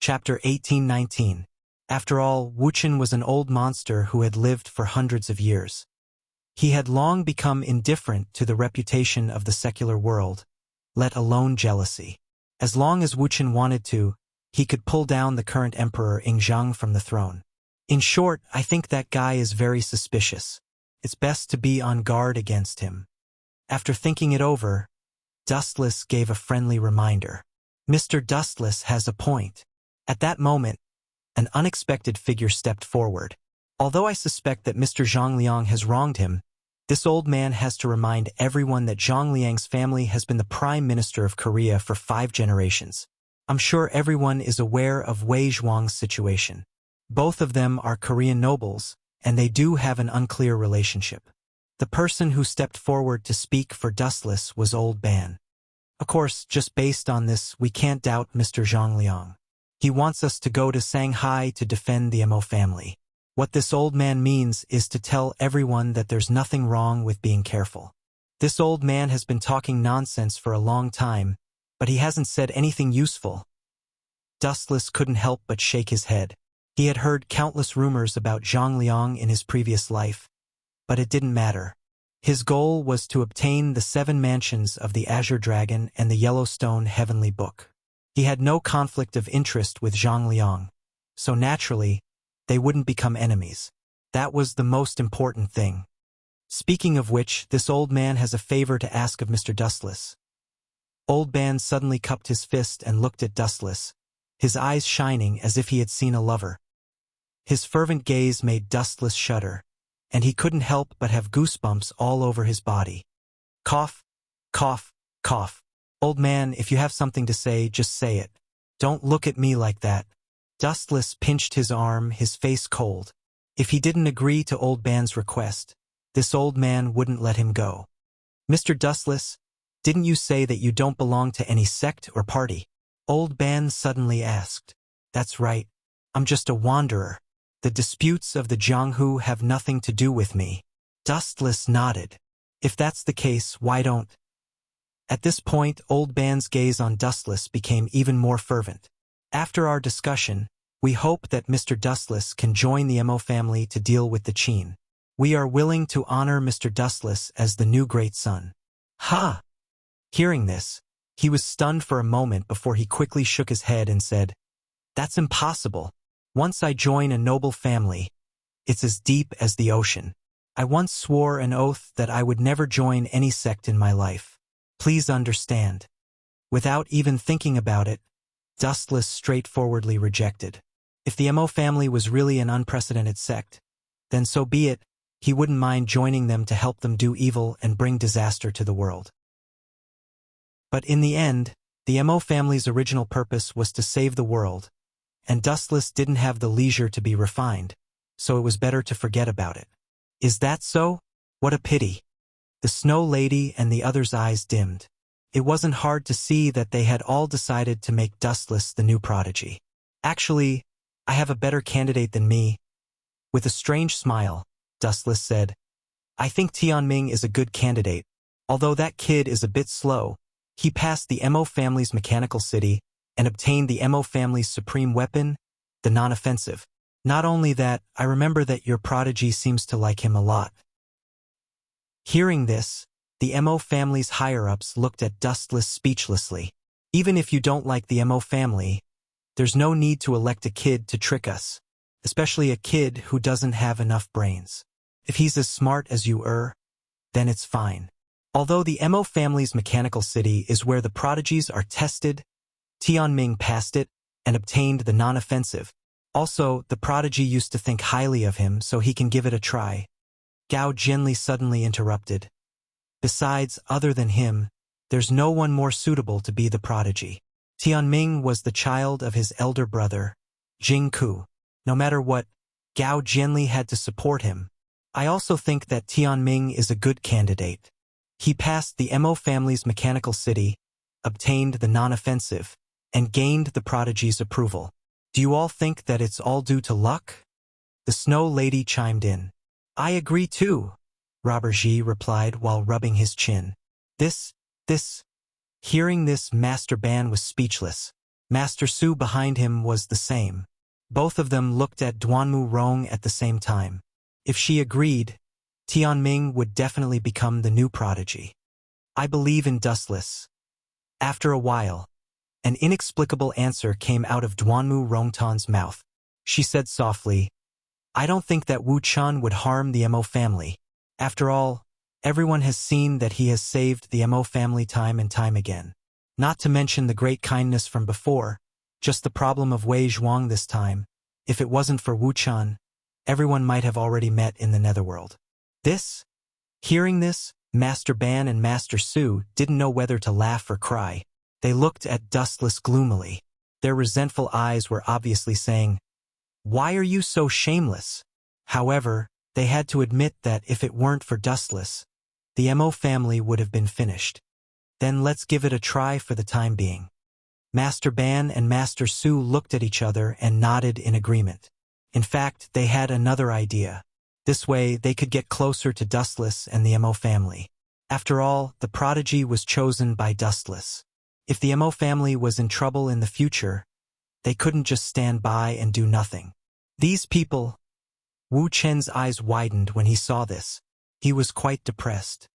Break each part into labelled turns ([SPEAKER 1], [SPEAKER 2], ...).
[SPEAKER 1] Chapter 1819. After all, Wuchen was an old monster who had lived for hundreds of years. He had long become indifferent to the reputation of the secular world, let alone jealousy. As long as Wuchen wanted to, he could pull down the current emperor Ingzhang from the throne. In short, I think that guy is very suspicious. It's best to be on guard against him. After thinking it over, Dustless gave a friendly reminder. Mr. Dustless has a point. At that moment, an unexpected figure stepped forward. Although I suspect that Mr. Zhongliang has wronged him, this old man has to remind everyone that Zhongliang's family has been the Prime Minister of Korea for 5 generations. I'm sure everyone is aware of Wei Zhuang's situation. Both of them are Korean nobles, and they do have an unclear relationship. The person who stepped forward to speak for Dustless was Old Ban. Of course, just based on this, we can't doubt Mr. Zhongliang. He wants us to go to Shanghai to defend the Mo family. What this old man means is to tell everyone that there's nothing wrong with being careful. This old man has been talking nonsense for a long time, but he hasn't said anything useful. Dustless couldn't help but shake his head. He had heard countless rumors about Zhongliang in his previous life, but it didn't matter. His goal was to obtain the 7 mansions of the Azure Dragon and the Yellowstone Heavenly Book. He had no conflict of interest with Zhongliang, so naturally, they wouldn't become enemies. That was the most important thing. Speaking of which, this old man has a favor to ask of Mr. Dustless. Old Ban suddenly cupped his fist and looked at Dustless, his eyes shining as if he had seen a lover. His fervent gaze made Dustless shudder, and he couldn't help but have goosebumps all over his body. Cough, cough, cough. Old man, if you have something to say, just say it. Don't look at me like that. Dustless pinched his arm, his face cold. If he didn't agree to Old Ban's request, this old man wouldn't let him go. Mr. Dustless, didn't you say that you don't belong to any sect or party? Old Ban suddenly asked. That's right. I'm just a wanderer. The disputes of the Jianghu have nothing to do with me. Dustless nodded. If that's the case, why don't... At this point, Old Ban's gaze on Dustless became even more fervent. After our discussion, we hope that Mr. Dustless can join the Mo family to deal with the Qin. We are willing to honor Mr. Dustless as the new great son. Ha! Hearing this, he was stunned for a moment before he quickly shook his head and said, That's impossible. Once I join a noble family, it's as deep as the ocean. I once swore an oath that I would never join any sect in my life. Please understand. Without even thinking about it, Dustless straightforwardly rejected. If the Mo family was really an unprecedented sect, then so be it. He wouldn't mind joining them to help them do evil and bring disaster to the world. But in the end, the Mo family's original purpose was to save the world, and Dustless didn't have the leisure to be refined, so it was better to forget about it. Is that so? What a pity. The Snow Lady and the others' eyes dimmed. It wasn't hard to see that they had all decided to make Dustless the new prodigy. Actually, I have a better candidate than me. With a strange smile, Dustless said, I think Tianming is a good candidate. Although that kid is a bit slow, he passed the Mo family's mechanical city and obtained the Mo family's supreme weapon, the non-offensive. Not only that, I remember that your prodigy seems to like him a lot. Hearing this, the Mo family's higher-ups looked at Dustless speechlessly. Even if you don't like the Mo family, there's no need to elect a kid to trick us, especially a kid who doesn't have enough brains. If he's as smart as you are, then it's fine. Although the Mo family's mechanical city is where the prodigies are tested, Tianming passed it and obtained the non-offensive. Also, the prodigy used to think highly of him, so he can give it a try. Gao Jianli suddenly interrupted. Besides, other than him, there's no one more suitable to be the prodigy. Tianming was the child of his elder brother, Jing Ku. No matter what, Gao Jianli had to support him. I also think that Tianming is a good candidate. He passed the Mo family's mechanical city, obtained the non-offensive, and gained the prodigy's approval. Do you all think that it's all due to luck? The Snow Lady chimed in. I agree too, Robert Ji replied while rubbing his chin. Hearing this, Master Ban was speechless. Master Su behind him was the same. Both of them looked at Duanmu Rong at the same time. If she agreed, Tianming would definitely become the new prodigy. I believe in Dustless. After a while, an inexplicable answer came out of Duanmu Rongtan's mouth. She said softly, I don't think that Wu Chun would harm the Mo family. After all, everyone has seen that he has saved the Mo family time and time again. Not to mention the great kindness from before, just the problem of Wei Zhuang this time. If it wasn't for Wu Chun, everyone might have already met in the netherworld. Hearing this, Master Ban and Master Su didn't know whether to laugh or cry. They looked at Dustless gloomily. Their resentful eyes were obviously saying, Why are you so shameless? However, they had to admit that if it weren't for Dustless, the Mo family would have been finished. Then let's give it a try for the time being. Master Ban and Master Su looked at each other and nodded in agreement. In fact, they had another idea. This way, they could get closer to Dustless and the Mo family. After all, the prodigy was chosen by Dustless. If the Mo family was in trouble in the future, they couldn't just stand by and do nothing. These people... Wu Chen's eyes widened when he saw this. He was quite depressed.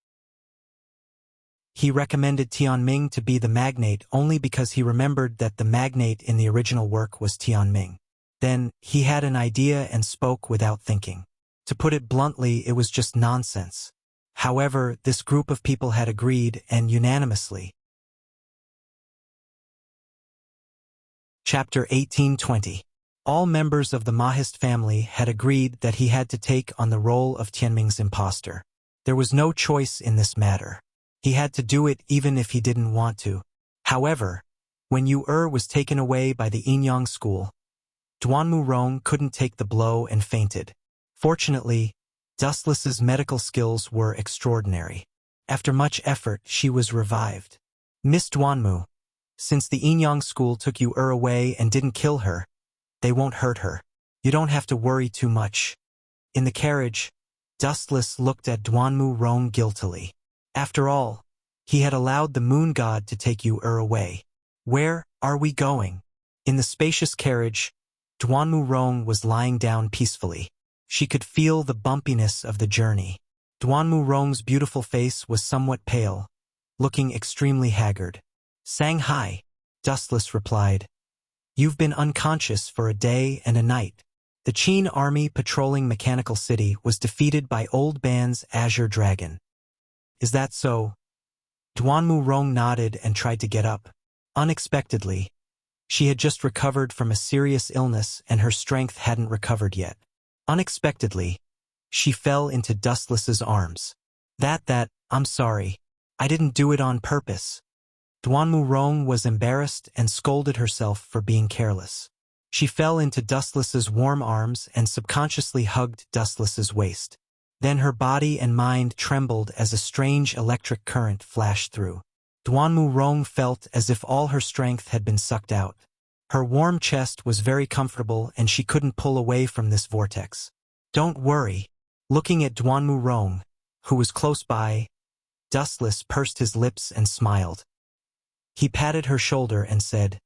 [SPEAKER 1] He recommended Tianming to be the magnate only because he remembered that the magnate in the original work was Tianming. Then, he had an idea and spoke without thinking. To put it bluntly, it was just nonsense. However, this group of people had agreed, and unanimously. Chapter 1820. All members of the Mahist family had agreed that he had to take on the role of Tianming's impostor. There was no choice in this matter. He had to do it even if he didn't want to. However, when Yu was taken away by the Yinyang school, Duanmu Rong couldn't take the blow and fainted. Fortunately, Dustless's medical skills were extraordinary. After much effort, she was revived. Miss Duanmu, since the Yinyang school took Yu away and didn't kill her, they won't hurt her. You don't have to worry too much. In the carriage, Dustless looked at Duanmu Rong guiltily. After all, he had allowed the moon god to take Yu away. Where are we going? In the spacious carriage, Duanmu Rong was lying down peacefully. She could feel the bumpiness of the journey. Duanmu Rong's beautiful face was somewhat pale, looking extremely haggard. Shanghai, Dustless replied. You've been unconscious for a day and a night. The Qin army patrolling Mechanical City was defeated by Old Ban's Azure Dragon. Is that so? Duanmu Rong nodded and tried to get up. Unexpectedly, she had just recovered from a serious illness and her strength hadn't recovered yet. Unexpectedly, she fell into Dustless's arms. I'm sorry. I didn't do it on purpose. Duanmu Rong was embarrassed and scolded herself for being careless. She fell into Dustless's warm arms and subconsciously hugged Dustless's waist. Then her body and mind trembled as a strange electric current flashed through. Duanmu Rong felt as if all her strength had been sucked out. Her warm chest was very comfortable and she couldn't pull away from this vortex. Don't worry. Looking at Duanmu Rong, who was close by, Dustless pursed his lips and smiled. He patted her shoulder and said,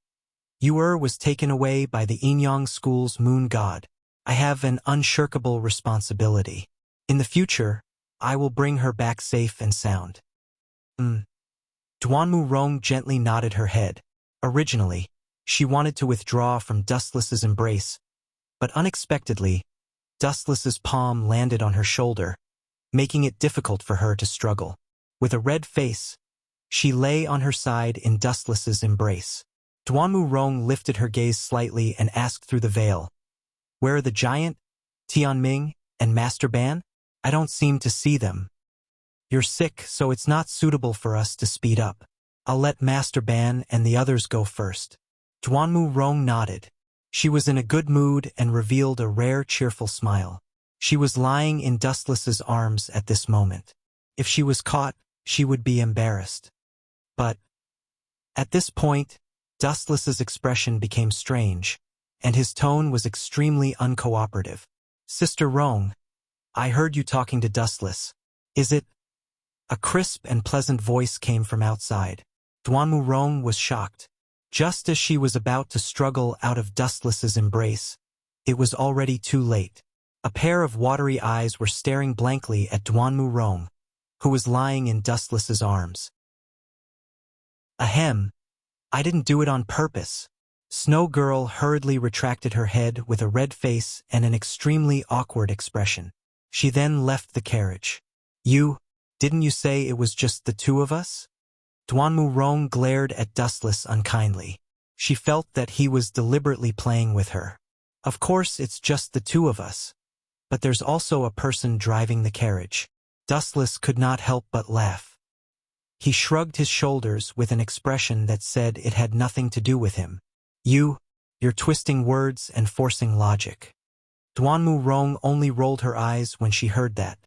[SPEAKER 1] Yu was taken away by the Yinyang school's moon god. I have an unshirkable responsibility. In the future, I will bring her back safe and sound. Duanmu Rong gently nodded her head. Originally, she wanted to withdraw from Dustless's embrace, but unexpectedly, Dustless's palm landed on her shoulder, making it difficult for her to struggle. With a red face, she lay on her side in Dustless's embrace. Duanmu Rong lifted her gaze slightly and asked through the veil, Where are the giant, Tianming, and Master Ban? I don't seem to see them. You're sick, so it's not suitable for us to speed up. I'll let Master Ban and the others go first. Duanmu Rong nodded. She was in a good mood and revealed a rare cheerful smile. She was lying in Dustless's arms at this moment. If she was caught, she would be embarrassed. But at this point, Dustless's expression became strange, and his tone was extremely uncooperative. Sister Rong, I heard you talking to Dustless. Is it? A crisp and pleasant voice came from outside. Duanmu Rong was shocked. Just as she was about to struggle out of Dustless's embrace, it was already too late. A pair of watery eyes were staring blankly at Duanmu Rong, who was lying in Dustless's arms. Ahem, I didn't do it on purpose. Snow Girl hurriedly retracted her head with a red face and an extremely awkward expression. She then left the carriage. Didn't you say it was just the two of us? Duanmu Rong glared at Dustless unkindly. She felt that he was deliberately playing with her. Of course it's just the two of us. But there's also a person driving the carriage. Dustless could not help but laugh. He shrugged his shoulders with an expression that said it had nothing to do with him. You're twisting words and forcing logic. Duanmu Rong only rolled her eyes when she heard that.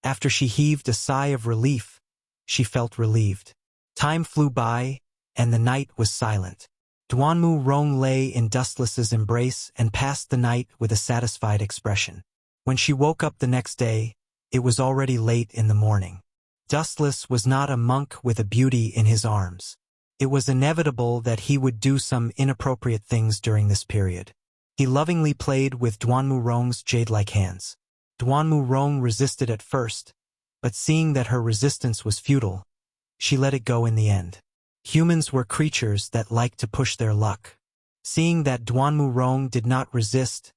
[SPEAKER 1] After she heaved a sigh of relief, she felt relieved. Time flew by, and the night was silent. Duanmu Rong lay in Dustless's embrace and passed the night with a satisfied expression. When she woke up the next day, it was already late in the morning. Dustless was not a monk with a beauty in his arms. It was inevitable that he would do some inappropriate things during this period. He lovingly played with Duanmu Rong's jade-like hands. Duanmu Rong resisted at first, but seeing that her resistance was futile, she let it go in the end. Humans were creatures that liked to push their luck. Seeing that Duanmu Rong did not resist,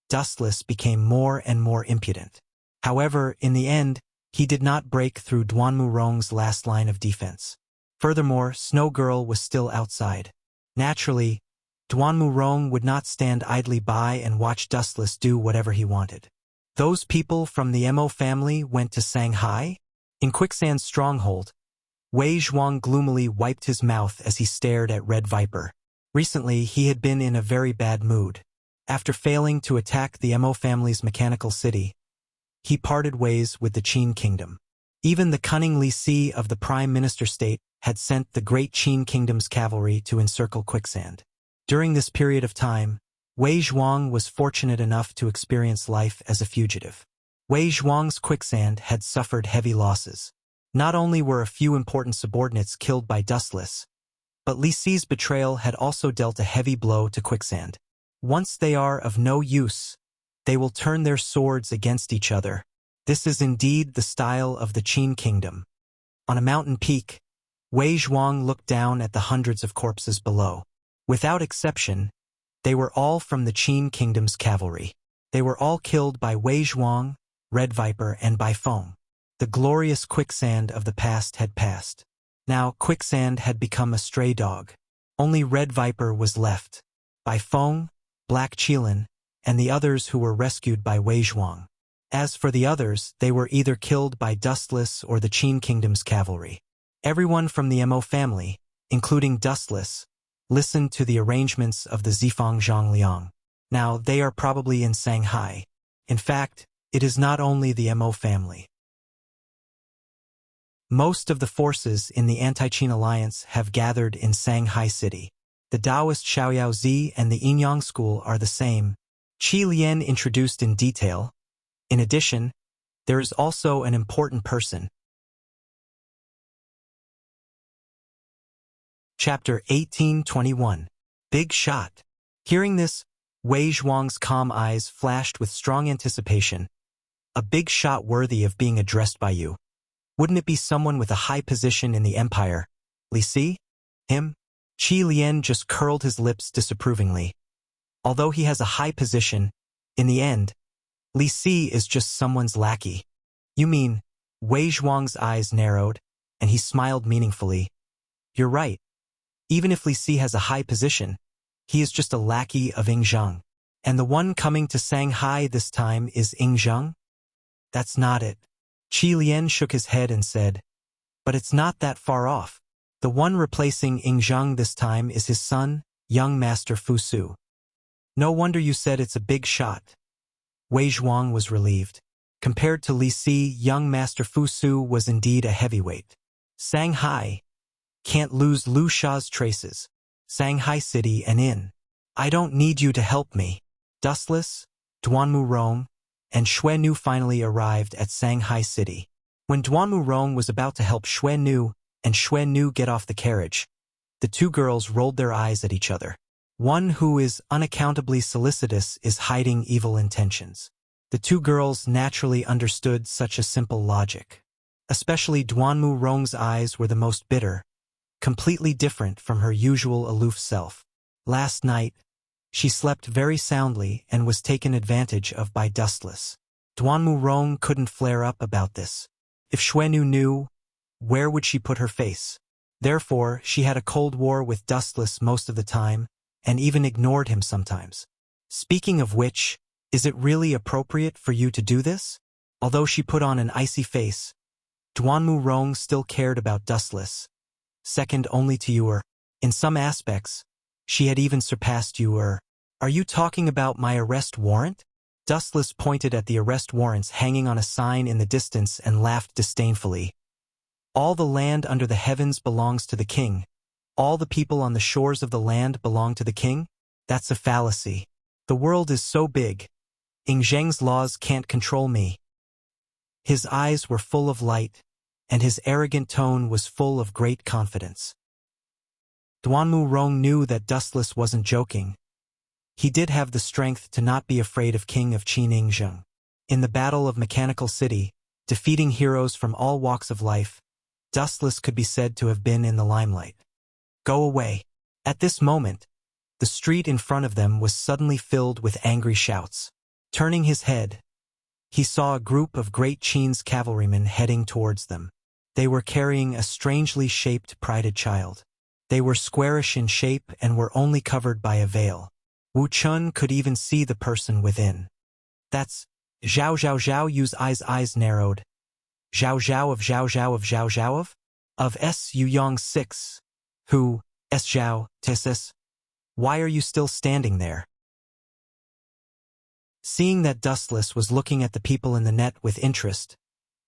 [SPEAKER 1] Dustless became more and more impudent. However, in the end, he did not break through Duanmu Rong's last line of defense. Furthermore, Snow Girl was still outside. Naturally, Duanmu Rong would not stand idly by and watch Dustless do whatever he wanted. Those people from the Mo family went to Shanghai? In Quicksand's stronghold, Wei Zhuang gloomily wiped his mouth as he stared at Red Viper. Recently, he had been in a very bad mood. After failing to attack the Mo family's mechanical city, he parted ways with the Qin kingdom. Even the cunning Li Si of the Prime Minister state had sent the great Qin kingdom's cavalry to encircle Quicksand. During this period of time, Wei Zhuang was fortunate enough to experience life as a fugitive. Wei Zhuang's Quicksand had suffered heavy losses. Not only were a few important subordinates killed by Dustless, but Li Si's betrayal had also dealt a heavy blow to Quicksand. Once they are of no use, they will turn their swords against each other. This is indeed the style of the Qin kingdom. On a mountain peak, Wei Zhuang looked down at the hundreds of corpses below. Without exception, they were all from the Qin kingdom's cavalry. They were all killed by Wei Zhuang, Red Viper, and by Feng. The glorious Quicksand of the past had passed. Now Quicksand had become a stray dog. Only Red Viper was left. By Feng, Black Qilin, and the others who were rescued by Wei Zhuang. As for the others, they were either killed by Dustless or the Qin kingdom's cavalry. Everyone from the Mo family, including Dustless, listened to the arrangements of the Zifang Zhongliang. Now they are probably in Shanghai. In fact, it is not only the Mo family. Most of the forces in the anti-Qin alliance have gathered in Shanghai City. The Taoist Xiaoyao Zi and the Yinyang school are the same. Qi Lian introduced in detail. In addition, there is also an important person. Chapter 1821. Big Shot. Hearing this, Wei Zhuang's calm eyes flashed with strong anticipation. A big shot worthy of being addressed by you. Wouldn't it be someone with a high position in the empire? Li Si? Him? Qi Lian just curled his lips disapprovingly. Although he has a high position, in the end, Li Si is just someone's lackey. You mean? Wei Zhuang's eyes narrowed, and he smiled meaningfully. You're right. Even if Li Si has a high position, he is just a lackey of Ying Zheng. And the one coming to Shanghai this time is Ying Zheng? That's not it. Qi Lian shook his head and said, but it's not that far off. The one replacing Ying Zheng this time is his son, young Master Fu Su. No wonder you said it's a big shot. Wei Zhuang was relieved. Compared to Li Si, young Master Fu Su was indeed a heavyweight. Shanghai. Can't lose Lu Sha's traces. Shanghai City and Inn. I don't need you to help me. Dustless, Duanmu Rong, and Xue Nu finally arrived at Shanghai City. When Duanmu Rong was about to help Xue Nu and Xue Nu get off the carriage, The two girls rolled their eyes at each other. One who is unaccountably solicitous is hiding evil intentions. The two girls naturally understood such a simple logic. Especially Duanmu Rong's eyes were the most bitter, completely different from her usual aloof self. Last night, she slept very soundly and was taken advantage of by Dustless. Duanmu Rong couldn't flare up about this. If Xuenu knew, where would she put her face? Therefore, she had a cold war with Dustless most of the time, and even ignored him sometimes. Speaking of which, is it really appropriate for you to do this? Although she put on an icy face, Duanmu Rong still cared about Dustless, second only to you. In some aspects, she had even surpassed you. Are you talking about my arrest warrant? Dustless pointed at the arrest warrants hanging on a sign in the distance and laughed disdainfully. All the land under the heavens belongs to the king. All the people on the shores of the land belong to the king? That's a fallacy. The world is so big. Ing Zheng's laws can't control me. His eyes were full of light, and his arrogant tone was full of great confidence. Duanmu Rong knew that Dustless wasn't joking. He did have the strength to not be afraid of King of Qin Ingzheng. In the Battle of Mechanical City, defeating heroes from all walks of life, Dustless could be said to have been in the limelight. Go away. At this moment, the street in front of them was suddenly filled with angry shouts. Turning his head, he saw a group of Great Qin's cavalrymen heading towards them. They were carrying a strangely shaped prided child. They were squarish in shape and were only covered by a veil. Wu Chun could even see the person within. That's Zhao Zhao Zhao. Yu's eyes narrowed. Zhao Zhao of Zhao Zhao of Zhao Zhao of S. Yu Yong 6. Who, S. Zhao, Tissis? Why are you still standing there? Seeing that Dustless was looking at the people in the net with interest,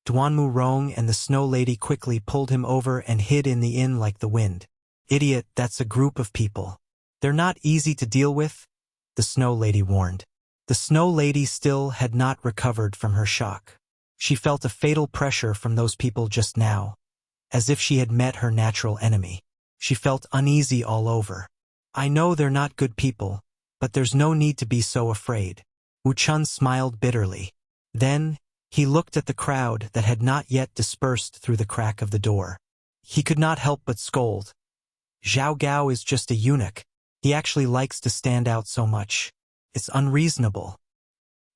[SPEAKER 1] Duanmu Rong and the Snow Lady quickly pulled him over and hid in the inn like the wind. Idiot, that's a group of people. They're not easy to deal with, the Snow Lady warned. The Snow Lady still had not recovered from her shock. She felt a fatal pressure from those people just now, as if she had met her natural enemy. She felt uneasy all over. I know they're not good people, but there's no need to be so afraid. Wu Chun smiled bitterly. Then, he looked at the crowd that had not yet dispersed through the crack of the door. He could not help but scold. Zhao Gao is just a eunuch. He actually likes to stand out so much. It's unreasonable.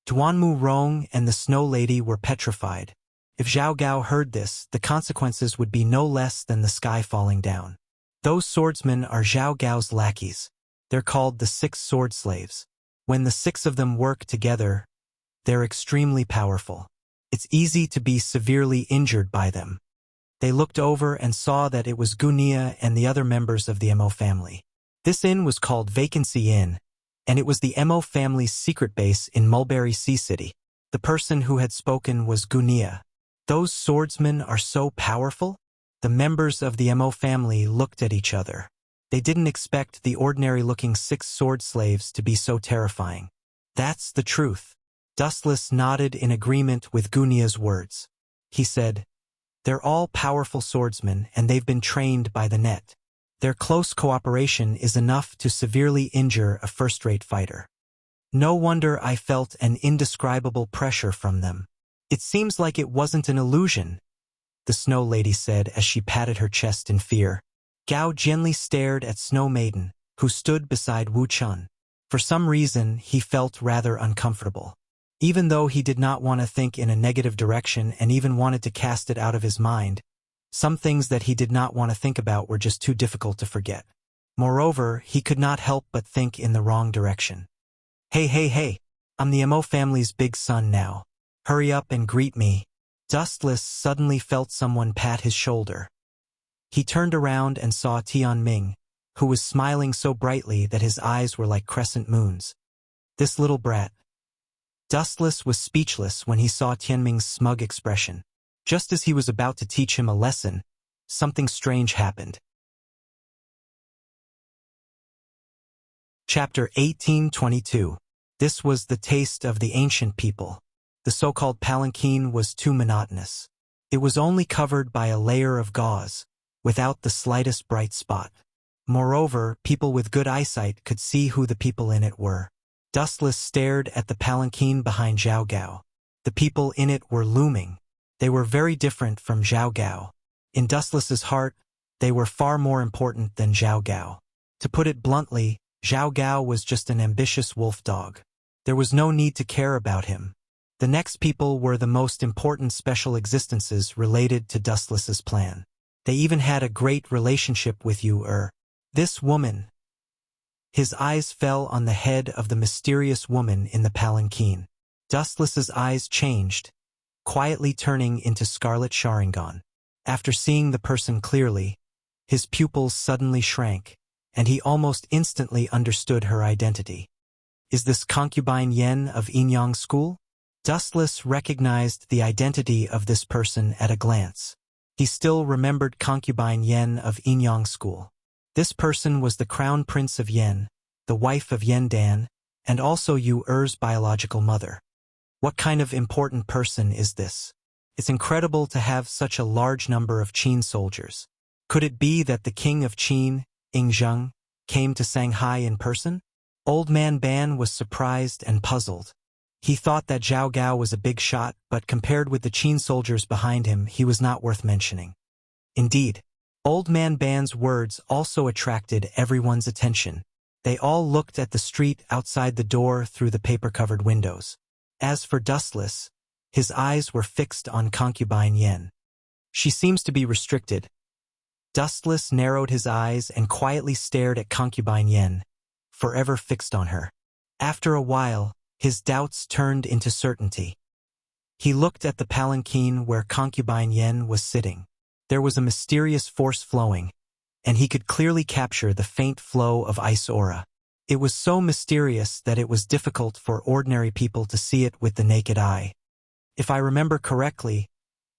[SPEAKER 1] Duanmu Rong and the Snow Lady were petrified. If Zhao Gao heard this, the consequences would be no less than the sky falling down. Those swordsmen are Zhao Gao's lackeys. They're called the 6 sword slaves. When the 6 of them work together, they're extremely powerful. It's easy to be severely injured by them. They looked over and saw that it was Gunia and the other members of the Mo family. This inn was called Vacancy Inn, and it was the Mo family's secret base in Mulberry Sea City. The person who had spoken was Gunia. Those swordsmen are so powerful? The members of the Mo family looked at each other. They didn't expect the ordinary-looking 6 sword slaves to be so terrifying. That's the truth. Dustless nodded in agreement with Gunia's words. He said, they're all powerful swordsmen and they've been trained by the net. Their close cooperation is enough to severely injure a first-rate fighter. No wonder I felt an indescribable pressure from them. It seems like it wasn't an illusion, the Snow Lady said as she patted her chest in fear. Gao gently stared at Snow Maiden, who stood beside Wu Chun. For some reason, he felt rather uncomfortable. Even though he did not want to think in a negative direction and even wanted to cast it out of his mind, some things that he did not want to think about were just too difficult to forget. Moreover, he could not help but think in the wrong direction. Hey, I'm the Mo family's big son now. Hurry up and greet me. Dustless suddenly felt someone pat his shoulder. He turned around and saw Tianming, who was smiling so brightly that his eyes were like crescent moons. This little brat. Dustless was speechless when he saw Tianming's smug expression. Just as he was about to teach him a lesson, something strange happened. Chapter 1822. This was the taste of the ancient people. The so-called palanquin was too monotonous. It was only covered by a layer of gauze, without the slightest bright spot. Moreover, people with good eyesight could see who the people in it were. Dustless stared at the palanquin behind Zhao Gao. The people in it were looming. They were very different from Zhao Gao. In Dustless's heart, they were far more important than Zhao Gao. To put it bluntly, Zhao Gao was just an ambitious wolf dog. There was no need to care about him. The next people were the most important special existences related to Dustless's plan. They even had a great relationship with this woman. His eyes fell on the head of the mysterious woman in the palanquin. Dustless's eyes changed, quietly turning into scarlet Sharingan. After seeing the person clearly, his pupils suddenly shrank, and he almost instantly understood her identity. Is this concubine Yen of Enyang School? Dustless recognized the identity of this person at a glance. He still remembered concubine Yen of Enyang School. This person was the crown prince of Yen, the wife of Yen Dan, and also Er's biological mother. What kind of important person is this? It's incredible to have such a large number of Qin soldiers. Could it be that the king of Qin, Ingzheng, came to Shanghai in person? Old Man Ban was surprised and puzzled. He thought that Zhao Gao was a big shot, but compared with the Qin soldiers behind him, he was not worth mentioning. Indeed, Old Man Ban's words also attracted everyone's attention. They all looked at the street outside the door through the paper-covered windows. As for Dustless, his eyes were fixed on concubine Yen. She seems to be restricted. Dustless narrowed his eyes and quietly stared at concubine Yen, forever fixed on her. After a while, his doubts turned into certainty. He looked at the palanquin where concubine Yen was sitting. There was a mysterious force flowing, and he could clearly capture the faint flow of ice aura. It was so mysterious that it was difficult for ordinary people to see it with the naked eye. If I remember correctly,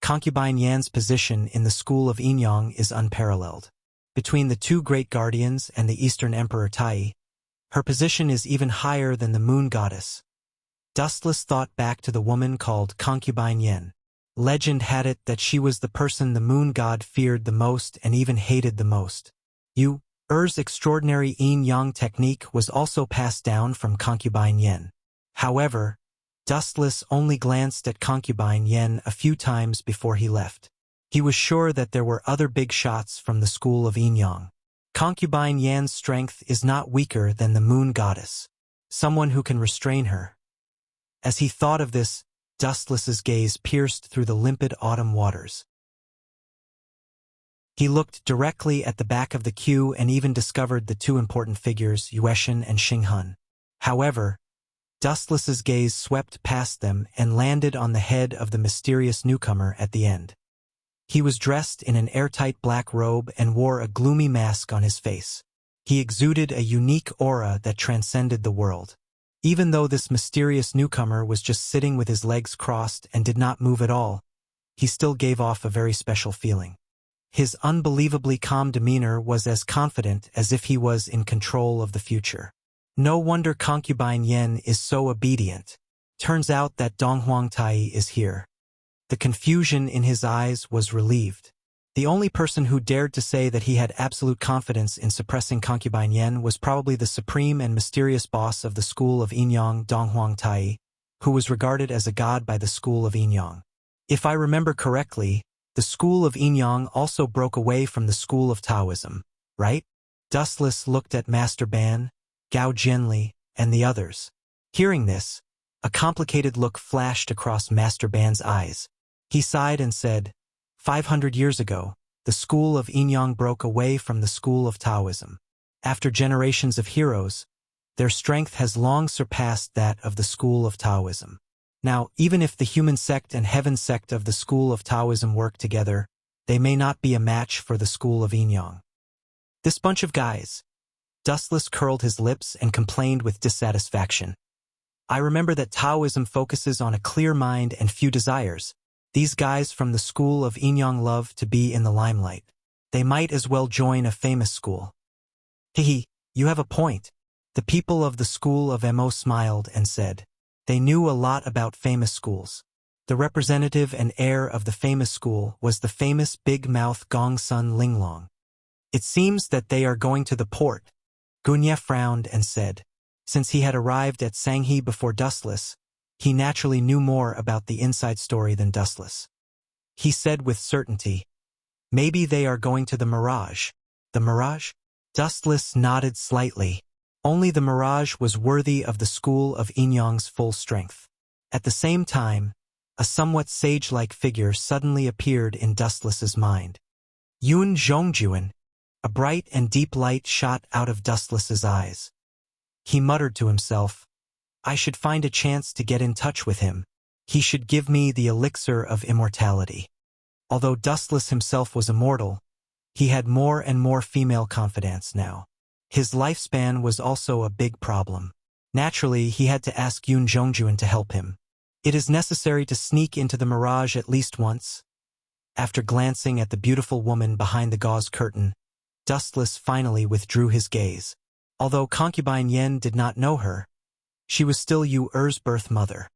[SPEAKER 1] concubine Yan's position in the school of Enyang is unparalleled. Between the two great guardians and the Eastern Emperor Tai, her position is even higher than the moon goddess. Dustless thought back to the woman called concubine Yen. Legend had it that she was the person the moon god feared the most and even hated the most. Er's extraordinary yin-yang technique was also passed down from concubine Yen. However, Dustless only glanced at concubine Yen a few times before he left. He was sure that there were other big shots from the school of Enyang. Concubine Yan's strength is not weaker than the moon goddess, someone who can restrain her. As he thought of this, Dustless's gaze pierced through the limpid autumn waters. He looked directly at the back of the queue and even discovered the two important figures, Yueshan and Xinghun. However, Dustless's gaze swept past them and landed on the head of the mysterious newcomer at the end. He was dressed in an airtight black robe and wore a gloomy mask on his face. He exuded a unique aura that transcended the world. Even though this mysterious newcomer was just sitting with his legs crossed and did not move at all, he still gave off a very special feeling. His unbelievably calm demeanor was as confident as if he was in control of the future. No wonder concubine Yen is so obedient. Turns out that Donghuang Tai is here. The confusion in his eyes was relieved. The only person who dared to say that he had absolute confidence in suppressing concubine Yen was probably the supreme and mysterious boss of the school of Enyang, Donghuang Tai, who was regarded as a god by the school of Enyang. If I remember correctly, the school of Enyang also broke away from the school of Taoism, right? Dustless looked at Master Ban, Gao Jianli, and the others. Hearing this, a complicated look flashed across Master Ban's eyes. He sighed and said, 500 years ago, the school of Enyang broke away from the school of Taoism. After generations of heroes, their strength has long surpassed that of the school of Taoism. Now, even if the human sect and heaven sect of the school of Taoism work together, they may not be a match for the school of Enyang. This bunch of guys. Dustless curled his lips and complained with dissatisfaction. I remember that Taoism focuses on a clear mind and few desires. These guys from the school of Enyang love to be in the limelight. They might as well join a famous school. Hehe, you have a point. The people of the school of Mo smiled and said, they knew a lot about famous schools. The representative and heir of the famous school was the famous big-mouth Gongsun Linglong. It seems that they are going to the port. Gunya frowned and said. Since he had arrived at Sanghi before Dustless, he naturally knew more about the inside story than Dustless. He said with certainty, maybe they are going to the Mirage. The Mirage? Dustless nodded slightly. Only the Mirage was worthy of the school of Inyang's full strength. At the same time, a somewhat sage-like figure suddenly appeared in Dustless's mind. Yun Zhongjuan. A bright and deep light shot out of Dustless's eyes. He muttered to himself, I should find a chance to get in touch with him. He should give me the elixir of immortality. Although Dustless himself was immortal, he had more and more female confidants now. His lifespan was also a big problem. Naturally, he had to ask Yun Zhongjuan to help him. It is necessary to sneak into the Mirage at least once. After glancing at the beautiful woman behind the gauze curtain, Dustless finally withdrew his gaze. Although concubine Yen did not know her, she was still Yu Er's birth mother.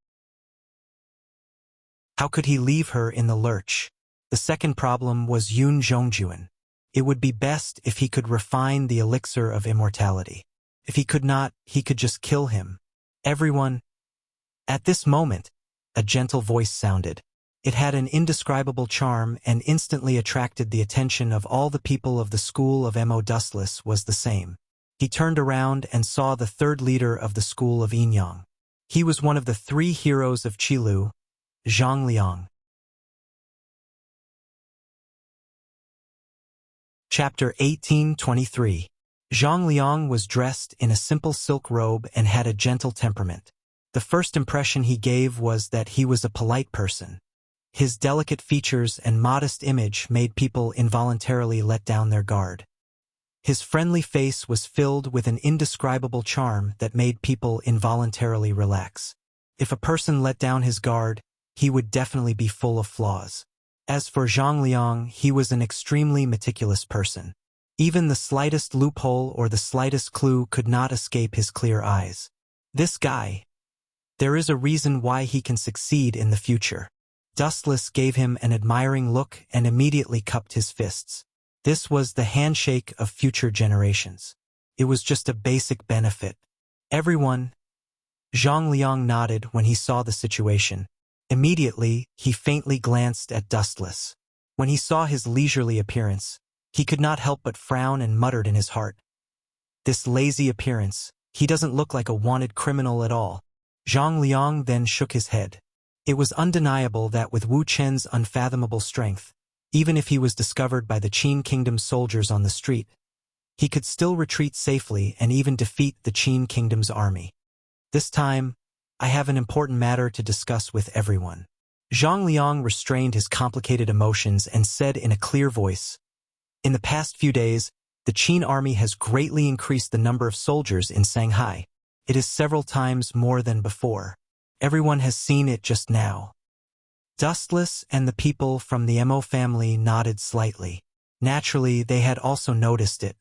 [SPEAKER 1] How could he leave her in the lurch? The second problem was Yun Zhongjuan. It would be best if he could refine the elixir of immortality. If he could not, he could just kill him. Everyone. At this moment, a gentle voice sounded. It had an indescribable charm and instantly attracted the attention of all the people of the school of Mo. Dustless was the same. He turned around and saw the third leader of the school of Inyang. He was one of the 3 heroes of Qilu, Zhang Liang. Chapter 1823. Zhang Liang was dressed in a simple silk robe and had a gentle temperament. The first impression he gave was that he was a polite person. His delicate features and modest image made people involuntarily let down their guard. His friendly face was filled with an indescribable charm that made people involuntarily relax. If a person let down his guard, he would definitely be full of flaws. As for Zhang Liang, he was an extremely meticulous person. Even the slightest loophole or the slightest clue could not escape his clear eyes. This guy. There is a reason why he can succeed in the future. Dustless gave him an admiring look and immediately cupped his fists. This was the handshake of future generations. It was just a basic benefit. Everyone. Zhang Liang nodded when he saw the situation. Immediately, he faintly glanced at Dustless. When he saw his leisurely appearance, he could not help but frown and muttered in his heart. This lazy appearance, he doesn't look like a wanted criminal at all. Zhang Liang then shook his head. It was undeniable that with Wu Chen's unfathomable strength, even if he was discovered by the Qin Kingdom's soldiers on the street, he could still retreat safely and even defeat the Qin Kingdom's army. This time, I have an important matter to discuss with everyone. Zhang Liang restrained his complicated emotions and said in a clear voice, in the past few days, the Qin army has greatly increased the number of soldiers in Shanghai. It is several times more than before. Everyone has seen it just now. Dustless and the people from the Mo family nodded slightly. Naturally, they had also noticed it.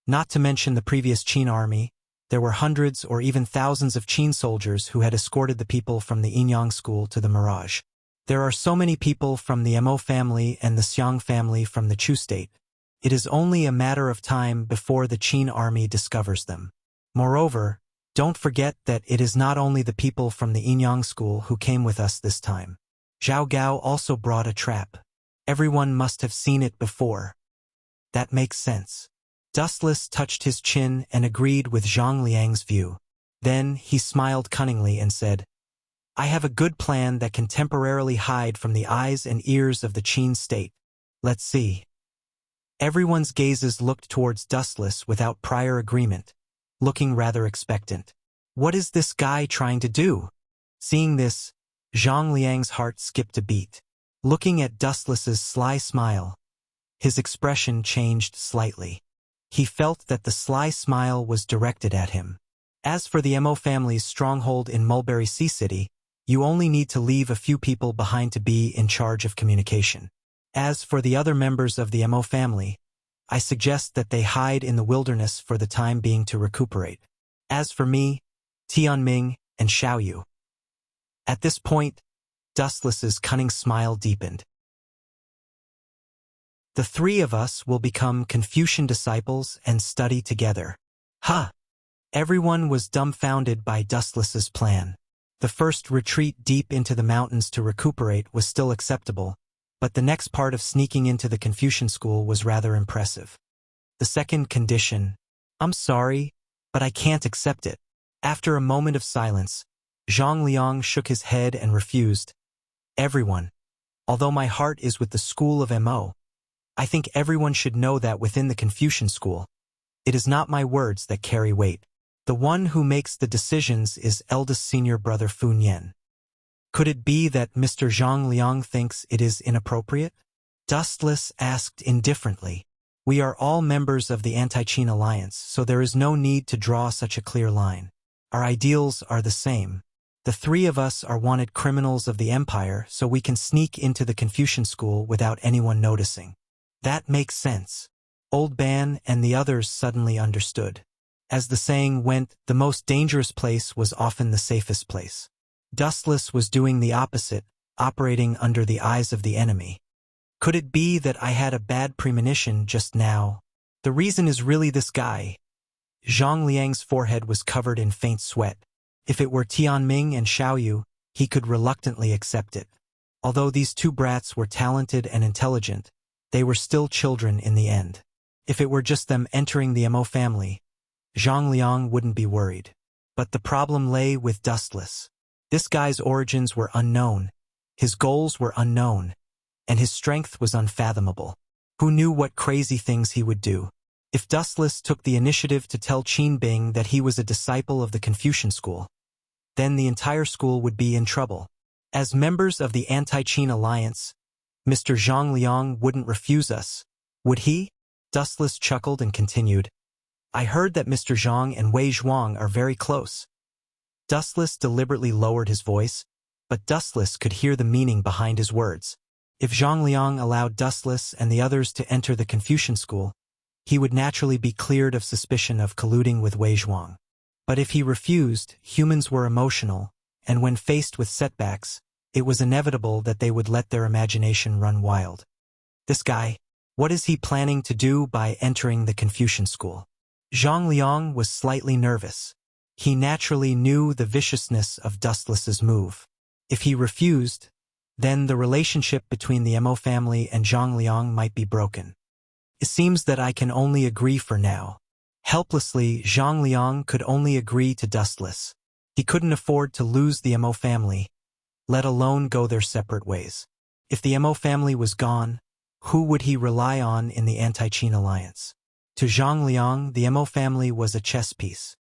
[SPEAKER 1] Not to mention the previous Qin army, there were hundreds or even thousands of Qin soldiers who had escorted the people from the Inyang school to the Mirage. There are so many people from the Mo family and the Xiang family from the Chu state. It is only a matter of time before the Qin army discovers them. Moreover, don't forget that it is not only the people from the Inyang school who came with us this time. Zhao Gao also brought a trap. Everyone must have seen it before. That makes sense. Dustless touched his chin and agreed with Zhang Liang's view. Then he smiled cunningly and said, I have a good plan that can temporarily hide from the eyes and ears of the Qin state. Let's see. Everyone's gazes looked towards Dustless without prior agreement, looking rather expectant. What is this guy trying to do? Seeing this, Zhang Liang's heart skipped a beat. Looking at Dustless's sly smile, his expression changed slightly. He felt that the sly smile was directed at him. As for the Mo family's stronghold in Mulberry Sea City, you only need to leave a few people behind to be in charge of communication. As for the other members of the Mo family, I suggest that they hide in the wilderness for the time being to recuperate. As for me, Tianming, and Xiaoyu. At this point, Dustless's cunning smile deepened. The three of us will become Confucian disciples and study together. Ha! Everyone was dumbfounded by Dustless's plan. The first retreat deep into the mountains to recuperate was still acceptable, but the next part of sneaking into the Confucian school was rather impressive. The second condition, I'm sorry, but I can't accept it. After a moment of silence, Zhang Liang shook his head and refused. Everyone. Although my heart is with the school of Mo, I think everyone should know that within the Confucian school, it is not my words that carry weight. The one who makes the decisions is eldest senior brother Fu Nian. Could it be that Mr. Zhang Liang thinks it is inappropriate? Dustless asked indifferently. We are all members of the Anti-Qin Alliance, so there is no need to draw such a clear line. Our ideals are the same. The three of us are wanted criminals of the empire, so we can sneak into the Confucian school without anyone noticing. That makes sense. Old Ban and the others suddenly understood. As the saying went, the most dangerous place was often the safest place. Dustless was doing the opposite, operating under the eyes of the enemy. Could it be that I had a bad premonition just now? The reason is really this guy. Zhang Liang's forehead was covered in faint sweat. If it were Tianming and Xiaoyu, he could reluctantly accept it. Although these two brats were talented and intelligent, they were still children in the end. If it were just them entering the Mo family, Zhang Liang wouldn't be worried. But the problem lay with Dustless. This guy's origins were unknown, his goals were unknown, and his strength was unfathomable. Who knew what crazy things he would do? If Dustless took the initiative to tell Qin Bing that he was a disciple of the Confucian school, then the entire school would be in trouble. As members of the Anti-Qin Alliance, Mr. Zhang Liang wouldn't refuse us, would he? Dustless chuckled and continued. I heard that Mr. Zhang and Wei Zhuang are very close. Dustless deliberately lowered his voice, but Dustless could hear the meaning behind his words. If Zhang Liang allowed Dustless and the others to enter the Confucian school, he would naturally be cleared of suspicion of colluding with Wei Zhuang. But if he refused, humans were emotional, and when faced with setbacks, it was inevitable that they would let their imagination run wild. This guy, what is he planning to do by entering the Confucian school? Zhang Liang was slightly nervous. He naturally knew the viciousness of Dustless's move. If he refused, then the relationship between the Mo family and Zhang Liang might be broken. It seems that I can only agree for now. Helplessly, Zhang Liang could only agree to Dustless. He couldn't afford to lose the Mo family, let alone go their separate ways. If the Mo family was gone, who would he rely on in the Anti-Qin Alliance? To Zhang Liang, the Mo family was a chess piece.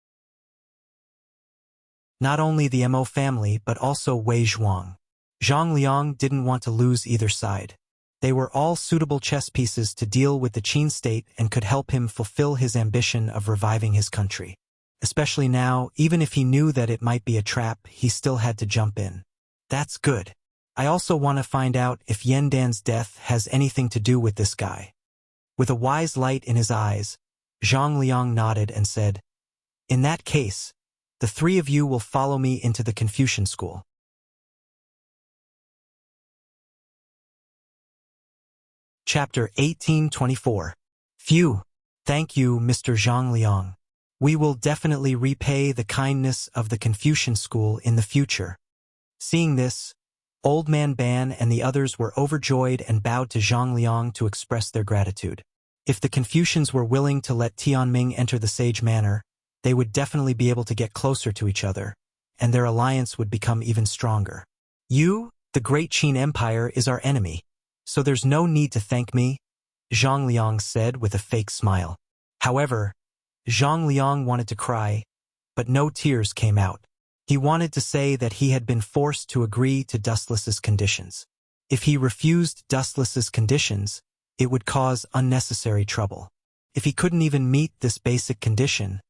[SPEAKER 1] Not only the Mo family but also Wei Zhuang. Zhang Liang didn't want to lose either side. They were all suitable chess pieces to deal with the Qin state and could help him fulfill his ambition of reviving his country. Especially now, even if he knew that it might be a trap, he still had to jump in. That's good. I also want to find out if Yandan's death has anything to do with this guy. With a wise light in his eyes, Zhang Liang nodded and said, In that case, the three of you will follow me into the Confucian school. Chapter 1824. Phew. Thank you, Mr. Zhang Liang. We will definitely repay the kindness of the Confucian school in the future. Seeing this, Old Man Ban and the others were overjoyed and bowed to Zhang Liang to express their gratitude. If the Confucians were willing to let Tianming enter the Sage Manor, they would definitely be able to get closer to each other, and their alliance would become even stronger. You, the great Qin Empire, is our enemy, so there's no need to thank me, Zhang Liang said with a fake smile. However, Zhang Liang wanted to cry, but no tears came out. He wanted to say that he had been forced to agree to Dustless's conditions. If he refused Dustless's conditions, it would cause unnecessary trouble. If he couldn't even meet this basic condition,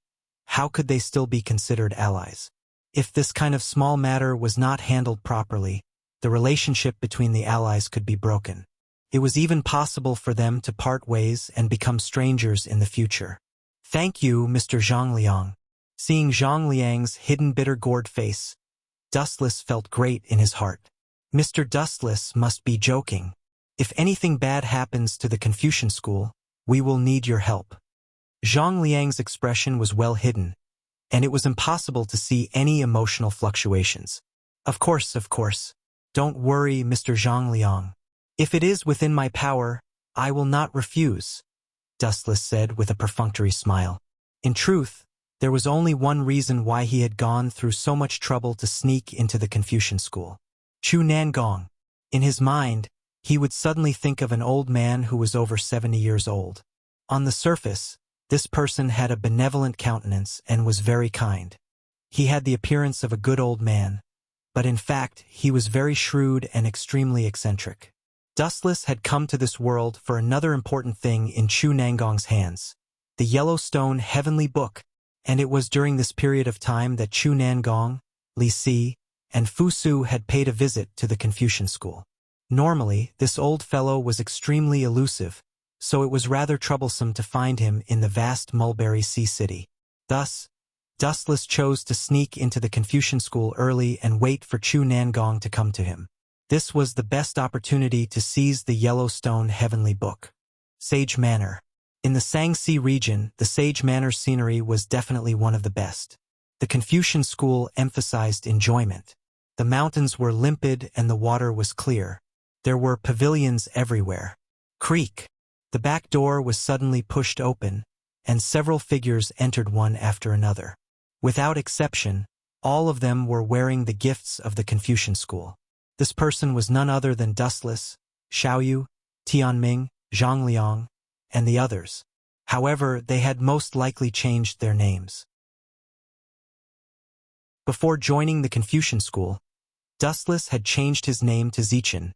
[SPEAKER 1] how could they still be considered allies? If this kind of small matter was not handled properly, the relationship between the allies could be broken. It was even possible for them to part ways and become strangers in the future. Thank you, Mr. Zhang Liang. Seeing Zhang Liang's hidden bitter gourd face, Dustless felt great in his heart. Mr. Dustless must be joking. If anything bad happens to the Confucian school, we will need your help. Zhang Liang's expression was well hidden, and it was impossible to see any emotional fluctuations. Of course. Don't worry, Mr. Zhang Liang. If it is within my power, I will not refuse, Dustless said with a perfunctory smile. In truth, there was only one reason why he had gone through so much trouble to sneak into the Confucian school. Chu Nangong. In his mind, he would suddenly think of an old man who was over 70 years old. On the surface, this person had a benevolent countenance and was very kind. He had the appearance of a good old man, but in fact, he was very shrewd and extremely eccentric. Dustless had come to this world for another important thing in Chu Nangong's hands, the Yellowstone Heavenly Book, and it was during this period of time that Chu Nangong, Li Si, and Fu Su had paid a visit to the Confucian school. Normally, this old fellow was extremely elusive, so it was rather troublesome to find him in the vast Mulberry Sea city. Thus, Dustless chose to sneak into the Confucian school early and wait for Chu Nangong to come to him. This was the best opportunity to seize the Yellowstone Heavenly Book. Sage Manor. In the Sangxi region, the Sage Manor scenery was definitely one of the best. The Confucian school emphasized enjoyment. The mountains were limpid and the water was clear. There were pavilions everywhere. Creak. The back door was suddenly pushed open, and several figures entered one after another. Without exception, all of them were wearing the gifts of the Confucian school. This person was none other than Dustless, Xiaoyu, Tianming, Zhang Liang, and the others. However, they had most likely changed their names. Before joining the Confucian school, Dustless had changed his name to Zichen,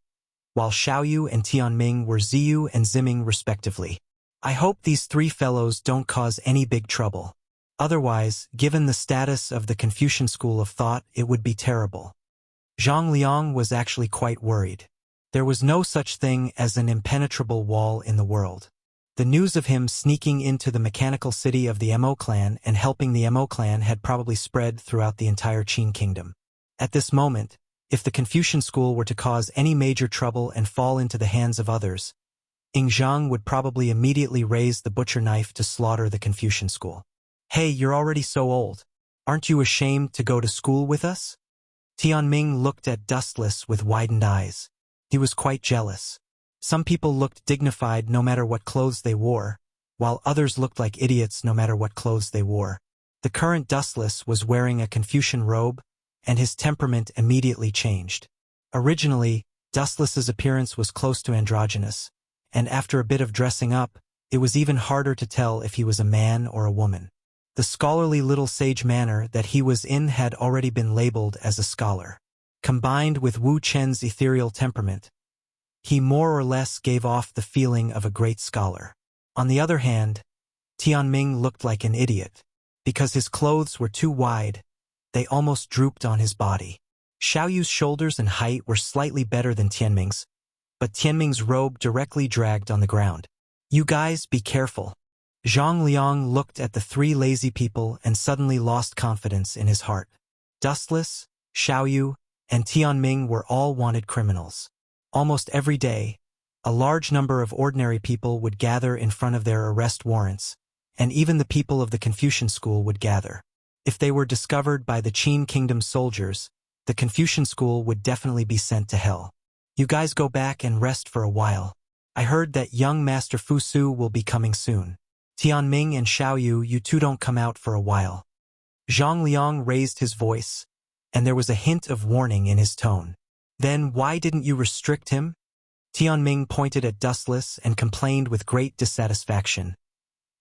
[SPEAKER 1] while Xiaoyu and Tianming were Ziyu and Ziming respectively. I hope these three fellows don't cause any big trouble. Otherwise, given the status of the Confucian school of thought, it would be terrible. Zhang Liang was actually quite worried. There was no such thing as an impenetrable wall in the world. The news of him sneaking into the mechanical city of the Mo clan and helping the Mo clan had probably spread throughout the entire Qin kingdom. At this moment, if the Confucian school were to cause any major trouble and fall into the hands of others, Ing Zhang would probably immediately raise the butcher knife to slaughter the Confucian school. Hey, you're already so old. Aren't you ashamed to go to school with us? Tianming looked at Dustless with widened eyes. He was quite jealous. Some people looked dignified no matter what clothes they wore, while others looked like idiots no matter what clothes they wore. The current Dustless was wearing a Confucian robe, and his temperament immediately changed. Originally, Dustless's appearance was close to androgynous, and after a bit of dressing up, it was even harder to tell if he was a man or a woman. The scholarly little sage manor that he was in had already been labeled as a scholar. Combined with Wu Chen's ethereal temperament, he more or less gave off the feeling of a great scholar. On the other hand, Tianming looked like an idiot. Because his clothes were too wide, they almost drooped on his body. Xiaoyu's shoulders and height were slightly better than Tianming's, but Tianming's robe directly dragged on the ground. You guys, be careful. Zhang Liang looked at the three lazy people and suddenly lost confidence in his heart. Dustless, Xiaoyu, and Tianming were all wanted criminals. Almost every day, a large number of ordinary people would gather in front of their arrest warrants, and even the people of the Confucian school would gather. If they were discovered by the Qin Kingdom's soldiers, the Confucian school would definitely be sent to hell. You guys go back and rest for a while. I heard that young Master Fu Su will be coming soon. Tianming and Xiaoyu, you two don't come out for a while. Zhang Liang raised his voice, and there was a hint of warning in his tone. Then why didn't you restrict him? Tianming pointed at Dustless and complained with great dissatisfaction.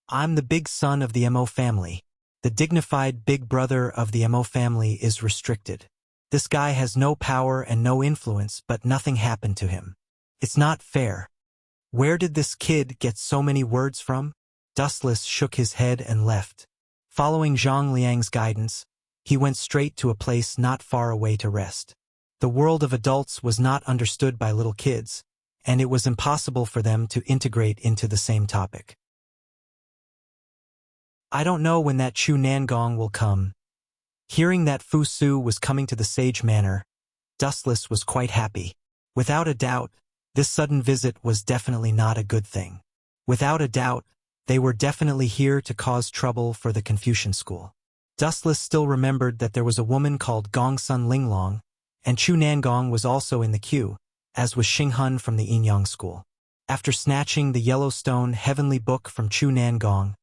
[SPEAKER 1] I'm the big son of the Mo family. The dignified big brother of the Mo family is restricted. This guy has no power and no influence, but nothing happened to him. It's not fair. Where did this kid get so many words from? Dustless shook his head and left. Following Zhang Liang's guidance, he went straight to a place not far away to rest. The world of adults was not understood by little kids, and it was impossible for them to integrate into the same topic. I don't know when that Chu Nangong will come. Hearing that Fu Su was coming to the Sage Manor, Dustless was quite happy. Without a doubt, This sudden visit was definitely not a good thing. Without a doubt, they were definitely here to cause trouble for the Confucian school. Dustless still remembered that there was a woman called Gongsun Linglong, and Chu Nangong was also in the queue, as was Xinghun from the Yinyang school. After snatching the Yellowstone Heavenly Book from Chu Nangong,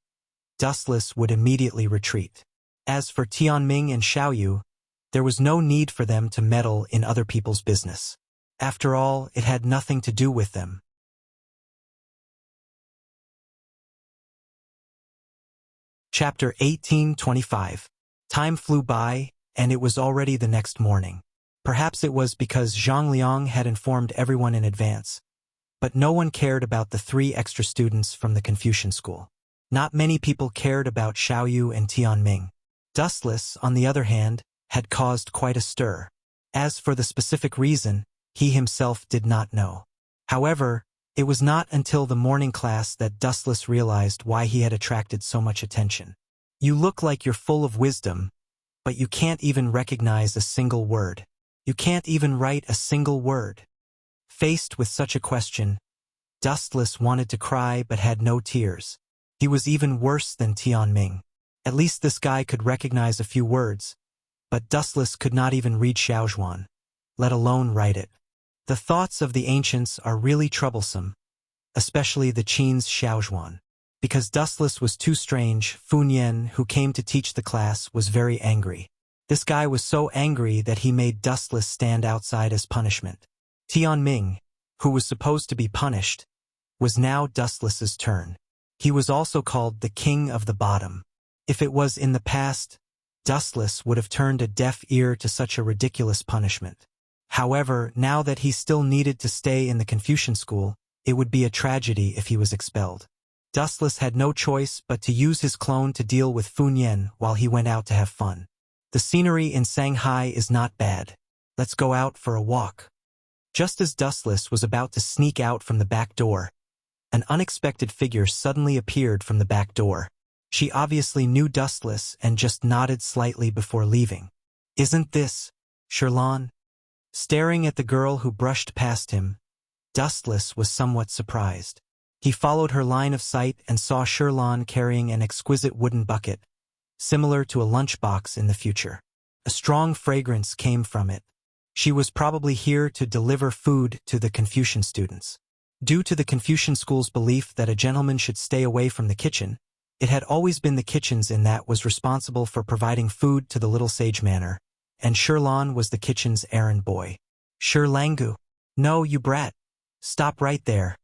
[SPEAKER 1] Dustless would immediately retreat. As for Tianming and Xiaoyu, there was no need for them to meddle in other people's business. After all, it had nothing to do with them. Chapter 1825. Time flew by, and it was already the next morning. Perhaps it was because Zhang Liang had informed everyone in advance, but no one cared about the 3 extra students from the Confucian school. Not many people cared about Xiaoyu and Tianming. Dustless, on the other hand, had caused quite a stir. As for the specific reason, he himself did not know. However, it was not until the morning class that Dustless realized why he had attracted so much attention. You look like you're full of wisdom, but you can't even recognize a single word. You can't even write a single word. Faced with such a question, Dustless wanted to cry but had no tears. He was even worse than Tianming. At least this guy could recognize a few words, but Dustless could not even read Xiaozhuan, let alone write it. The thoughts of the ancients are really troublesome, especially the Qin's Xiaozhuan. Because Dustless was too strange, Funyan, who came to teach the class, was very angry. This guy was so angry that he made Dustless stand outside as punishment. Tianming, who was supposed to be punished, was now Dustless's turn. He was also called the King of the Bottom. If it was in the past, Dustless would have turned a deaf ear to such a ridiculous punishment. However, now that he still needed to stay in the Confucian school, it would be a tragedy if he was expelled. Dustless had no choice but to use his clone to deal with Funyan while he went out to have fun. The scenery in Shanghai is not bad. Let's go out for a walk. Just as Dustless was about to sneak out from the back door, an unexpected figure suddenly appeared from the back door. She obviously knew Dustless and just nodded slightly before leaving. "Isn't this Sherlan?" Staring at the girl who brushed past him, Dustless was somewhat surprised. He followed her line of sight and saw Sherlan carrying an exquisite wooden bucket, similar to a lunchbox in the future. A strong fragrance came from it. She was probably here to deliver food to the Confucian students. Due to the Confucian school's belief that a gentleman should stay away from the kitchen, it had always been the kitchens in that was responsible for providing food to the little sage manor, and Sherlan was the kitchen's errand boy. "Sherlangu! No, you brat! Stop right there!"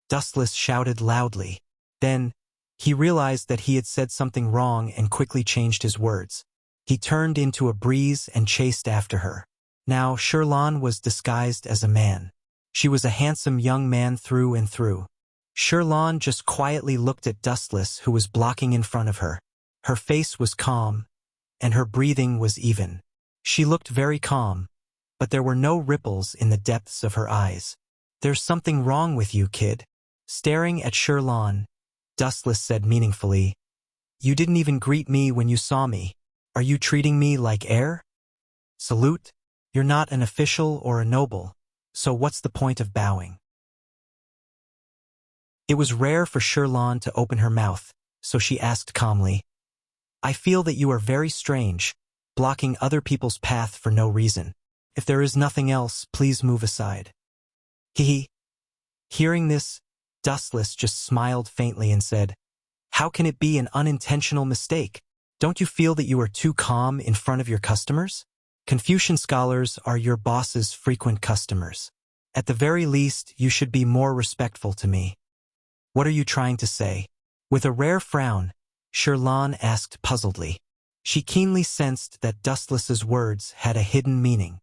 [SPEAKER 1] Dustless shouted loudly. Then, he realized that he had said something wrong and quickly changed his words. He turned into a breeze and chased after her. Now, Sherlan was disguised as a man. She was a handsome young man through and through. Sherlan just quietly looked at Dustless, who was blocking in front of her. Her face was calm, and her breathing was even. She looked very calm, but there were no ripples in the depths of her eyes. "There's something wrong with you, kid." Staring at Sherlan, Dustless said meaningfully, "You didn't even greet me when you saw me. Are you treating me like air? Salute? You're not an official or a noble, so what's the point of bowing?" It was rare for Sherlan to open her mouth, so she asked calmly, "I feel that you are very strange, blocking other people's path for no reason. If there is nothing else, please move aside." He. Hearing this, Dustless just smiled faintly and said, "How can it be an unintentional mistake? Don't you feel that you are too calm in front of your customers? Confucian scholars are your boss's frequent customers. At the very least, you should be more respectful to me." "What are you trying to say?" With a rare frown, Sherlan asked puzzledly. She keenly sensed that Dustless's words had a hidden meaning.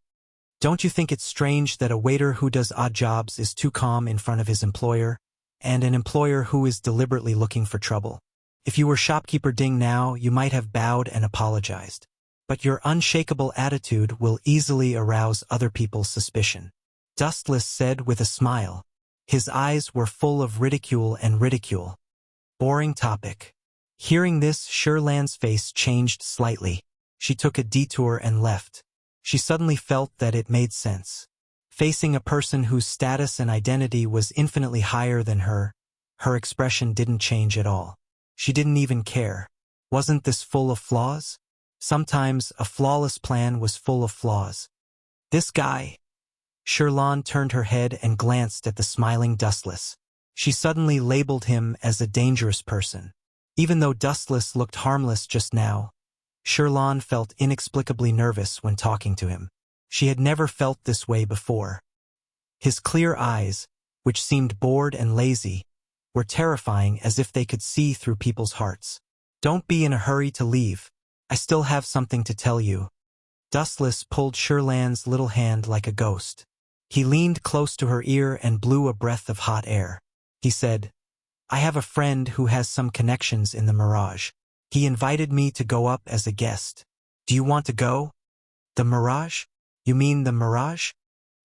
[SPEAKER 1] "Don't you think it's strange that a waiter who does odd jobs is too calm in front of his employer, and an employer who is deliberately looking for trouble? If you were shopkeeper Ding now, you might have bowed and apologized. But your unshakable attitude will easily arouse other people's suspicion." Dustless said with a smile. His eyes were full of ridicule and ridicule. Boring topic. Hearing this, Sherlan's face changed slightly. She took a detour and left. She suddenly felt that it made sense. Facing a person whose status and identity was infinitely higher than her expression didn't change at all. She didn't even care. Wasn't this full of flaws? Sometimes a flawless plan was full of flaws. This guy. Shirlan turned her head and glanced at the smiling Dustless. She suddenly labeled him as a dangerous person. Even though Dustless looked harmless just now, Shirlan felt inexplicably nervous when talking to him. She had never felt this way before. His clear eyes, which seemed bored and lazy, were terrifying, as if they could see through people's hearts. "Don't be in a hurry to leave. I still have something to tell you." Dustless pulled Shirlan's little hand like a ghost. He leaned close to her ear and blew a breath of hot air. He said, "I have a friend who has some connections in the Mirage. He invited me to go up as a guest. Do you want to go?" "The Mirage? You mean the Mirage?"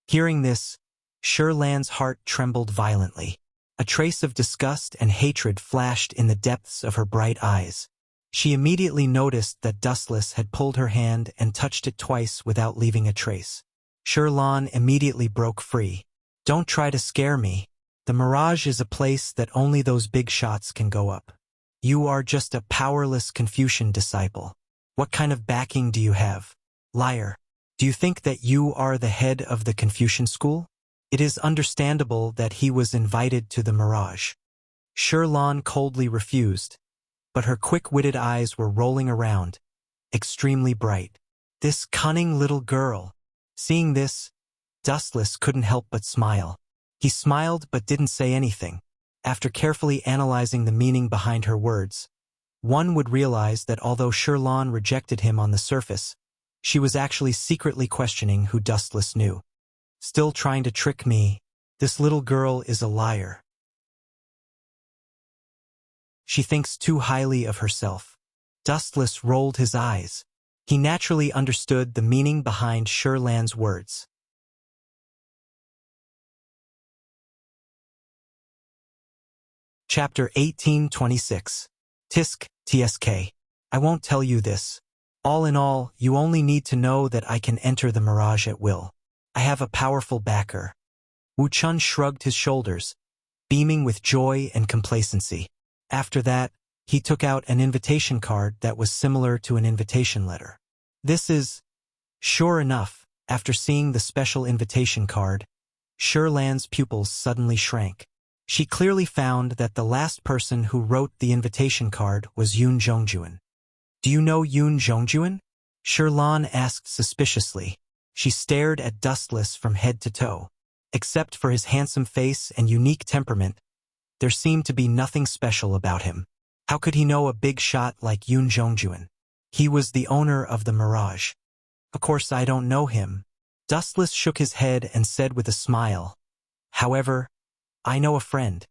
[SPEAKER 1] Hearing this, Shirlan's heart trembled violently. A trace of disgust and hatred flashed in the depths of her bright eyes. She immediately noticed that Dustless had pulled her hand and touched it twice without leaving a trace. Shirlan immediately broke free. "Don't try to scare me. The Mirage is a place that only those big shots can go up. You are just a powerless Confucian disciple. What kind of backing do you have? Liar. Do you think that you are the head of the Confucian school? It is understandable that he was invited to the Mirage." Shirlan coldly refused, but her quick-witted eyes were rolling around, extremely bright. This cunning little girl. Seeing this, Dustless couldn't help but smile. He smiled but didn't say anything. After carefully analyzing the meaning behind her words, one would realize that although Shirlan rejected him on the surface, she was actually secretly questioning who Dustless knew. "Still trying to trick me. This little girl is a liar. She thinks too highly of herself." Dustless rolled his eyes. He naturally understood the meaning behind Shirlan's words. Chapter 1826. Tisk, Tsk. "I won't tell you this. All in all, you only need to know that I can enter the Mirage at will. I have a powerful backer." Wu Chun shrugged his shoulders, beaming with joy and complacency. After that, he took out an invitation card that was similar to an invitation letter. "This is..." Sure enough, after seeing the special invitation card, Shirlan's pupils suddenly shrank. She clearly found that the last person who wrote the invitation card was Yoon Jongjuan. "Do you know Yoon Jongjuan?" Shirlan asked suspiciously. She stared at Dustless from head to toe. Except for his handsome face and unique temperament, there seemed to be nothing special about him. How could he know a big shot like Yoon Jongjuan? He was the owner of the Mirage. "Of course I don't know him." Dustless shook his head and said with a smile, "However, I know a friend.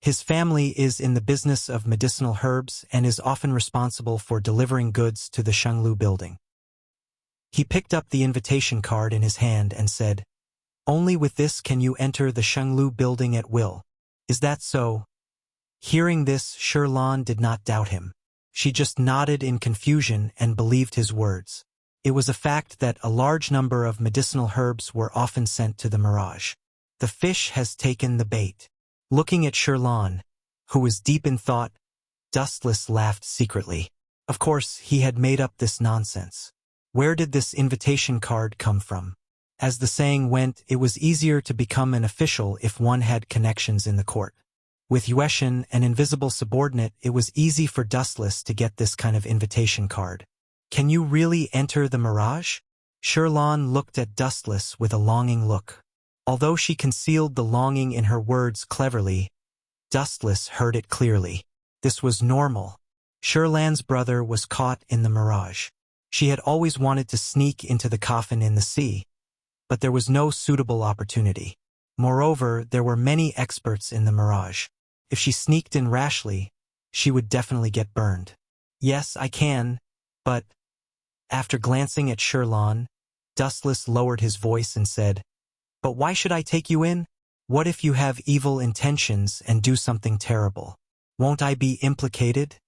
[SPEAKER 1] His family is in the business of medicinal herbs and is often responsible for delivering goods to the Shanglu building." He picked up the invitation card in his hand and said, "Only with this can you enter the Shanglu building at will. Is that so?" Hearing this, Shirlan did not doubt him. She just nodded in confusion and believed his words. It was a fact that a large number of medicinal herbs were often sent to the Mirage. The fish has taken the bait. Looking at Shirlan, who was deep in thought, Dustless laughed secretly. Of course, he had made up this nonsense. Where did this invitation card come from? As the saying went, it was easier to become an official if one had connections in the court. With Yueshin, an invisible subordinate, it was easy for Dustless to get this kind of invitation card. "Can you really enter the Mirage?" Shirlan looked at Dustless with a longing look. Although she concealed the longing in her words cleverly, Dustless heard it clearly. This was normal. Shirlan's brother was caught in the Mirage. She had always wanted to sneak into the coffin in the sea, but there was no suitable opportunity. Moreover, there were many experts in the Mirage. If she sneaked in rashly, she would definitely get burned. "Yes, I can, but..." After glancing at Shirlan, Dustless lowered his voice and said, "But why should I take you in? What if you have evil intentions and do something terrible? Won't I be implicated?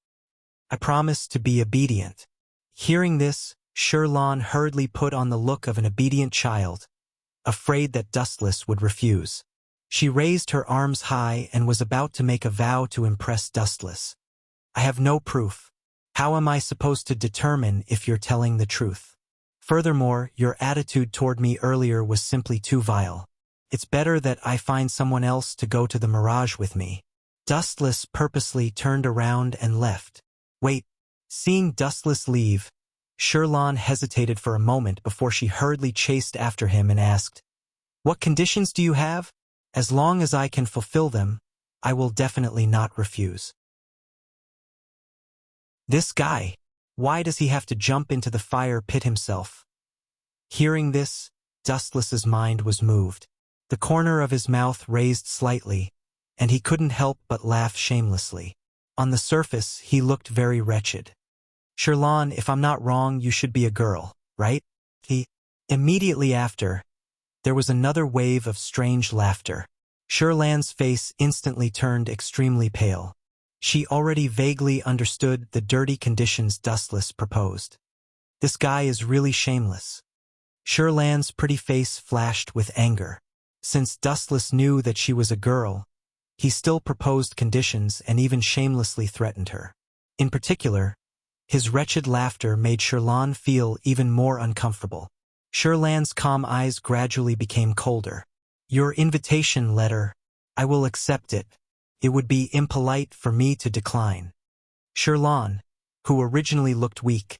[SPEAKER 1] I promise to be obedient." Hearing this, Shirlan hurriedly put on the look of an obedient child, afraid that Dustless would refuse. She raised her arms high and was about to make a vow to impress Dustless. I have no proof. How am I supposed to determine if you're telling the truth? Furthermore, your attitude toward me earlier was simply too vile. It's better that I find someone else to go to the Mirage with me. Dustless purposely turned around and left. Wait. Seeing Dustless leave, Sherlon hesitated for a moment before she hurriedly chased after him and asked, "What conditions do you have? As long as I can fulfill them, I will definitely not refuse." This guy, why does he have to jump into the fire pit himself? Hearing this, Dustless's mind was moved. The corner of his mouth raised slightly, and he couldn't help but laugh shamelessly. On the surface, he looked very wretched. Sherlon, if I'm not wrong, you should be a girl, right? Immediately after, there was another wave of strange laughter. Sherlan's face instantly turned extremely pale. She already vaguely understood the dirty conditions Dustless proposed. This guy is really shameless. Sherlan's pretty face flashed with anger. Since Dustless knew that she was a girl, he still proposed conditions and even shamelessly threatened her. In particular, his wretched laughter made Sherlon feel even more uncomfortable. Sherlan's calm eyes gradually became colder. Your invitation letter, I will accept it. It would be impolite for me to decline. Sherlon, who originally looked weak,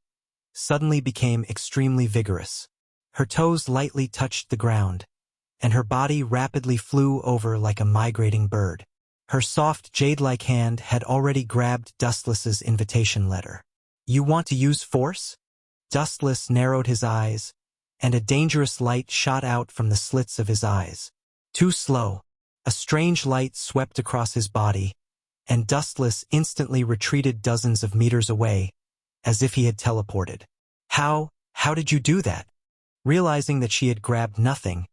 [SPEAKER 1] suddenly became extremely vigorous. Her toes lightly touched the ground, and her body rapidly flew over like a migrating bird. Her soft jade-like hand had already grabbed Dustless's invitation letter. You want to use force? Dustless narrowed his eyes, and a dangerous light shot out from the slits of his eyes. Too slow. A strange light swept across his body, and Dustless instantly retreated dozens of meters away, as if he had teleported. How did you do that? Realizing that she had grabbed nothing,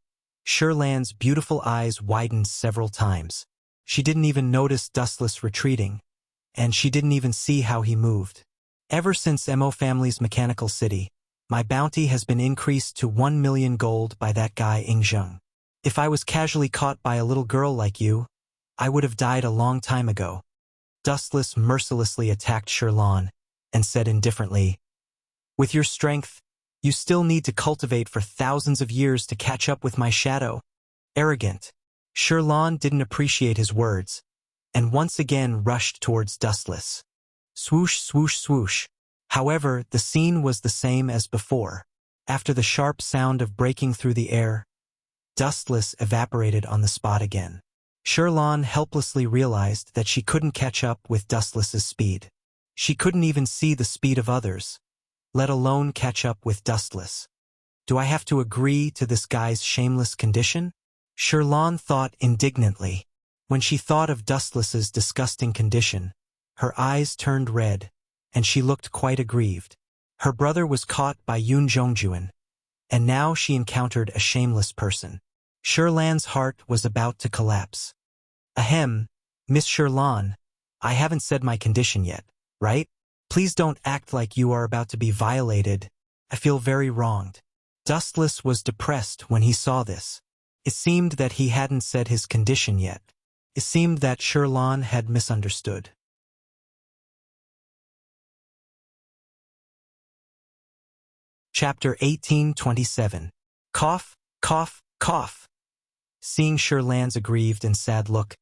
[SPEAKER 1] Sherlan's beautiful eyes widened several times. She didn't even notice Dustless retreating, and she didn't even see how he moved. Ever since Mo family's mechanical city, my bounty has been increased to 1 million gold by that guy Ingzheng. If I was casually caught by a little girl like you, I would have died a long time ago. Dustless mercilessly attacked Sherlon and said indifferently, with your strength, you still need to cultivate for thousands of years to catch up with my shadow. Arrogant. Sherlon didn't appreciate his words, and once again rushed towards Dustless. Swoosh, swoosh, swoosh. However, the scene was the same as before. After the sharp sound of breaking through the air, Dustless evaporated on the spot again. Sherlon helplessly realized that she couldn't catch up with Dustless's speed. She couldn't even see the speed of others, let alone catch up with Dustless. Do I have to agree to this guy's shameless condition? Sherlon thought indignantly. When she thought of Dustless's disgusting condition, her eyes turned red, and she looked quite aggrieved. Her brother was caught by Yun Zhongjuan, and now she encountered a shameless person. Sherlan's heart was about to collapse. Ahem, Miss Sherlon, I haven't said my condition yet, right? Please don't act like you are about to be violated. I feel very wronged. Dustless was depressed when he saw this. It seemed that he hadn't said his condition yet. It seemed that Sherlon had misunderstood. Chapter 1827. Cough, cough, cough. Seeing Sherlan's aggrieved and sad look,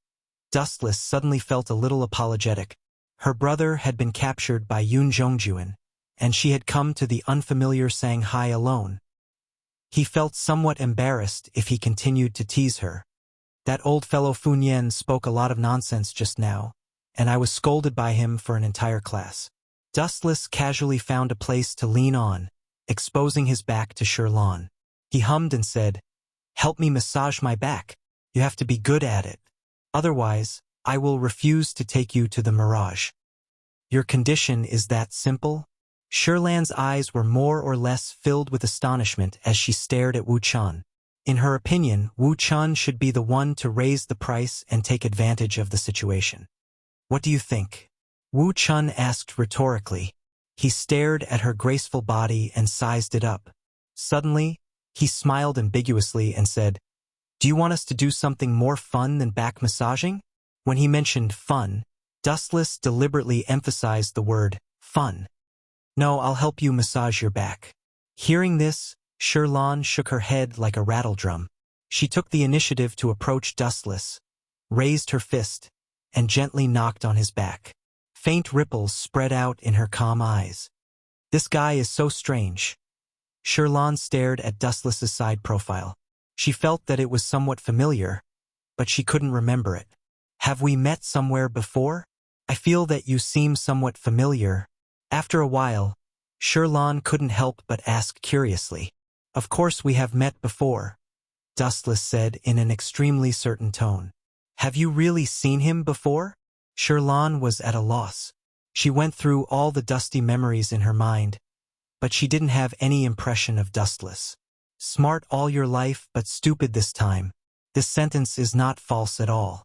[SPEAKER 1] Dustless suddenly felt a little apologetic. Her brother had been captured by Yun Zhongjuan, and she had come to the unfamiliar Shanghai alone. He felt somewhat embarrassed if he continued to tease her. That old fellow Fu Nian spoke a lot of nonsense just now, and I was scolded by him for an entire class. Dustless casually found a place to lean on, exposing his back to Sherlon. He hummed and said, "Help me massage my back. You have to be good at it. Otherwise, I will refuse to take you to the Mirage." Your condition is that simple? Sherlan's eyes were more or less filled with astonishment as she stared at Wu Chun. In her opinion, Wu Chun should be the one to raise the price and take advantage of the situation. What do you think? Wu Chun asked rhetorically. He stared at her graceful body and sized it up. Suddenly, He smiled ambiguously and said, "Do you want us to do something more fun than back massaging?" When he mentioned fun, Dustless deliberately emphasized the word fun. "No, I'll help you massage your back." Hearing this, Shirlan shook her head like a rattledrum. She took the initiative to approach Dustless, raised her fist, and gently knocked on his back. Faint ripples spread out in her calm eyes. "This guy is so strange." Shirlan stared at Dustless's side profile. She felt that it was somewhat familiar, but she couldn't remember it. "Have we met somewhere before? I feel that you seem somewhat familiar." After a while, Shirlan couldn't help but ask curiously. "Of course we have met before," Dustless said in an extremely certain tone. "Have you really seen him before?" Shirlan was at a loss. She went through all the dusty memories in her mind, but she didn't have any impression of Dustless. "Smart all your life but stupid this time. This sentence is not false at all."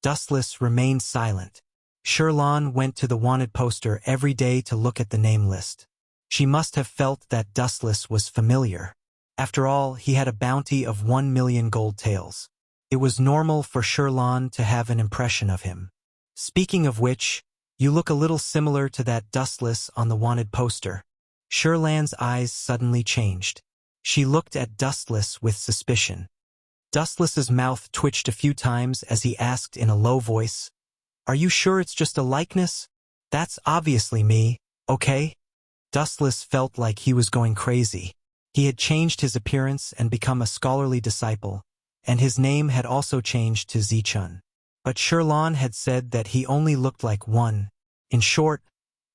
[SPEAKER 1] Dustless remained silent. Shirlan went to the wanted poster every day to look at the name list. She must have felt that Dustless was familiar. After all, he had a bounty of 1,000,000 gold taels. It was normal for Shirlan to have an impression of him. "Speaking of which, you look a little similar to that Dustless on the wanted poster." Shirlan's eyes suddenly changed. She looked at Dustless with suspicion. Dustless's mouth twitched a few times as he asked in a low voice, "Are you sure it's just a likeness? That's obviously me, okay?" Dustless felt like he was going crazy. He had changed his appearance and become a scholarly disciple, and his name had also changed to Zichun. But Shirlan had said that he only looked like one. In short,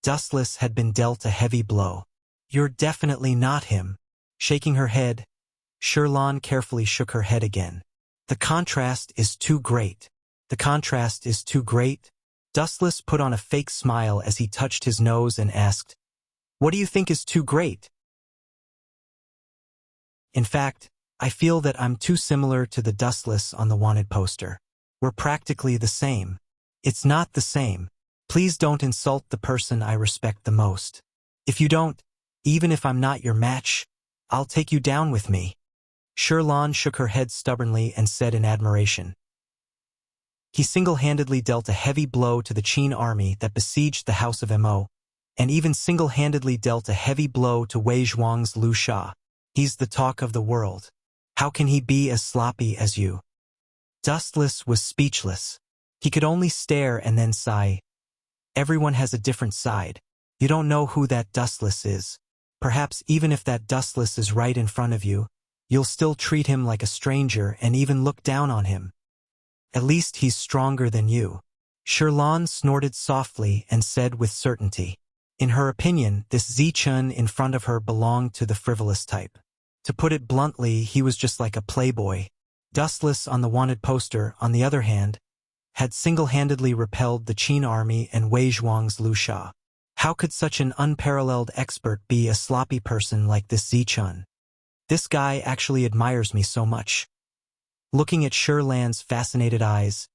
[SPEAKER 1] Dustless had been dealt a heavy blow. "You're definitely not him." Shaking her head, Shirlan carefully shook her head again. "The contrast is too great." "The contrast is too great?" Dustless put on a fake smile as he touched his nose and asked, "What do you think is too great?" "In fact, I feel that I'm too similar to the Dustless on the wanted poster. We're practically the same." "It's not the same. Please don't insult the person I respect the most. If you don't, even if I'm not your match, I'll take you down with me." Shirlan shook her head stubbornly and said in admiration, "He single-handedly dealt a heavy blow to the Qin army that besieged the house of Mo, and even single-handedly dealt a heavy blow to Wei Zhuang's Lu Sha. He's the talk of the world. How can he be as sloppy as you?" Dustless was speechless. He could only stare and then sigh. "Everyone has a different side. You don't know who that Dustless is. Perhaps even if that Dustless is right in front of you, you'll still treat him like a stranger and even look down on him. At least he's stronger than you." Shirlan snorted softly and said with certainty. In her opinion, this Zichun in front of her belonged to the frivolous type. To put it bluntly, he was just like a playboy. Dustless on the wanted poster, on the other hand, had single-handedly repelled the Qin army and Wei Zhuang's Lu Sha. How could such an unparalleled expert be a sloppy person like this Zichun? "This guy actually admires me so much." Looking at Shirlan's fascinated eyes,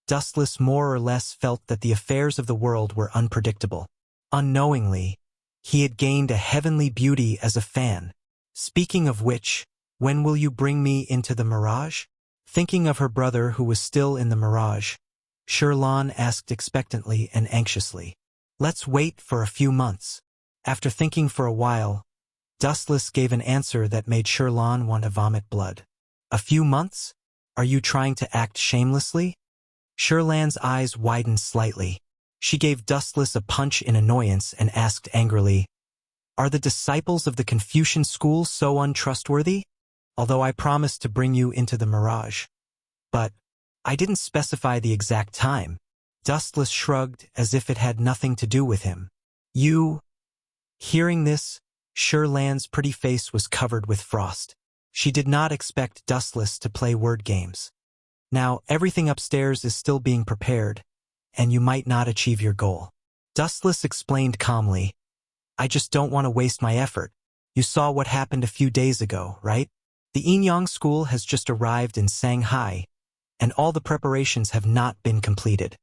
[SPEAKER 1] Dustless more or less felt that the affairs of the world were unpredictable. Unknowingly, he had gained a heavenly beauty as a fan. "Speaking of which, when will you bring me into the Mirage?" Thinking of her brother who was still in the Mirage, Shirlan asked expectantly and anxiously. "Let's wait for a few months." After thinking for a while, Dustless gave an answer that made Shirlan want to vomit blood. "A few months? Are you trying to act shamelessly?" Shirlan's eyes widened slightly. She gave Dustless a punch in annoyance and asked angrily, "Are the disciples of the Confucian school so untrustworthy? Although I promised to bring you into the Mirage. But I didn't specify the exact time." Dustless shrugged as if it had nothing to do with him. "You—" Hearing this, Shirlan's pretty face was covered with frost. She did not expect Dustless to play word games. "Now, everything upstairs is still being prepared, and you might not achieve your goal." Dustless explained calmly, "I just don't want to waste my effort. You saw what happened a few days ago, right? The Enyang school has just arrived in Shanghai, and all the preparations have not been completed."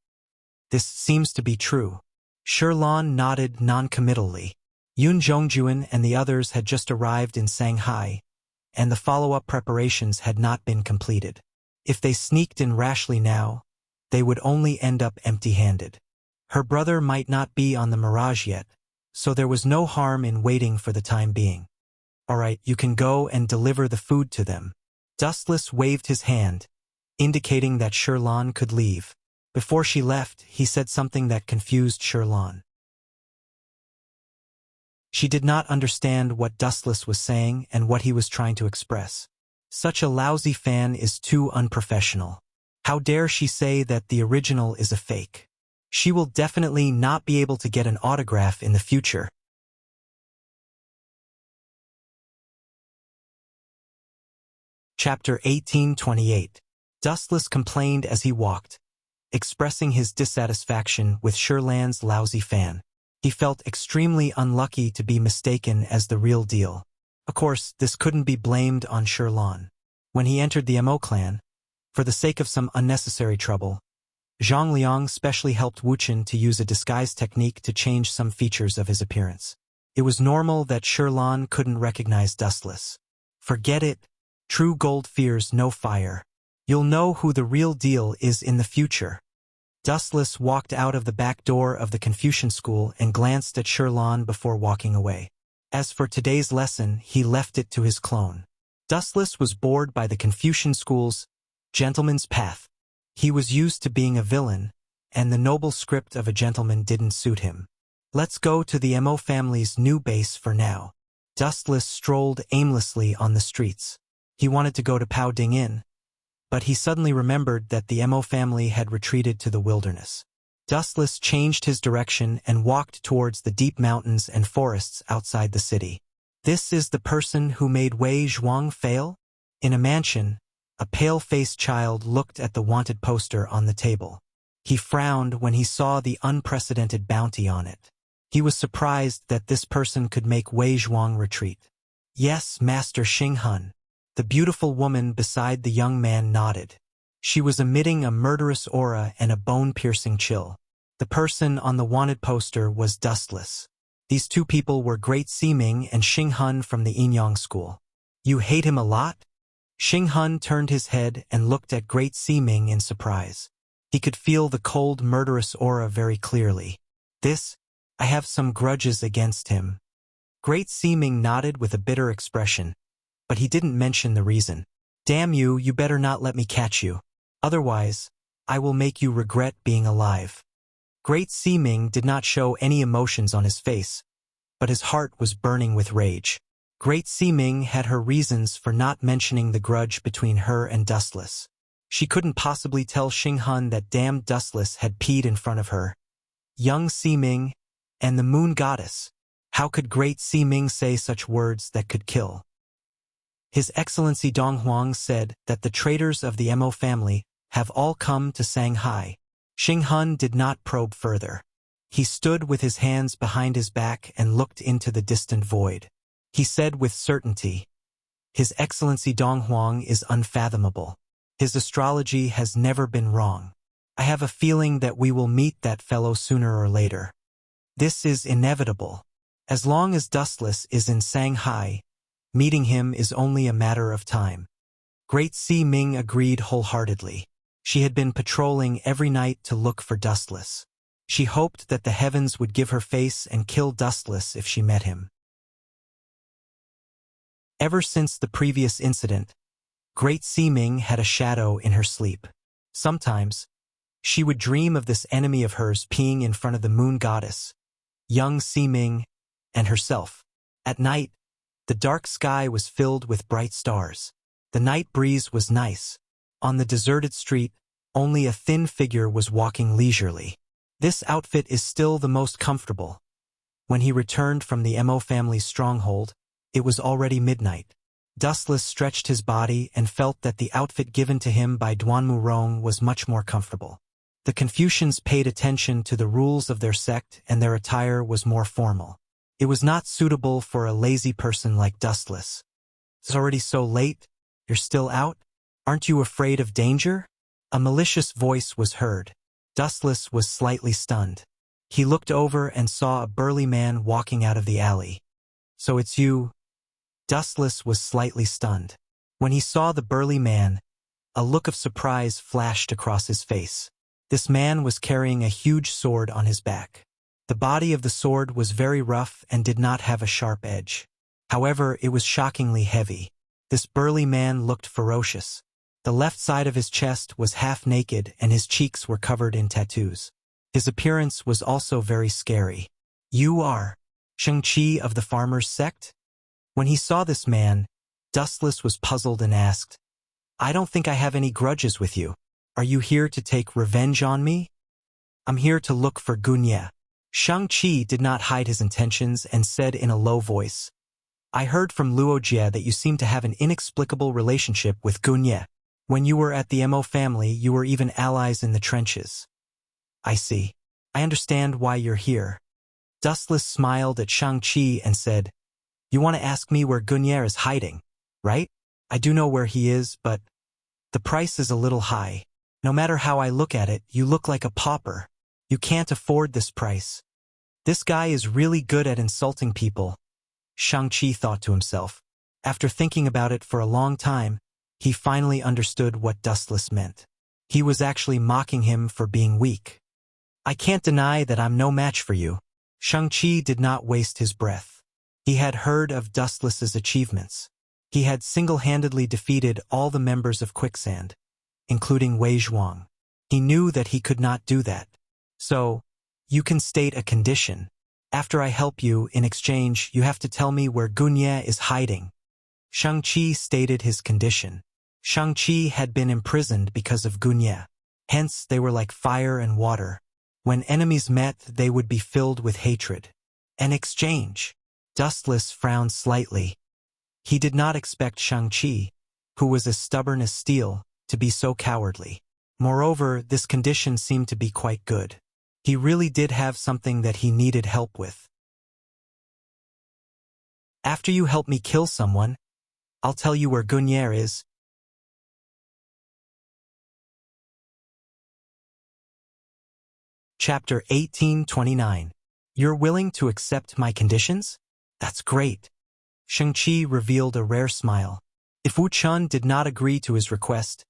[SPEAKER 1] "This seems to be true." Shirlan nodded noncommittally. Yun Zhongjuan and the others had just arrived in Shanghai, and the follow-up preparations had not been completed. If they sneaked in rashly now, they would only end up empty-handed. Her brother might not be on the Mirage yet, so there was no harm in waiting for the time being. "All right, you can go and deliver the food to them." Dustless waved his hand, indicating that Shirlan could leave. Before she left, he said something that confused Shirlan. She did not understand what Dustless was saying and what he was trying to express. Such a lousy fan is too unprofessional. How dare she say that the original is a fake? She will definitely not be able to get an autograph in the future. Chapter 1828. Dustless complained as he walked, expressing his dissatisfaction with Shirlan's lousy fan. He felt extremely unlucky to be mistaken as the real deal. Of course, this couldn't be blamed on Shirlan. When he entered the Mo clan, for the sake of some unnecessary trouble, Zhang Liang specially helped Wuchen to use a disguise technique to change some features of his appearance. It was normal that Shirlan couldn't recognize Dustless. Forget it. True gold fears no fire. You'll know who the real deal is in the future. Dustless walked out of the back door of the Confucian school and glanced at Shirlan before walking away. As for today's lesson, he left it to his clone. Dustless was bored by the Confucian school's gentleman's path. He was used to being a villain, and the noble script of a gentleman didn't suit him. Let's go to the Mo family's new base for now. Dustless strolled aimlessly on the streets. He wanted to go to Pao Ding Inn, but he suddenly remembered that the Mo family had retreated to the wilderness. Dustless changed his direction and walked towards the deep mountains and forests outside the city. This is the person who made Wei Zhuang fail? In a mansion, a pale-faced child looked at the wanted poster on the table. He frowned when he saw the unprecedented bounty on it. He was surprised that this person could make Wei Zhuang retreat. "Yes, Master Xinghun." The beautiful woman beside the young man nodded. She was emitting a murderous aura and a bone-piercing chill. The person on the wanted poster was Dustless. These two people were Great Siming and Xinghun from the Yinyang school. "You hate him a lot?" Xinghun turned his head and looked at Great Siming in surprise. He could feel the cold, murderous aura very clearly. I have some grudges against him." Great Siming nodded with a bitter expression, but he didn't mention the reason. "Damn you, you better not let me catch you. Otherwise, I will make you regret being alive." Great Siming did not show any emotions on his face, but his heart was burning with rage. Great Siming had her reasons for not mentioning the grudge between her and Dustless. She couldn't possibly tell Xinghun that damned Dustless had peed in front of her. Young Siming and the moon goddess. How could Great Siming say such words that could kill? His Excellency Donghuang said that the traitors of the Mo family have all come to Shanghai. Xinghun did not probe further. He stood with his hands behind his back and looked into the distant void. He said with certainty, "His Excellency Donghuang is unfathomable. His astrology has never been wrong. I have a feeling that we will meet that fellow sooner or later. This is inevitable. As long as Dustless is in Shanghai, meeting him is only a matter of time." Great Siming agreed wholeheartedly. She had been patrolling every night to look for Dustless. She hoped that the heavens would give her face and kill Dustless if she met him. Ever since the previous incident, Great Siming had a shadow in her sleep. Sometimes, she would dream of this enemy of hers peeing in front of the moon goddess, young Siming, and herself. At night, the dark sky was filled with bright stars. The night breeze was nice. On the deserted street, only a thin figure was walking leisurely. This outfit is still the most comfortable. When he returned from the Mo family's stronghold, it was already midnight. Dustless stretched his body and felt that the outfit given to him by Duanmu Rong was much more comfortable. The Confucians paid attention to the rules of their sect and their attire was more formal. It was not suitable for a lazy person like Dustless. "It's already so late? You're still out? Aren't you afraid of danger?" A malicious voice was heard. Dustless was slightly stunned. He looked over and saw a burly man walking out of the alley. "So it's you. Dustless was slightly stunned. When he saw the burly man, a look of surprise flashed across his face. This man was carrying a huge sword on his back. The body of the sword was very rough and did not have a sharp edge. However, it was shockingly heavy. This burly man looked ferocious. The left side of his chest was half naked and his cheeks were covered in tattoos. His appearance was also very scary. "You are Shang-Chi of the farmer's sect?" When he saw this man, Dustless was puzzled and asked, "I don't think I have any grudges with you. Are you here to take revenge on me?" "I'm here to look for Gunye." Shang-Chi did not hide his intentions and said in a low voice, "I heard from Luo Jie that you seem to have an inexplicable relationship with Gunye. When you were at the Mo family, you were even allies in the trenches." "I see. I understand why you're here." Dustless smiled at Shang-Chi and said, "You want to ask me where Gunye is hiding, right? I do know where he is, but the price is a little high. No matter how I look at it, you look like a pauper. You can't afford this price." "This guy is really good at insulting people," Shang-Chi thought to himself. After thinking about it for a long time, he finally understood what Dustless meant. He was actually mocking him for being weak. "I can't deny that I'm no match for you." Shang-Chi did not waste his breath. He had heard of Dustless's achievements. He had single-handedly defeated all the members of Quicksand, including Wei Zhuang. He knew that he could not do that. "So, you can state a condition. After I help you, in exchange, you have to tell me where Gunye is hiding." Shang-Chi stated his condition. Shang-Chi had been imprisoned because of Gunye. Hence, they were like fire and water. When enemies met, they would be filled with hatred. An exchange. Dustless frowned slightly. He did not expect Shang-Chi, who was as stubborn as steel, to be so cowardly. Moreover, this condition seemed to be quite good. He really did have something that he needed help with. "After you help me kill someone, I'll tell you where Gunye is." Chapter 1829. "You're willing to accept my conditions? That's great." Shang-Chi revealed a rare smile. If Wu Chun did not agree to his request,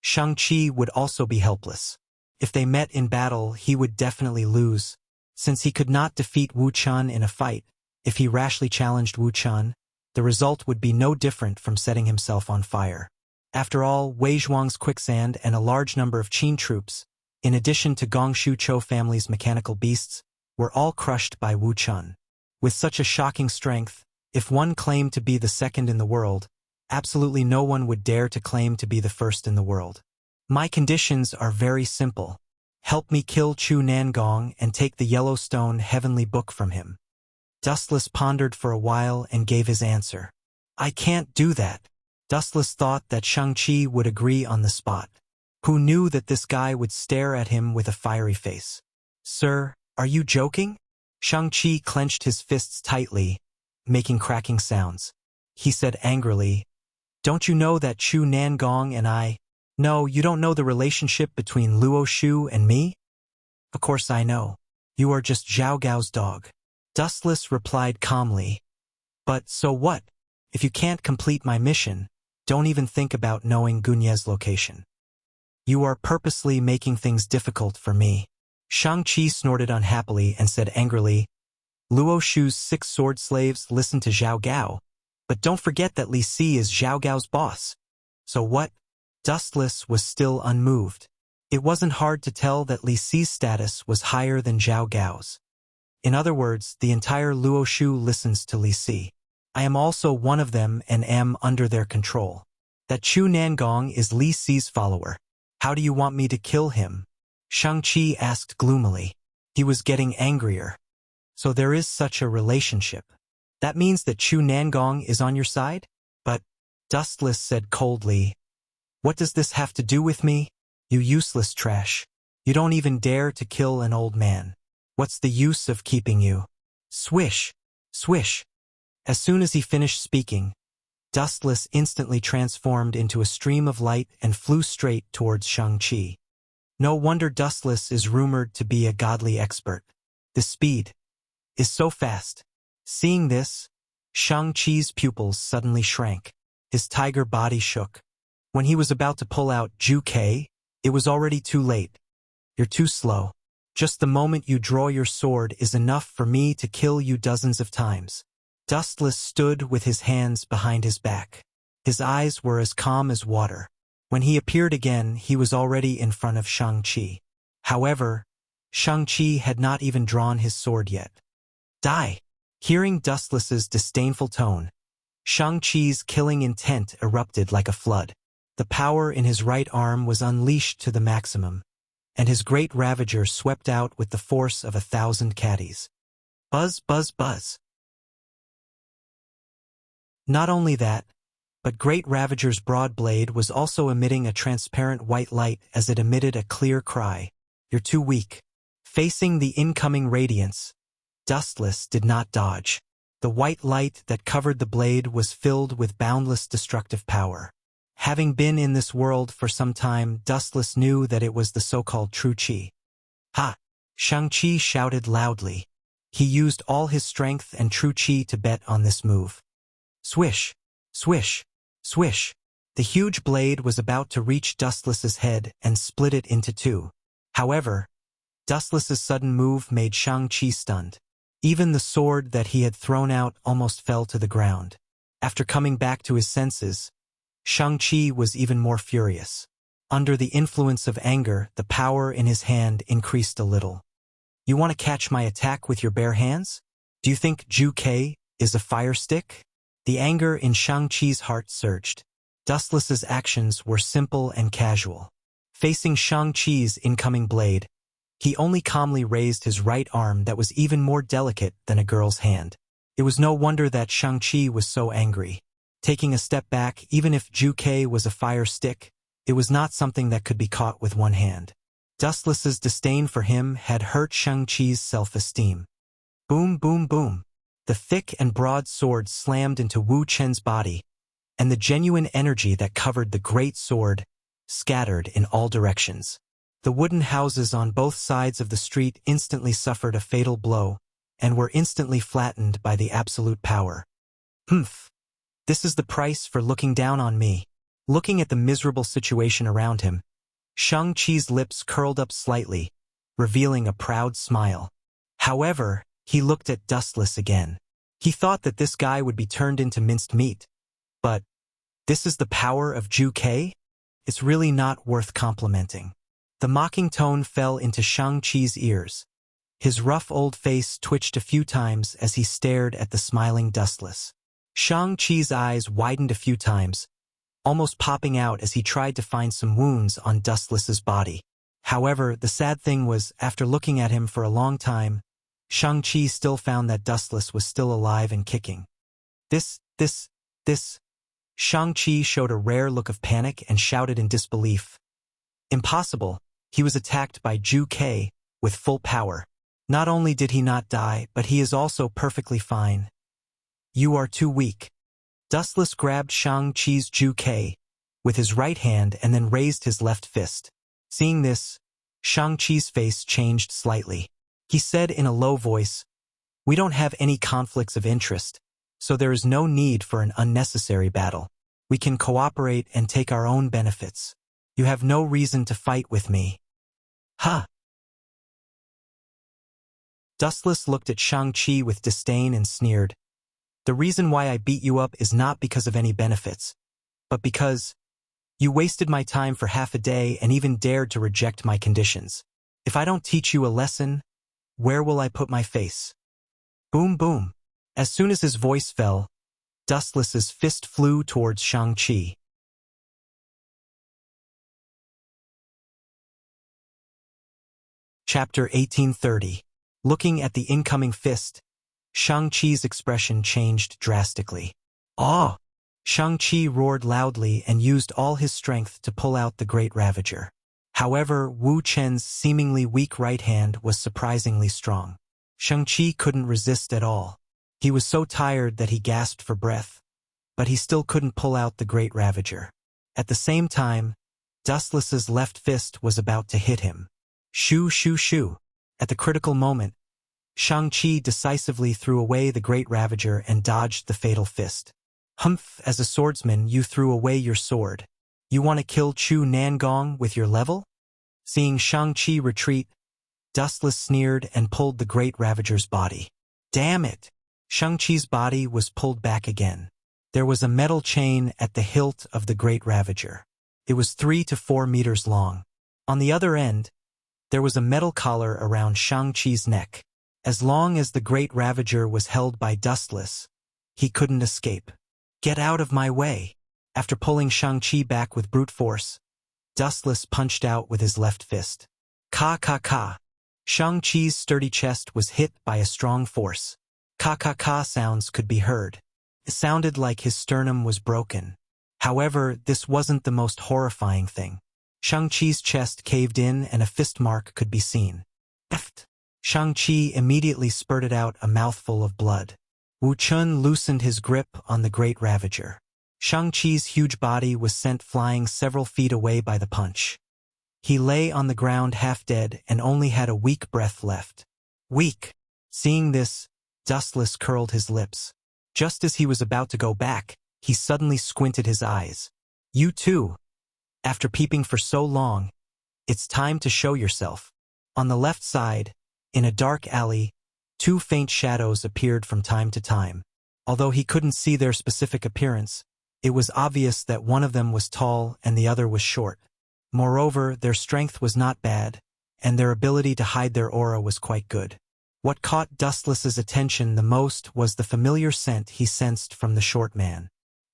[SPEAKER 1] Shang-Chi would also be helpless. If they met in battle, he would definitely lose. Since he could not defeat Wu Chun in a fight, if he rashly challenged Wu Chun, the result would be no different from setting himself on fire. After all, Wei Zhuang's Quicksand and a large number of Qin troops, in addition to Gong Shu Chou family's mechanical beasts, were all crushed by Wu Chun. With such a shocking strength, if one claimed to be the second in the world, absolutely no one would dare to claim to be the first in the world. "My conditions are very simple. Help me kill Chu Nangong and take the Yellowstone Heavenly Book from him." Dustless pondered for a while and gave his answer. "I can't do that." Dustless thought that Shang-Chi would agree on the spot. Who knew that this guy would stare at him with a fiery face? "Sir, are you joking?" Shang-Chi clenched his fists tightly, making cracking sounds. He said angrily, "Don't you know that Chu Nangong and I—" "No, you don't know the relationship between Luo Shu and me?" "Of course I know. You are just Zhao Gao's dog." Dustless replied calmly, "But so what? If you can't complete my mission, don't even think about knowing Gunye's location. You are purposely making things difficult for me." Shang-Chi snorted unhappily and said angrily, "Luo Shu's 6 sword slaves listen to Zhao Gao, but don't forget that Li Si is Zhao Gao's boss." "So what?" Dustless was still unmoved. It wasn't hard to tell that Li Si's status was higher than Zhao Gao's. In other words, the entire Luo Shu listens to Li Si. "I am also one of them and am under their control. That Chu Nangong is Li Si's follower. How do you want me to kill him?" Shang-Chi asked gloomily. He was getting angrier. "So there is such a relationship. That means that Chu Nangong is on your side?" "But," Dustless said coldly, "what does this have to do with me? You useless trash. You don't even dare to kill an old man. What's the use of keeping you?" Swish! Swish! As soon as he finished speaking, Dustless instantly transformed into a stream of light and flew straight towards Shang-Chi. No wonder Dustless is rumored to be a godly expert. The speed is so fast. Seeing this, Shang-Chi's pupils suddenly shrank. His tiger body shook. When he was about to pull out Ju Kei, it was already too late. You're too slow. Just the moment you draw your sword is enough for me to kill you dozens of times. Dustless stood with his hands behind his back. His eyes were as calm as water. When he appeared again, he was already in front of Shang-Chi. However, Shang-Chi had not even drawn his sword yet. Die! Hearing Dustless's disdainful tone, Shang-Chi's killing intent erupted like a flood. The power in his right arm was unleashed to the maximum, and his great ravager swept out with the force of 1,000 caddies. Buzz, buzz, buzz. Not only that, but Great Ravager's broad blade was also emitting a transparent white light as it emitted a clear cry. You're too weak. Facing the incoming radiance, Dustless did not dodge. The white light that covered the blade was filled with boundless destructive power. Having been in this world for some time, Dustless knew that it was the so-called true Chi. Ha! Shang-Chi shouted loudly. He used all his strength and true Chi to bet on this move. Swish! Swish! Swish! The huge blade was about to reach Dustless's head and split it into two. However, Dustless's sudden move made Shang-Chi stunned. Even the sword that he had thrown out almost fell to the ground. After coming back to his senses, Shang-Chi was even more furious. Under the influence of anger, the power in his hand increased a little. You want to catch my attack with your bare hands? Do you think Ju Kei is a fire stick? The anger in Shang-Chi's heart surged. Dustless's actions were simple and casual. Facing Shang-Chi's incoming blade, he only calmly raised his right arm that was even more delicate than a girl's hand. It was no wonder that Shang-Chi was so angry. Taking a step back, even if Ju Kei was a fire stick, it was not something that could be caught with one hand. Dustless's disdain for him had hurt Shang-Chi's self-esteem. Boom, boom, boom. The thick and broad sword slammed into Wu Chen's body, and the genuine energy that covered the great sword scattered in all directions. The wooden houses on both sides of the street instantly suffered a fatal blow, and were instantly flattened by the absolute power. Humph! This is the price for looking down on me. Looking at the miserable situation around him, Shang-Chi's lips curled up slightly, revealing a proud smile. However, he looked at Dustless again. He thought that this guy would be turned into minced meat. But, this is the power of Ju Kei? It's really not worth complimenting. The mocking tone fell into Shang-Chi's ears. His rough old face twitched a few times as he stared at the smiling Dustless. Shang-Chi's eyes widened a few times, almost popping out as he tried to find some wounds on Dustless's body. However, the sad thing was, after looking at him for a long time, Shang-Chi still found that Dustless was still alive and kicking. This. Shang-Chi showed a rare look of panic and shouted in disbelief. Impossible. He was attacked by Ju Kei with full power. Not only did he not die, but he is also perfectly fine. You are too weak. Dustless grabbed Shang-Chi's Ju Kei with his right hand and then raised his left fist. Seeing this, Shang-Chi's face changed slightly. He said in a low voice, "We don't have any conflicts of interest, so there is no need for an unnecessary battle. We can cooperate and take our own benefits. You have no reason to fight with me." Ha! Dustless looked at Shang-Chi with disdain and sneered. The reason why I beat you up is not because of any benefits, but because you wasted my time for half a day and even dared to reject my conditions. If I don't teach you a lesson, where will I put my face? Boom, boom. As soon as his voice fell, Dustless's fist flew towards Shang-Chi. Chapter 1830. Looking at the incoming fist, Shang-Chi's expression changed drastically. "Ah!" Shang-Chi roared loudly and used all his strength to pull out the Great Ravager. However, Wu Chen's seemingly weak right hand was surprisingly strong. Shang-Chi couldn't resist at all. He was so tired that he gasped for breath, but he still couldn't pull out the Great Ravager. At the same time, Dustless's left fist was about to hit him. Shoo, shoo, shoo. At the critical moment, Shang-Chi decisively threw away the great Ravager and dodged the fatal fist. Humph, as a swordsman you threw away your sword. You want to kill Chu Nangong with your level? Seeing Shang-Chi retreat, Dustless sneered and pulled the great Ravager's body. Damn it! Shang-Chi's body was pulled back again. There was a metal chain at the hilt of the great Ravager. It was 3 to 4 meters long. On the other end, there was a metal collar around Shang-Chi's neck. As long as the great Ravager was held by Dustless, he couldn't escape. Get out of my way! After pulling Shang-Chi back with brute force, Dustless punched out with his left fist. Ka. Shang-Chi's sturdy chest was hit by a strong force. Ka sounds could be heard. It sounded like his sternum was broken. However, this wasn't the most horrifying thing. Shang-Chi's chest caved in and a fist mark could be seen. Shang-Chi immediately spurted out a mouthful of blood. Wu Chun loosened his grip on the great Ravager. Shang-Chi's huge body was sent flying several feet away by the punch. He lay on the ground half dead and only had a weak breath left. Weak! Seeing this, Dustless curled his lips. Just as he was about to go back, he suddenly squinted his eyes. You too! After peeping for so long, it's time to show yourself. On the left side, in a dark alley, 2 faint shadows appeared from time to time. Although he couldn't see their specific appearance, it was obvious that one of them was tall and the other was short. Moreover, their strength was not bad, and their ability to hide their aura was quite good. What caught Dustless's attention the most was the familiar scent he sensed from the short man.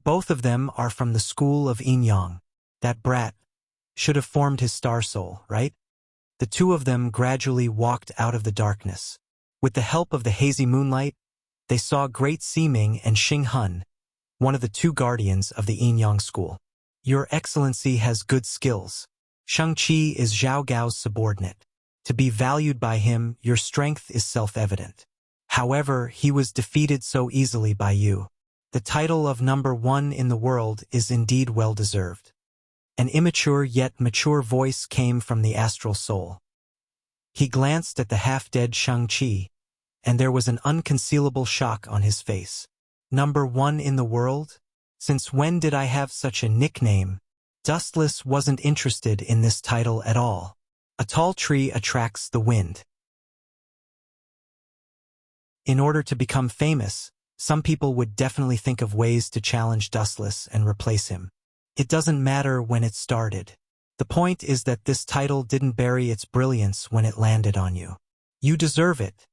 [SPEAKER 1] Both of them are from the school of Enyang. That brat should have formed his star soul, right? The two of them gradually walked out of the darkness. With the help of the hazy moonlight, they saw Great Seeming and Xing Hun, one of the 2 guardians of the Enyang school. Your Excellency has good skills. Shang-Chi is Zhao Gao's subordinate. To be valued by him, your strength is self-evident. However, he was defeated so easily by you. The title of number 1 in the world is indeed well-deserved. An immature yet mature voice came from the astral soul. He glanced at the half-dead Shang-Chi, and there was an unconcealable shock on his face. Number 1 in the world? Since when did I have such a nickname? Dustless wasn't interested in this title at all. A tall tree attracts the wind. In order to become famous, some people would definitely think of ways to challenge Dustless and replace him. It doesn't matter when it started. The point is that this title didn't bury its brilliance when it landed on you. You deserve it,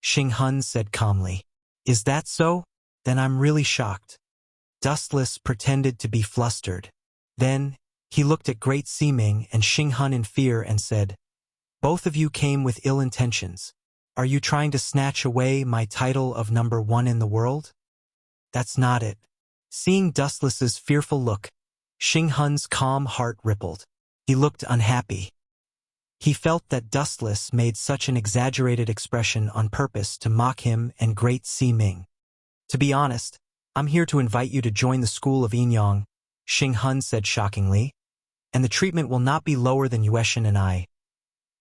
[SPEAKER 1] Xing Hun said calmly. Is that so? Then I'm really shocked. Dustless pretended to be flustered. Then, he looked at Great Seeming and Xing Hun in fear and said, Both of you came with ill intentions. Are you trying to snatch away my title of number 1 in the world? That's not it. Seeing Dustless's fearful look, Xing Hun's calm heart rippled. He looked unhappy. He felt that Dustless made such an exaggerated expression on purpose to mock him and Great Seeming. To be honest, I'm here to invite you to join the school of Enyang, Xing Hun said shockingly, and the treatment will not be lower than Yueshin and I.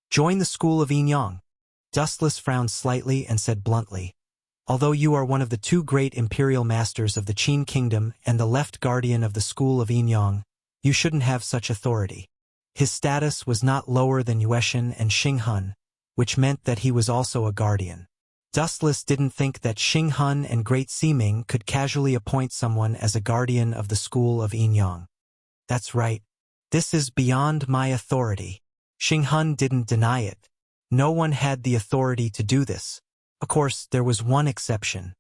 [SPEAKER 1] Join the school of Enyang. Dustless frowned slightly and said bluntly, Although you are one of the 2 great imperial masters of the Qin kingdom and the left guardian of the school of Enyang, you shouldn't have such authority. His status was not lower than Yueshin and Xing Hun, which meant that he was also a guardian. Dustless didn't think that Xing Hun and Great Seeming could casually appoint someone as a guardian of the school of Enyang. That's right. This is beyond my authority. Xing Hun didn't deny it. No one had the authority to do this. Of course, there was one exception.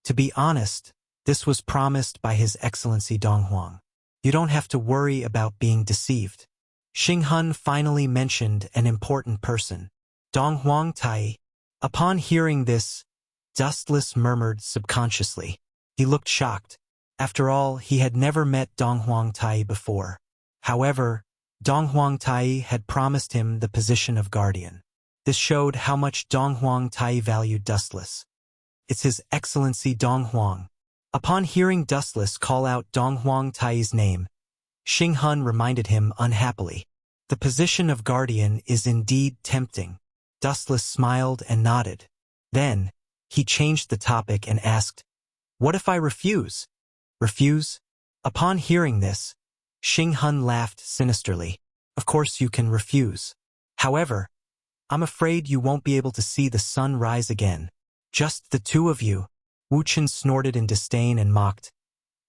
[SPEAKER 1] To be honest, this was promised by His Excellency Dong Huang. You don't have to worry about being deceived. Xing Hun finally mentioned an important person. Dong Huang Tai. Upon hearing this, Dustless murmured subconsciously. He looked shocked. After all, he had never met Dong Huang Tai before. However, Dong Huang Tai had promised him the position of guardian. This showed how much Dong Huang Tai valued Dustless. It's His Excellency Dong Huang. Upon hearing Dustless call out Dong Huang Tai's name, Xing Hun reminded him unhappily. The position of guardian is indeed tempting. Dustless smiled and nodded. Then, he changed the topic and asked, "What if I refuse?" "Refuse?" Upon hearing this, Xing Hun laughed sinisterly. "Of course you can refuse. However, I'm afraid you won't be able to see the sun rise again. Just the two of you." Wu Chen snorted in disdain and mocked.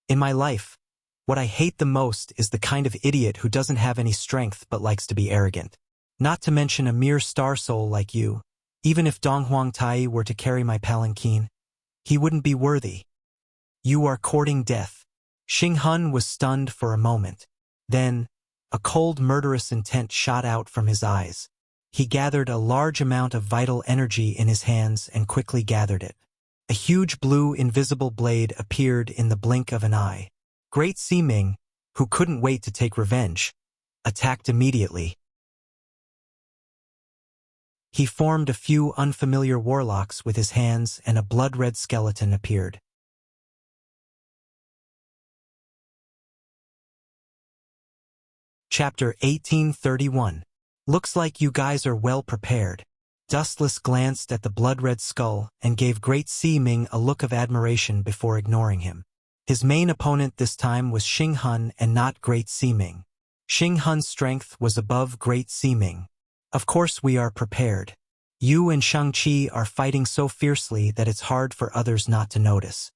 [SPEAKER 1] "In my life, what I hate the most is the kind of idiot who doesn't have any strength but likes to be arrogant. Not to mention a mere star soul like you. Even if Dong Huang Tai were to carry my palanquin, he wouldn't be worthy. You are courting death." Xing Hun was stunned for a moment. Then, a cold murderous intent shot out from his eyes. He gathered a large amount of vital energy in his hands and quickly gathered it. A huge blue invisible blade appeared in the blink of an eye. Great Siming, who couldn't wait to take revenge, attacked immediately. He formed a few unfamiliar warlocks with his hands and a blood-red skeleton appeared. Chapter 1831. Looks like you guys are well prepared. Dustless glanced at the blood-red skull and gave Great Siming a look of admiration before ignoring him. His main opponent this time was Xing Hun and not Great Siming. Xing Hun's strength was above Great Siming. "Of course we are prepared. You and Shang-Chi are fighting so fiercely that it's hard for others not to notice."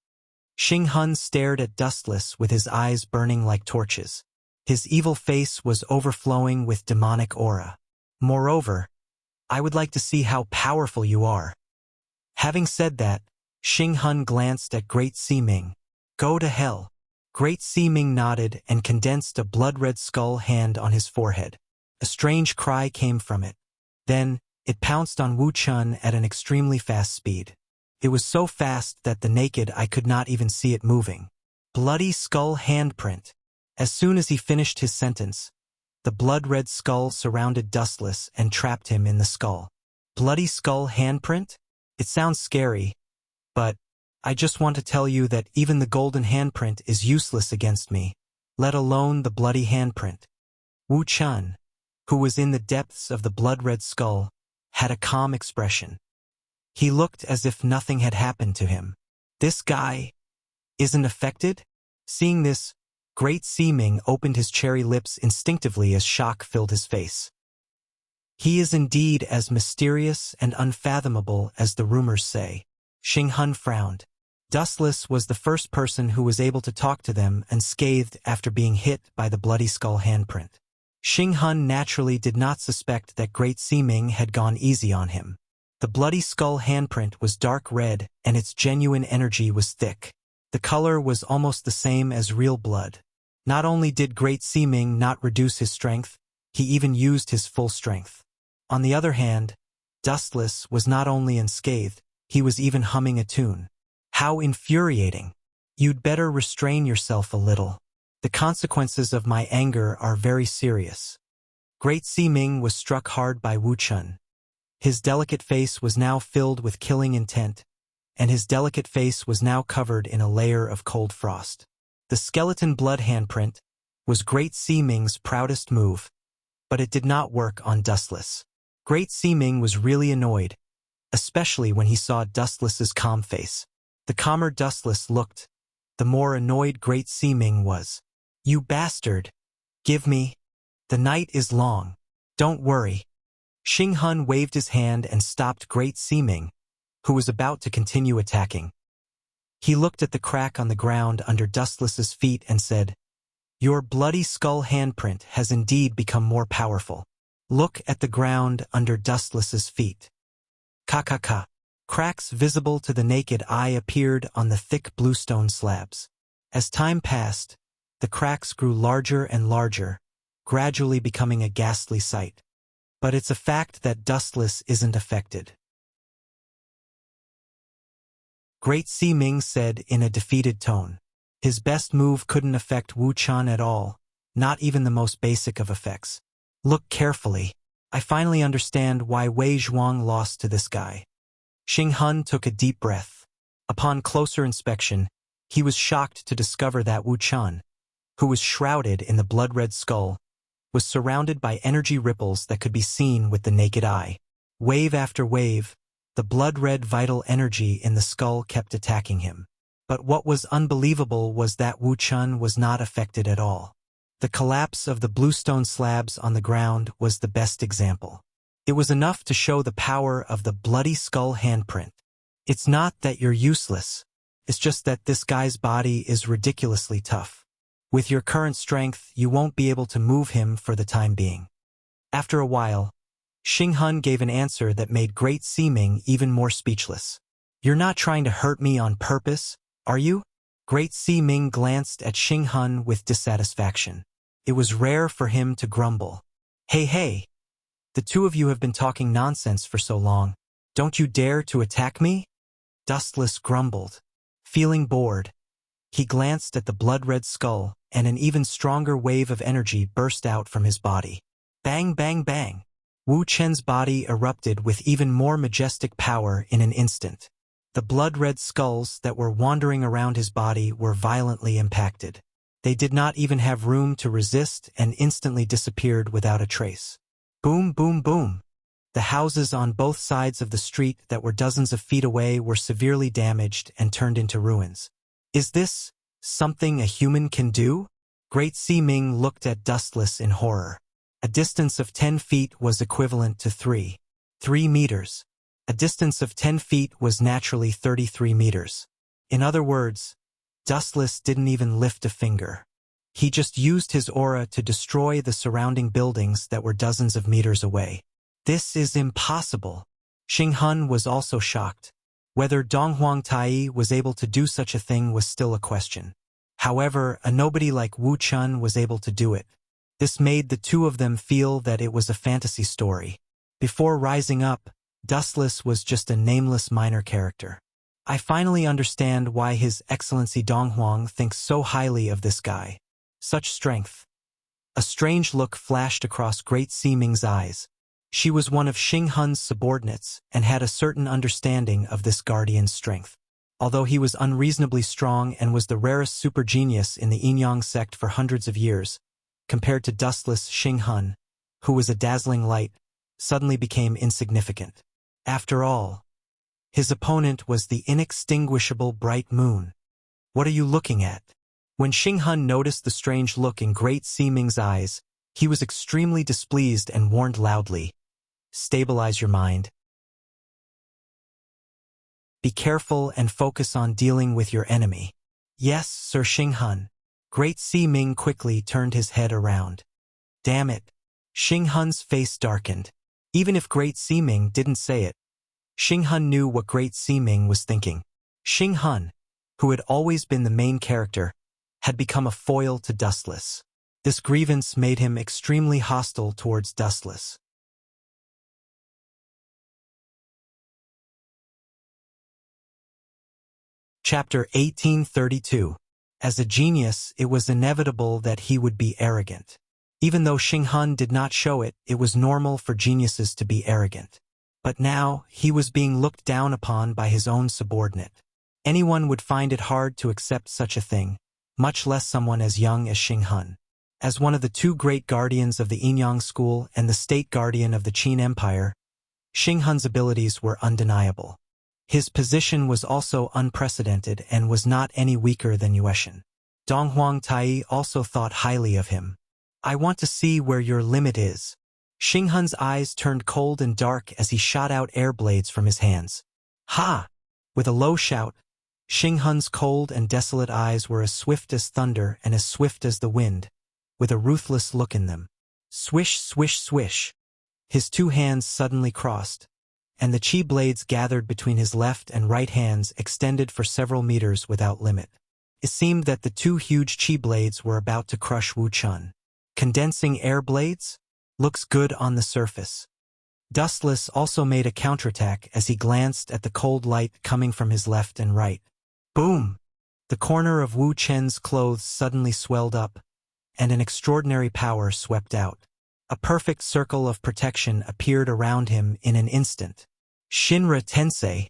[SPEAKER 1] Xing Hun stared at Dustless with his eyes burning like torches. His evil face was overflowing with demonic aura. "Moreover, I would like to see how powerful you are." Having said that, Xing Hun glanced at Great Siming. "Go to hell." Great Siming nodded and condensed a blood-red skull hand on his forehead. A strange cry came from it. Then, it pounced on Wu Chun at an extremely fast speed. It was so fast that the naked eye could not even see it moving. Bloody skull handprint. As soon as he finished his sentence, the blood-red skull surrounded Dustless and trapped him in the skull. Bloody skull handprint? It sounds scary, but I just want to tell you that even the golden handprint is useless against me, let alone the bloody handprint. Wu Chun, who was in the depths of the blood-red skull, had a calm expression. He looked as if nothing had happened to him. This guy isn't affected? Seeing this, Great Siming opened his cherry lips instinctively as shock filled his face. He is indeed as mysterious and unfathomable as the rumors say. Xing Hun frowned. Dustless was the first person who was able to talk to them unscathed after being hit by the bloody skull handprint. Xing Hun naturally did not suspect that Great Siming had gone easy on him. The bloody skull handprint was dark red and its genuine energy was thick. The color was almost the same as real blood. Not only did Great Siming not reduce his strength, he even used his full strength. On the other hand, Dustless was not only unscathed, he was even humming a tune. How infuriating! You'd better restrain yourself a little. The consequences of my anger are very serious. Great Siming was struck hard by Wu Chun. His delicate face was now filled with killing intent, and his delicate face was now covered in a layer of cold frost. The skeleton blood handprint was Great Siming's proudest move, but it did not work on Dustless. Great Siming was really annoyed, especially when he saw Dustless's calm face. The calmer Dustless looked, the more annoyed Great Siming was. "You bastard! Give me. The night is long. Don't worry." Xing Hun waved his hand and stopped Great Siming, who was about to continue attacking. He looked at the crack on the ground under Dustless's feet and said, "Your bloody skull handprint has indeed become more powerful. Look at the ground under Dustless's feet." Ka. Cracks visible to the naked eye appeared on the thick bluestone slabs. As time passed, the cracks grew larger and larger, gradually becoming a ghastly sight. But it's a fact that Dustless isn't affected. Great Siming said in a defeated tone. His best move couldn't affect Wu Chun at all, not even the most basic of effects. "Look carefully. I finally understand why Wei Zhuang lost to this guy." Xing Hun took a deep breath. Upon closer inspection, he was shocked to discover that Wu Chun, who was shrouded in the blood-red skull, was surrounded by energy ripples that could be seen with the naked eye. Wave after wave, The blood-red vital energy in the skull kept attacking him. But what was unbelievable was that Wu Chun was not affected at all. The collapse of the bluestone slabs on the ground was the best example. It was enough to show the power of the bloody skull handprint. It's not that you're useless. It's just that this guy's body is ridiculously tough. With your current strength, you won't be able to move him for the time being. After a while, Xing Hun gave an answer that made Great Siming even more speechless. You're not trying to hurt me on purpose, are you? Great Siming glanced at Xing Hun with dissatisfaction. It was rare for him to grumble. Hey, the two of you have been talking nonsense for so long. Don't you dare to attack me? Dustless grumbled. Feeling bored, he glanced at the blood-red skull, and an even stronger wave of energy burst out from his body. Bang, bang, bang. Wu Chen's body erupted with even more majestic power in an instant. The blood-red skulls that were wandering around his body were violently impacted. They did not even have room to resist and instantly disappeared without a trace. Boom, boom, boom. The houses on both sides of the street that were dozens of feet away were severely damaged and turned into ruins. Is this something a human can do? Great Siming looked at Dustless in horror. A distance of 10 feet was equivalent to 3 meters. A distance of 10 feet was naturally 33 meters. In other words, Dustless didn't even lift a finger. He just used his aura to destroy the surrounding buildings that were dozens of meters away. This is impossible. Xing Hun was also shocked. Whether Donghuang Tai was able to do such a thing was still a question. However, a nobody like Wu Chun was able to do it. This made the two of them feel that it was a fantasy story. Before rising up, Dustless was just a nameless minor character. I finally understand why His Excellency Donghuang thinks so highly of this guy. Such strength. A strange look flashed across Great Siming's eyes. She was one of Xing Hun's subordinates and had a certain understanding of this guardian's strength. Although he was unreasonably strong and was the rarest super genius in the Yinyang sect for hundreds of years, compared to dustless Xing Hun, who was a dazzling light, suddenly became insignificant. After all, his opponent was the inextinguishable bright moon. What are you looking at? When Xing Hun noticed the strange look in Great Siming's eyes, he was extremely displeased and warned loudly, "Stabilize your mind. Be careful and focus on dealing with your enemy." "Yes, Sir Xing Hun." Great Siming quickly turned his head around. Damn it. Xing Hun's face darkened. Even if Great Siming didn't say it, Xing Hun knew what Great Siming was thinking. Xing Hun, who had always been the main character, had become a foil to Dustless. This grievance made him extremely hostile towards Dustless. Chapter 1832. As a genius, it was inevitable that he would be arrogant. Even though Xing Hun did not show it, it was normal for geniuses to be arrogant. But now, he was being looked down upon by his own subordinate. Anyone would find it hard to accept such a thing, much less someone as young as Xing Hun. As one of the two great guardians of the Yinyang school and the state guardian of the Qin Empire, Xing Hun's abilities were undeniable. His position was also unprecedented and was not any weaker than Yueshan. Donghuang Tai also thought highly of him. "I want to see where your limit is." Xing Hun's eyes turned cold and dark as he shot out air blades from his hands. "Ha!" With a low shout, Xing Hun's cold and desolate eyes were as swift as thunder and as swift as the wind, with a ruthless look in them. Swish, swish, swish. His two hands suddenly crossed, and the chi blades gathered between his left and right hands extended for several meters without limit. It seemed that the two huge chi blades were about to crush Wu Chun. Condensing air blades? Looks good on the surface. Dustless also made a counterattack as he glanced at the cold light coming from his left and right. Boom! The corner of Wu Chen's clothes suddenly swelled up, and an extraordinary power swept out. A perfect circle of protection appeared around him in an instant. Shinra Tensei!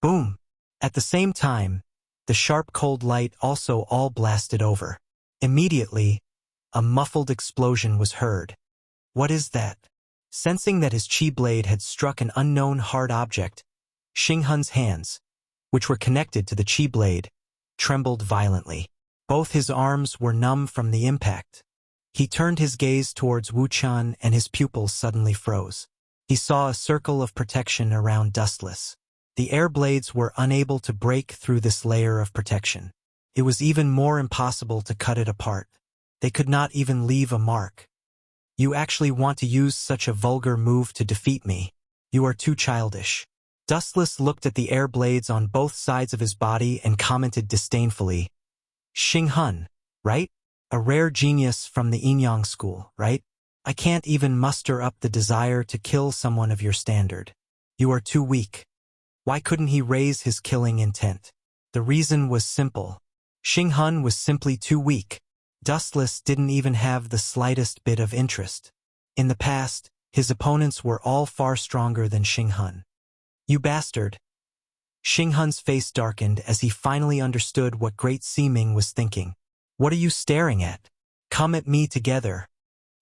[SPEAKER 1] Boom! At the same time, the sharp cold light also all blasted over. Immediately, a muffled explosion was heard. What is that? Sensing that his chi blade had struck an unknown hard object, Xinghun's hands, which were connected to the chi blade, trembled violently. Both his arms were numb from the impact. He turned his gaze towards Wuchen and his pupils suddenly froze. He saw a circle of protection around Dustless. The air blades were unable to break through this layer of protection. It was even more impossible to cut it apart. They could not even leave a mark. You actually want to use such a vulgar move to defeat me? You are too childish. Dustless looked at the air blades on both sides of his body and commented disdainfully. Xinghun, right? A rare genius from the Enyang school, right? I can't even muster up the desire to kill someone of your standard. You are too weak. Why couldn't he raise his killing intent? The reason was simple. Xinghun was simply too weak. Dustless didn't even have the slightest bit of interest. In the past, his opponents were all far stronger than Xinghun. You bastard. Xinghun's face darkened as he finally understood what Great Seeming was thinking. What are you staring at? Come at me together.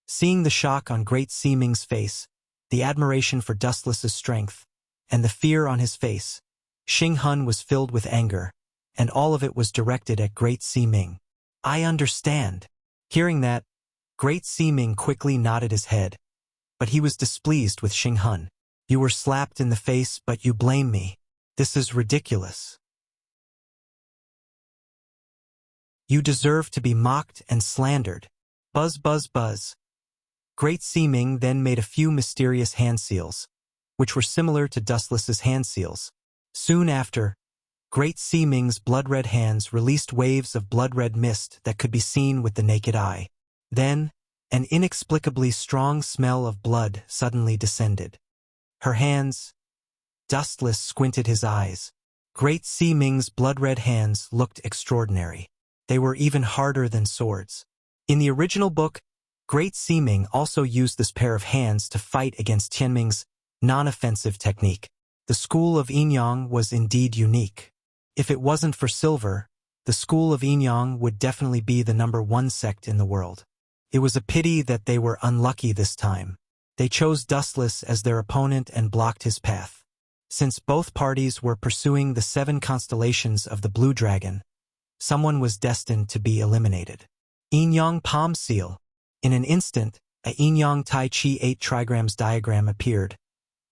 [SPEAKER 1] Seeing the shock on Great Seeming's face, the admiration for Dustless's strength, and the fear on his face, Xinghun was filled with anger, and all of it was directed at Great Seeming. I understand. Hearing that, Great Seeming quickly nodded his head, but he was displeased with Xinghun. You were slapped in the face, but you blame me. This is ridiculous. You deserve to be mocked and slandered. Buzz, buzz, buzz. Great Seeming then made a few mysterious hand seals, which were similar to Dustless's hand seals. Soon after, Great Seeming's blood-red hands released waves of blood-red mist that could be seen with the naked eye. Then, an inexplicably strong smell of blood suddenly descended. Her hands. Dustless squinted his eyes. Great Seeming's blood-red hands looked extraordinary. They were even harder than swords. In the original book, Great Seeming also used this pair of hands to fight against Tianming's non-offensive technique. The school of Enyang was indeed unique. If it wasn't for silver, the school of Enyang would definitely be the #1 sect in the world. It was a pity that they were unlucky this time. They chose Dustless as their opponent and blocked his path. Since both parties were pursuing the 7 constellations of the Blue Dragon, someone was destined to be eliminated. Enyang Palm Seal. In an instant, a Enyang Tai Chi 8 trigrams diagram appeared,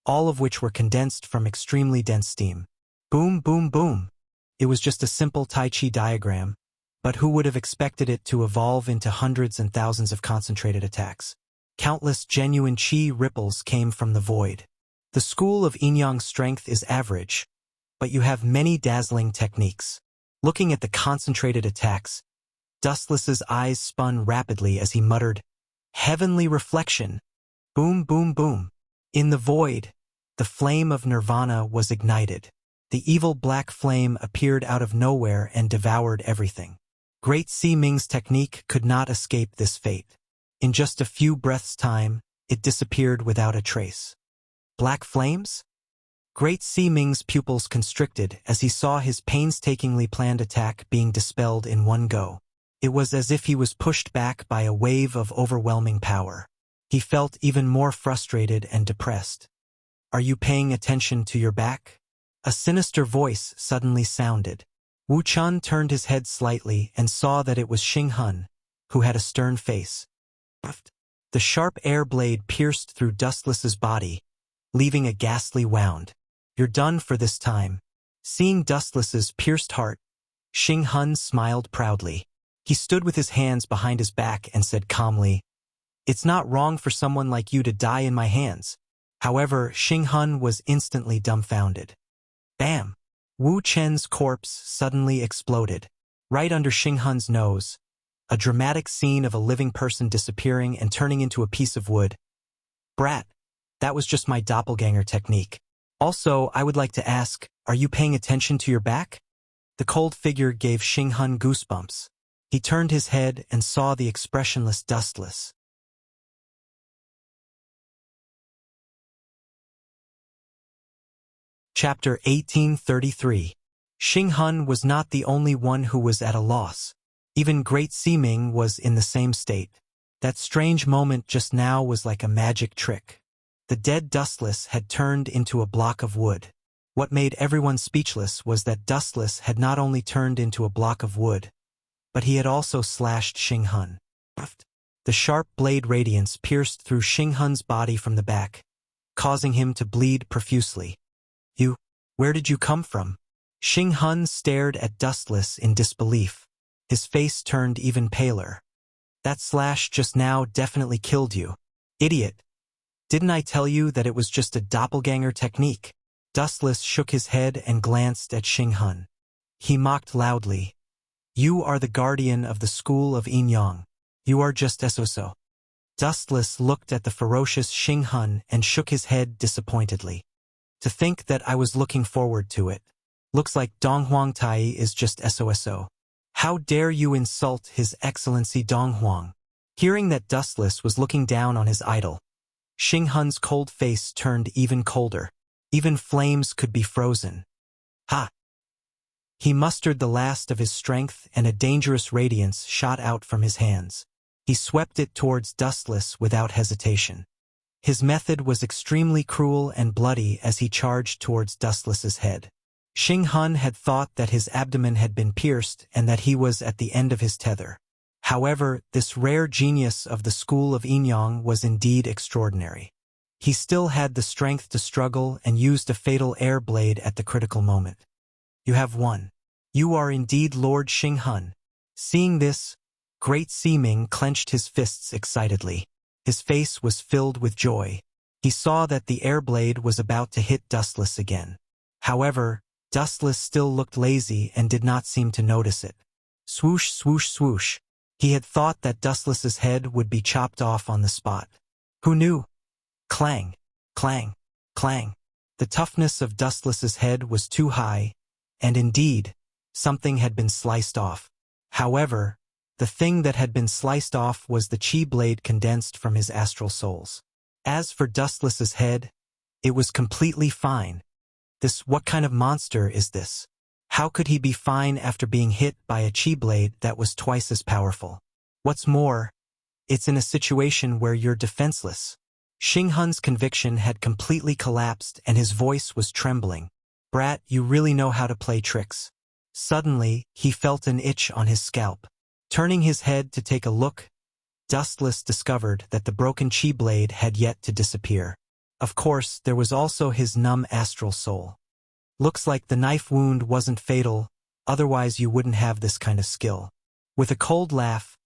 [SPEAKER 1] all of which were condensed from extremely dense steam. Boom, boom, boom. It was just a simple Tai Chi diagram, but who would have expected it to evolve into hundreds and thousands of concentrated attacks? Countless genuine chi ripples came from the void. The school of Enyang's strength is average, but you have many dazzling techniques. Looking at the concentrated attacks, Dustless's eyes spun rapidly as he muttered, Heavenly reflection! Boom, boom, boom. In the void, the flame of nirvana was ignited. The evil black flame appeared out of nowhere and devoured everything. Great Seeming's technique could not escape this fate. In just a few breaths' time, it disappeared without a trace. Black flames? Great Seeming's pupils constricted as he saw his painstakingly planned attack being dispelled in one go. It was as if he was pushed back by a wave of overwhelming power. He felt even more frustrated and depressed. Are you paying attention to your back? A sinister voice suddenly sounded. Wu Chun turned his head slightly and saw that it was Xinghun, who had a stern face. The sharp air blade pierced through Dustless's body, leaving a ghastly wound. You're done for this time. Seeing Dustless's pierced heart, Xinghun smiled proudly. He stood with his hands behind his back and said calmly, It's not wrong for someone like you to die in my hands. However, Xinghun was instantly dumbfounded. Bam! Wu Chen's corpse suddenly exploded. Right under Xinghun's nose, a dramatic scene of a living person disappearing and turning into a piece of wood. Brat, that was just my doppelganger technique. Also, I would like to ask, are you paying attention to your back? The cold figure gave Xinghun goosebumps. He turned his head and saw the expressionless Dustless. Chapter 1833. Xinghun was not the only one who was at a loss. Even Great Seeming was in the same state. That strange moment just now was like a magic trick. The dead Dustless had turned into a block of wood. What made everyone speechless was that Dustless had not only turned into a block of wood, but he had also slashed Xing Hun. The sharp blade radiance pierced through Xing Hun's body from the back, causing him to bleed profusely. "You, where did you come from?" Xing Hun stared at Dustless in disbelief. His face turned even paler. "That slash just now definitely killed you. Idiot. Didn't I tell you that it was just a doppelganger technique?" Dustless shook his head and glanced at Xing Hun. He mocked loudly. "You are the guardian of the school of Enyang. You are just so." Dustless looked at the ferocious Xing Hun and shook his head disappointedly. "To think that I was looking forward to it. Looks like Dong Huangtai is just so. How dare you insult His Excellency Dong Huang?" Hearing that Dustless was looking down on his idol, Xing Hun's cold face turned even colder. Even flames could be frozen. "Ha!" He mustered the last of his strength and a dangerous radiance shot out from his hands. He swept it towards Dustless without hesitation. His method was extremely cruel and bloody as he charged towards Dustless's head. Xing Hun had thought that his abdomen had been pierced and that he was at the end of his tether. However, this rare genius of the school of Enyang was indeed extraordinary. He still had the strength to struggle and used a fatal air blade at the critical moment. "You have won. You are indeed Lord Xing Hun." Seeing this, Great Seeming clenched his fists excitedly. His face was filled with joy. He saw that the air blade was about to hit Dustless again. However, Dustless still looked lazy and did not seem to notice it. Swoosh, swoosh, swoosh. He had thought that Dustless's head would be chopped off on the spot. Who knew? Clang, clang, clang. The toughness of Dustless's head was too high, and indeed, something had been sliced off. However, the thing that had been sliced off was the chi blade condensed from his astral souls. As for Dustless's head, it was completely fine. What kind of monster is this? How could he be fine after being hit by a chi blade that was twice as powerful? What's more, it's in a situation where you're defenseless. Xing Hun's conviction had completely collapsed and his voice was trembling. "Brat, you really know how to play tricks." Suddenly, he felt an itch on his scalp. Turning his head to take a look, Dustless discovered that the broken chi blade had yet to disappear. Of course, there was also his numb astral soul. "Looks like the knife wound wasn't fatal, otherwise you wouldn't have this kind of skill." With a cold laugh,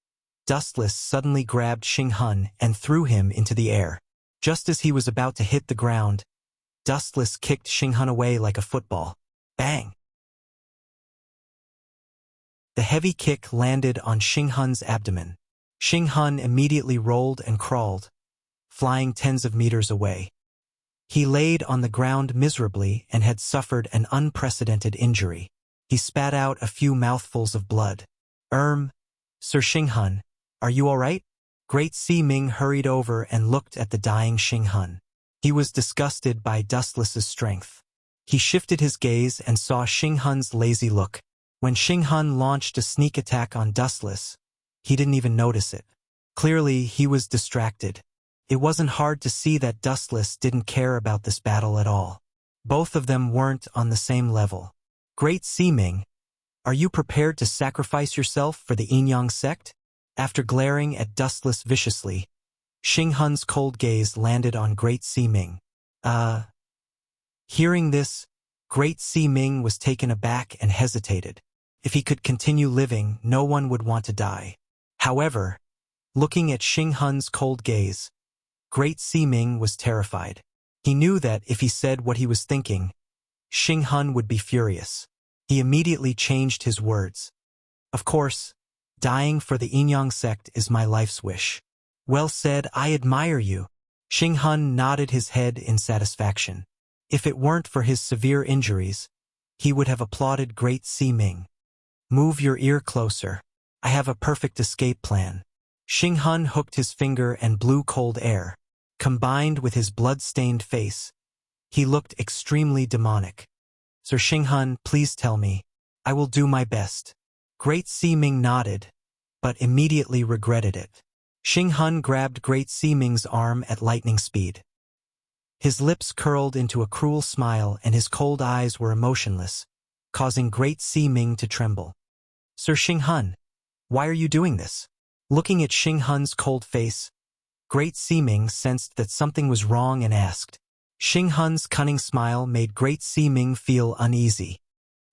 [SPEAKER 1] Dustless suddenly grabbed Xing Hun and threw him into the air. Just as he was about to hit the ground, Dustless kicked Xing Hun away like a football. Bang! The heavy kick landed on Xing Hun's abdomen. Xing Hun immediately rolled and crawled, flying tens of meters away. He laid on the ground miserably and had suffered an unprecedented injury. He spat out a few mouthfuls of blood. Sir Xing Hun, are you all right?" Great Seeming hurried over and looked at the dying Xing Hun. He was disgusted by Dustless's strength. He shifted his gaze and saw Xing Hun's lazy look. When Xing Hun launched a sneak attack on Dustless, he didn't even notice it. Clearly, he was distracted. It wasn't hard to see that Dustless didn't care about this battle at all. Both of them weren't on the same level. "Great Seeming, are you prepared to sacrifice yourself for the Enyang sect?" After glaring at Dustless viciously, Xing Hun's cold gaze landed on Great Seeming. Hearing this, Great Seeming was taken aback and hesitated. If he could continue living, no one would want to die. However, looking at Xing Hun's cold gaze, Great Seeming was terrified. He knew that if he said what he was thinking, Xing Hun would be furious. He immediately changed his words. "Of course, dying for the Enyang sect is my life's wish." "Well said, I admire you." Xing Hun nodded his head in satisfaction. If it weren't for his severe injuries, he would have applauded Great Seeming. "Move your ear closer. I have a perfect escape plan." Xing Hun hooked his finger and blew cold air. Combined with his blood-stained face, he looked extremely demonic. "Sir Xing Hun, please tell me. I will do my best." Great Seeming nodded, but immediately regretted it. Xing Hun grabbed Great Seeming's arm at lightning speed. His lips curled into a cruel smile and his cold eyes were emotionless, causing Great Sea-Ming to tremble. Sir Xing-hun, why are you doing this? Looking at Xing-hun's cold face, Great Sea-Ming sensed that something was wrong and asked. Xing-hun's cunning smile made Great Sea-Ming feel uneasy.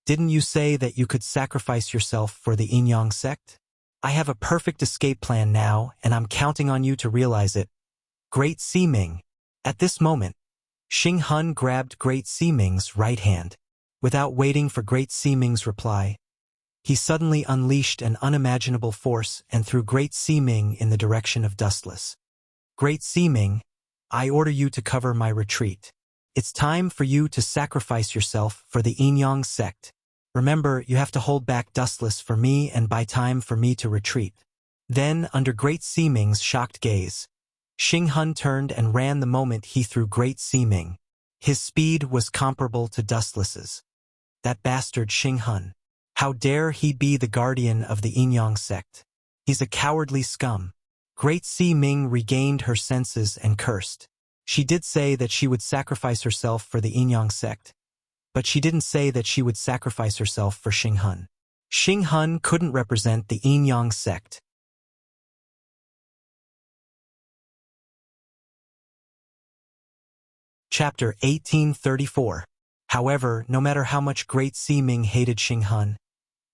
[SPEAKER 1] Didn't you say that you could sacrifice yourself for the Enyang sect? I have a perfect escape plan now, and I'm counting on you to realize it. Great Sea-Ming. At this moment, Xing-hun grabbed Great Sea-Ming's right hand. Without waiting for Great Sea-Ming's reply, he suddenly unleashed an unimaginable force and threw Great Sea-Ming in the direction of Dustless. Great Sea-Ming, I order you to cover my retreat. It's time for you to sacrifice yourself for the Enyang sect. Remember, you have to hold back Dustless for me and buy time for me to retreat. Then, under Great Sea-Ming's shocked gaze, Xing-hun turned and ran the moment he threw Great Sea-Ming. His speed was comparable to Dustless's. That bastard Xing-hun. How dare he be the guardian of the Enyang sect? He's a cowardly scum. Great Sea-Ming regained her senses and cursed. She did say that she would sacrifice herself for the Enyang sect, but she didn't say that she would sacrifice herself for Xing-hun. Xing-hun couldn't represent the Enyang sect. Chapter 1834. However, no matter how much Great Sea-Ming hated Xing-hun,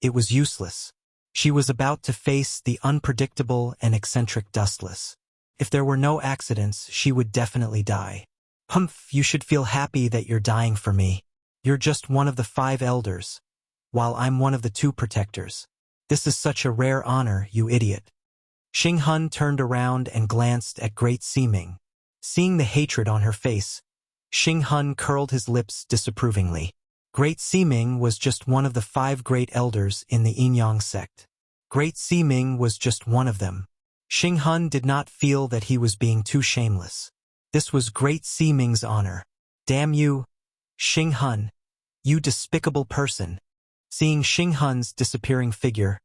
[SPEAKER 1] it was useless. She was about to face the unpredictable and eccentric Dustless. If there were no accidents, she would definitely die. Humph, you should feel happy that you're dying for me. You're just one of the 5 elders, while I'm one of the 2 protectors. This is such a rare honor, you idiot. Xing-hun turned around and glanced at Great Sea-Ming. Seeing the hatred on her face, Xing-hun curled his lips disapprovingly. Great Sea-Ming was just one of the 5 great elders in the Enyang sect. Great Sea-Ming was just one of them. Xing-hun did not feel that he was being too shameless. This was Great Sea-Ming's honor. Damn you, Xing-hun, you despicable person. Seeing Xing-hun's disappearing figure,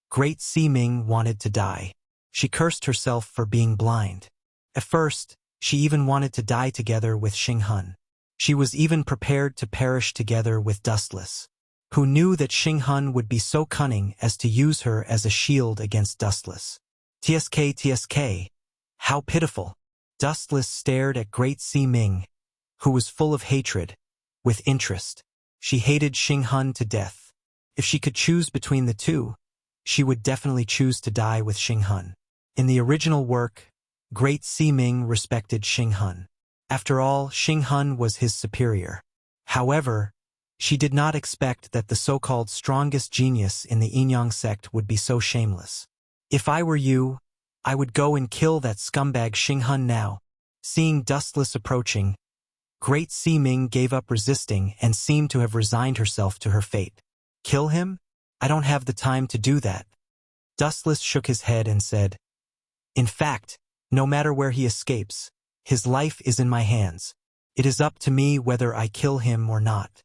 [SPEAKER 1] Great Sea-Ming wanted to die. She cursed herself for being blind. At first, she even wanted to die together with Xing-hun. She was even prepared to perish together with Dustless. Who knew that Xing-hun would be so cunning as to use her as a shield against Dustless? TSK. How pitiful. Dustless stared at Great Sea-Ming, who was full of hatred, with interest. She hated Xing-hun to death. If she could choose between the 2, she would definitely choose to die with Xing-hun. In the original work, Great Sea-Ming respected Xing-hun. After all, Xing-hun was his superior. However, she did not expect that the so-called strongest genius in the Enyang sect would be so shameless. If I were you, I would go and kill that scumbag Xing-hun now. Seeing Dustless approaching, Great Sea-Ming gave up resisting and seemed to have resigned herself to her fate. Kill him? I don't have the time to do that. Dustless shook his head and said, in fact, no matter where he escapes, his life is in my hands. It is up to me whether I kill him or not.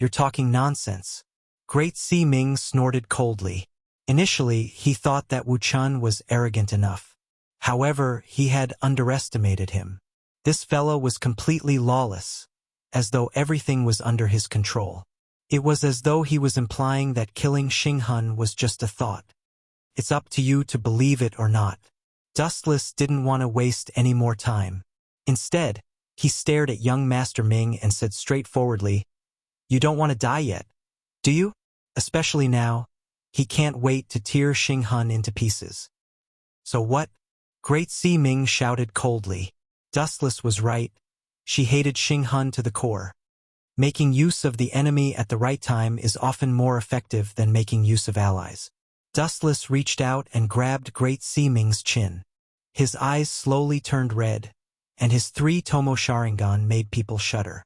[SPEAKER 1] You're talking nonsense. Great Sea-Ming snorted coldly. Initially, he thought that Wu Chun was arrogant enough. However, he had underestimated him. This fellow was completely lawless, as though everything was under his control. It was as though he was implying that killing Xing-hun was just a thought. It's up to you to believe it or not. Dustless didn't want to waste any more time. Instead, he stared at young Master Ming and said straightforwardly, you don't want to die yet, do you? Especially now, he can't wait to tear Xing-hun into pieces. So what? Great Sea-Ming shouted coldly. Dustless was right. She hated Xing-hun to the core. Making use of the enemy at the right time is often more effective than making use of allies. Dustless reached out and grabbed Great Sea-Ming's chin. His eyes slowly turned red, and his 3 Tomo Sharingan made people shudder.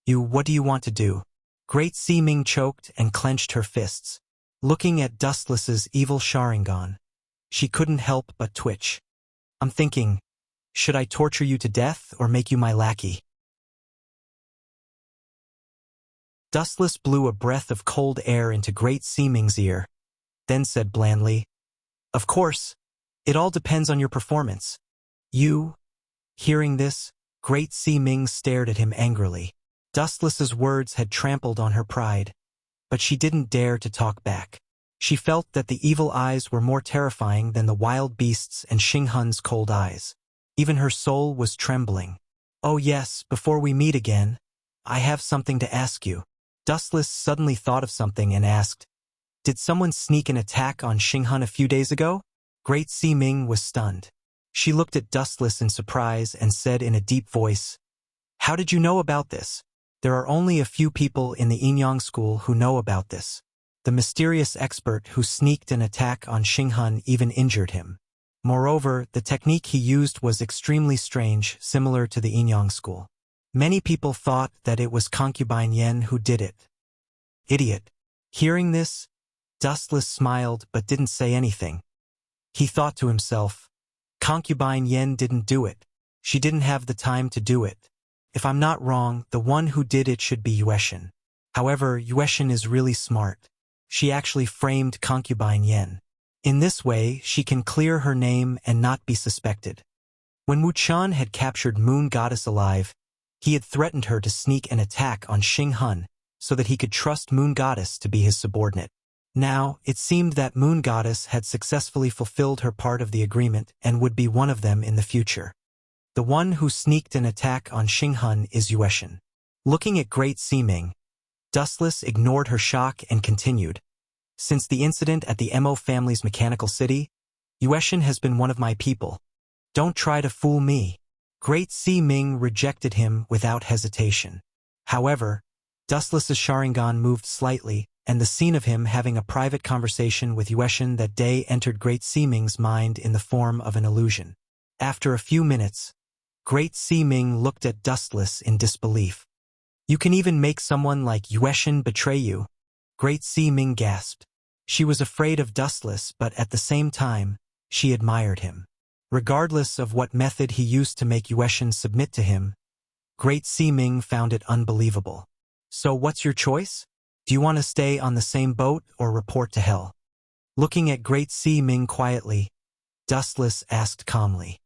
[SPEAKER 1] What do you want to do? Great Sea-Ming choked and clenched her fists. Looking at Dustless's evil Sharingan, she couldn't help but twitch. I'm thinking, should I torture you to death or make you my lackey? Dustless blew a breath of cold air into Great Sea-Ming's ear, then said blandly, of course, it all depends on your performance. Hearing this, Great Si Ming stared at him angrily. Dustless's words had trampled on her pride, but she didn't dare to talk back. She felt that the evil eyes were more terrifying than the wild beasts and Xinghun's cold eyes. Even her soul was trembling. "Oh yes, before we meet again, I have something to ask you." Dustless suddenly thought of something and asked, "Did someone sneak an attack on Xinghun a few days ago?" Great Si Ming was stunned. She looked at Dustless in surprise and said in a deep voice, "How did you know about this?" "There are only a few people in the Enyang school who know about this. The mysterious expert who sneaked an attack on Xinghun even injured him. Moreover, the technique he used was extremely strange, similar to the Enyang school. Many people thought that it was concubine Yen who did it." Idiot. Hearing this, Dustless smiled but didn't say anything. He thought to himself, concubine Yen didn't do it. She didn't have the time to do it. If I'm not wrong, the one who did it should be Yueshin. However, Yueshin is really smart. She actually framed concubine Yen. In this way, she can clear her name and not be suspected. When Wu Chan had captured Moon Goddess alive, he had threatened her to sneak an attack on Xinghun so that he could trust Moon Goddess to be his subordinate. Now, it seemed that Moon Goddess had successfully fulfilled her part of the agreement and would be one of them in the future. The one who sneaked an attack on Xinghun is Yueshin. Looking at Great Si Ming, Dustless ignored her shock and continued. "Since the incident at the Mo family's mechanical city, Yueshin has been one of my people. Don't try to fool me." Great Si Ming rejected him without hesitation. However, Dustless's Sharingan moved slightly, and the scene of him having a private conversation with Yueshin that day entered Great Si Ming's mind in the form of an illusion. After a few minutes, Great Si Ming looked at Dustless in disbelief. "You can even make someone like Yueshin betray you?" Great Si Ming gasped. She was afraid of Dustless, but at the same time, she admired him. Regardless of what method he used to make Yueshin submit to him, Great Si Ming found it unbelievable. "So what's your choice? Do you want to stay on the same boat or report to hell?" Looking at Great Si Ming quietly, Dustless asked calmly.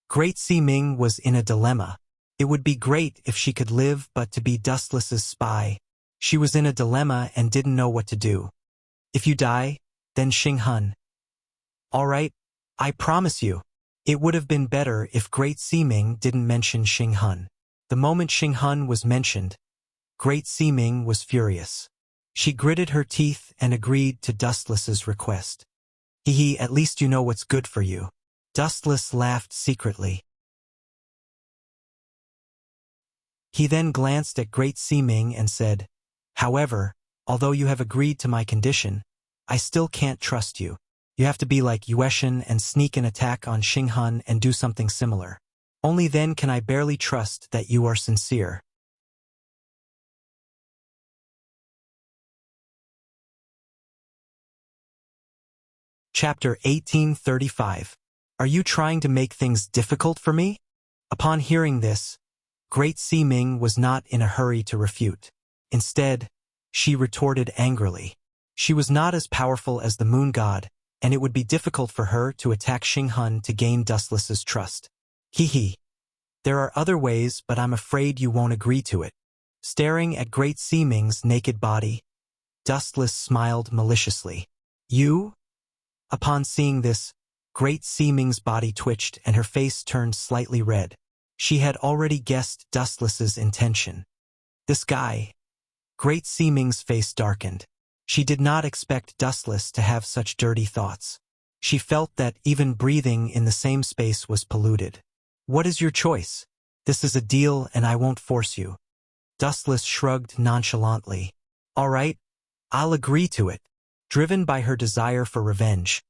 [SPEAKER 1] Great Si Ming was in a dilemma. It would be great if she could live, but to be Dustless's spy. She was in a dilemma and didn't know what to do. "If you die, then Xinghun." "All right, I promise you." It would have been better if Great Si Ming didn't mention Xinghun. The moment Xinghun was mentioned, Great Si Ming was furious. She gritted her teeth and agreed to Dustless's request. "Hee, at least you know what's good for you." Dustless laughed secretly. He then glanced at Great Si Ming and said, "However, although you have agreed to my condition, I still can't trust you. You have to be like Yueshin and sneak an attack on Xinghun and do something similar. Only then can I barely trust that you are sincere." Chapter 1835. Are you trying to make things difficult for me? Upon hearing this, Great Si Ming was not in a hurry to refute. Instead, she retorted angrily. She was not as powerful as the moon god, and it would be difficult for her to attack Xinghun to gain Dustless's trust. "Hee. There are other ways, but I'm afraid you won't agree to it." Staring at Great Si Ming's naked body, Dustless smiled maliciously. "You?" Upon seeing this, Great Si Ming's body twitched and her face turned slightly red. She had already guessed Dustless's intention. This guy. Great Si Ming's face darkened. She did not expect Dustless to have such dirty thoughts. She felt that even breathing in the same space was polluted. "What is your choice? This is a deal and I won't force you." Dustless shrugged nonchalantly. "All right, I'll agree to it." Driven by her desire for revenge,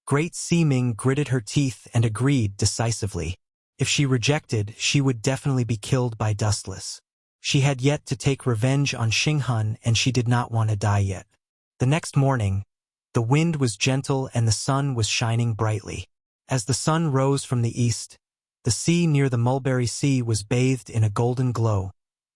[SPEAKER 1] Great Si Ming gritted her teeth and agreed decisively. If she rejected, she would definitely be killed by Dustless. She had yet to take revenge on Xinghun and she did not want to die yet. The next morning, the wind was gentle and the sun was shining brightly. As the sun rose from the east, the sea near the Mulberry Sea was bathed in a golden glow,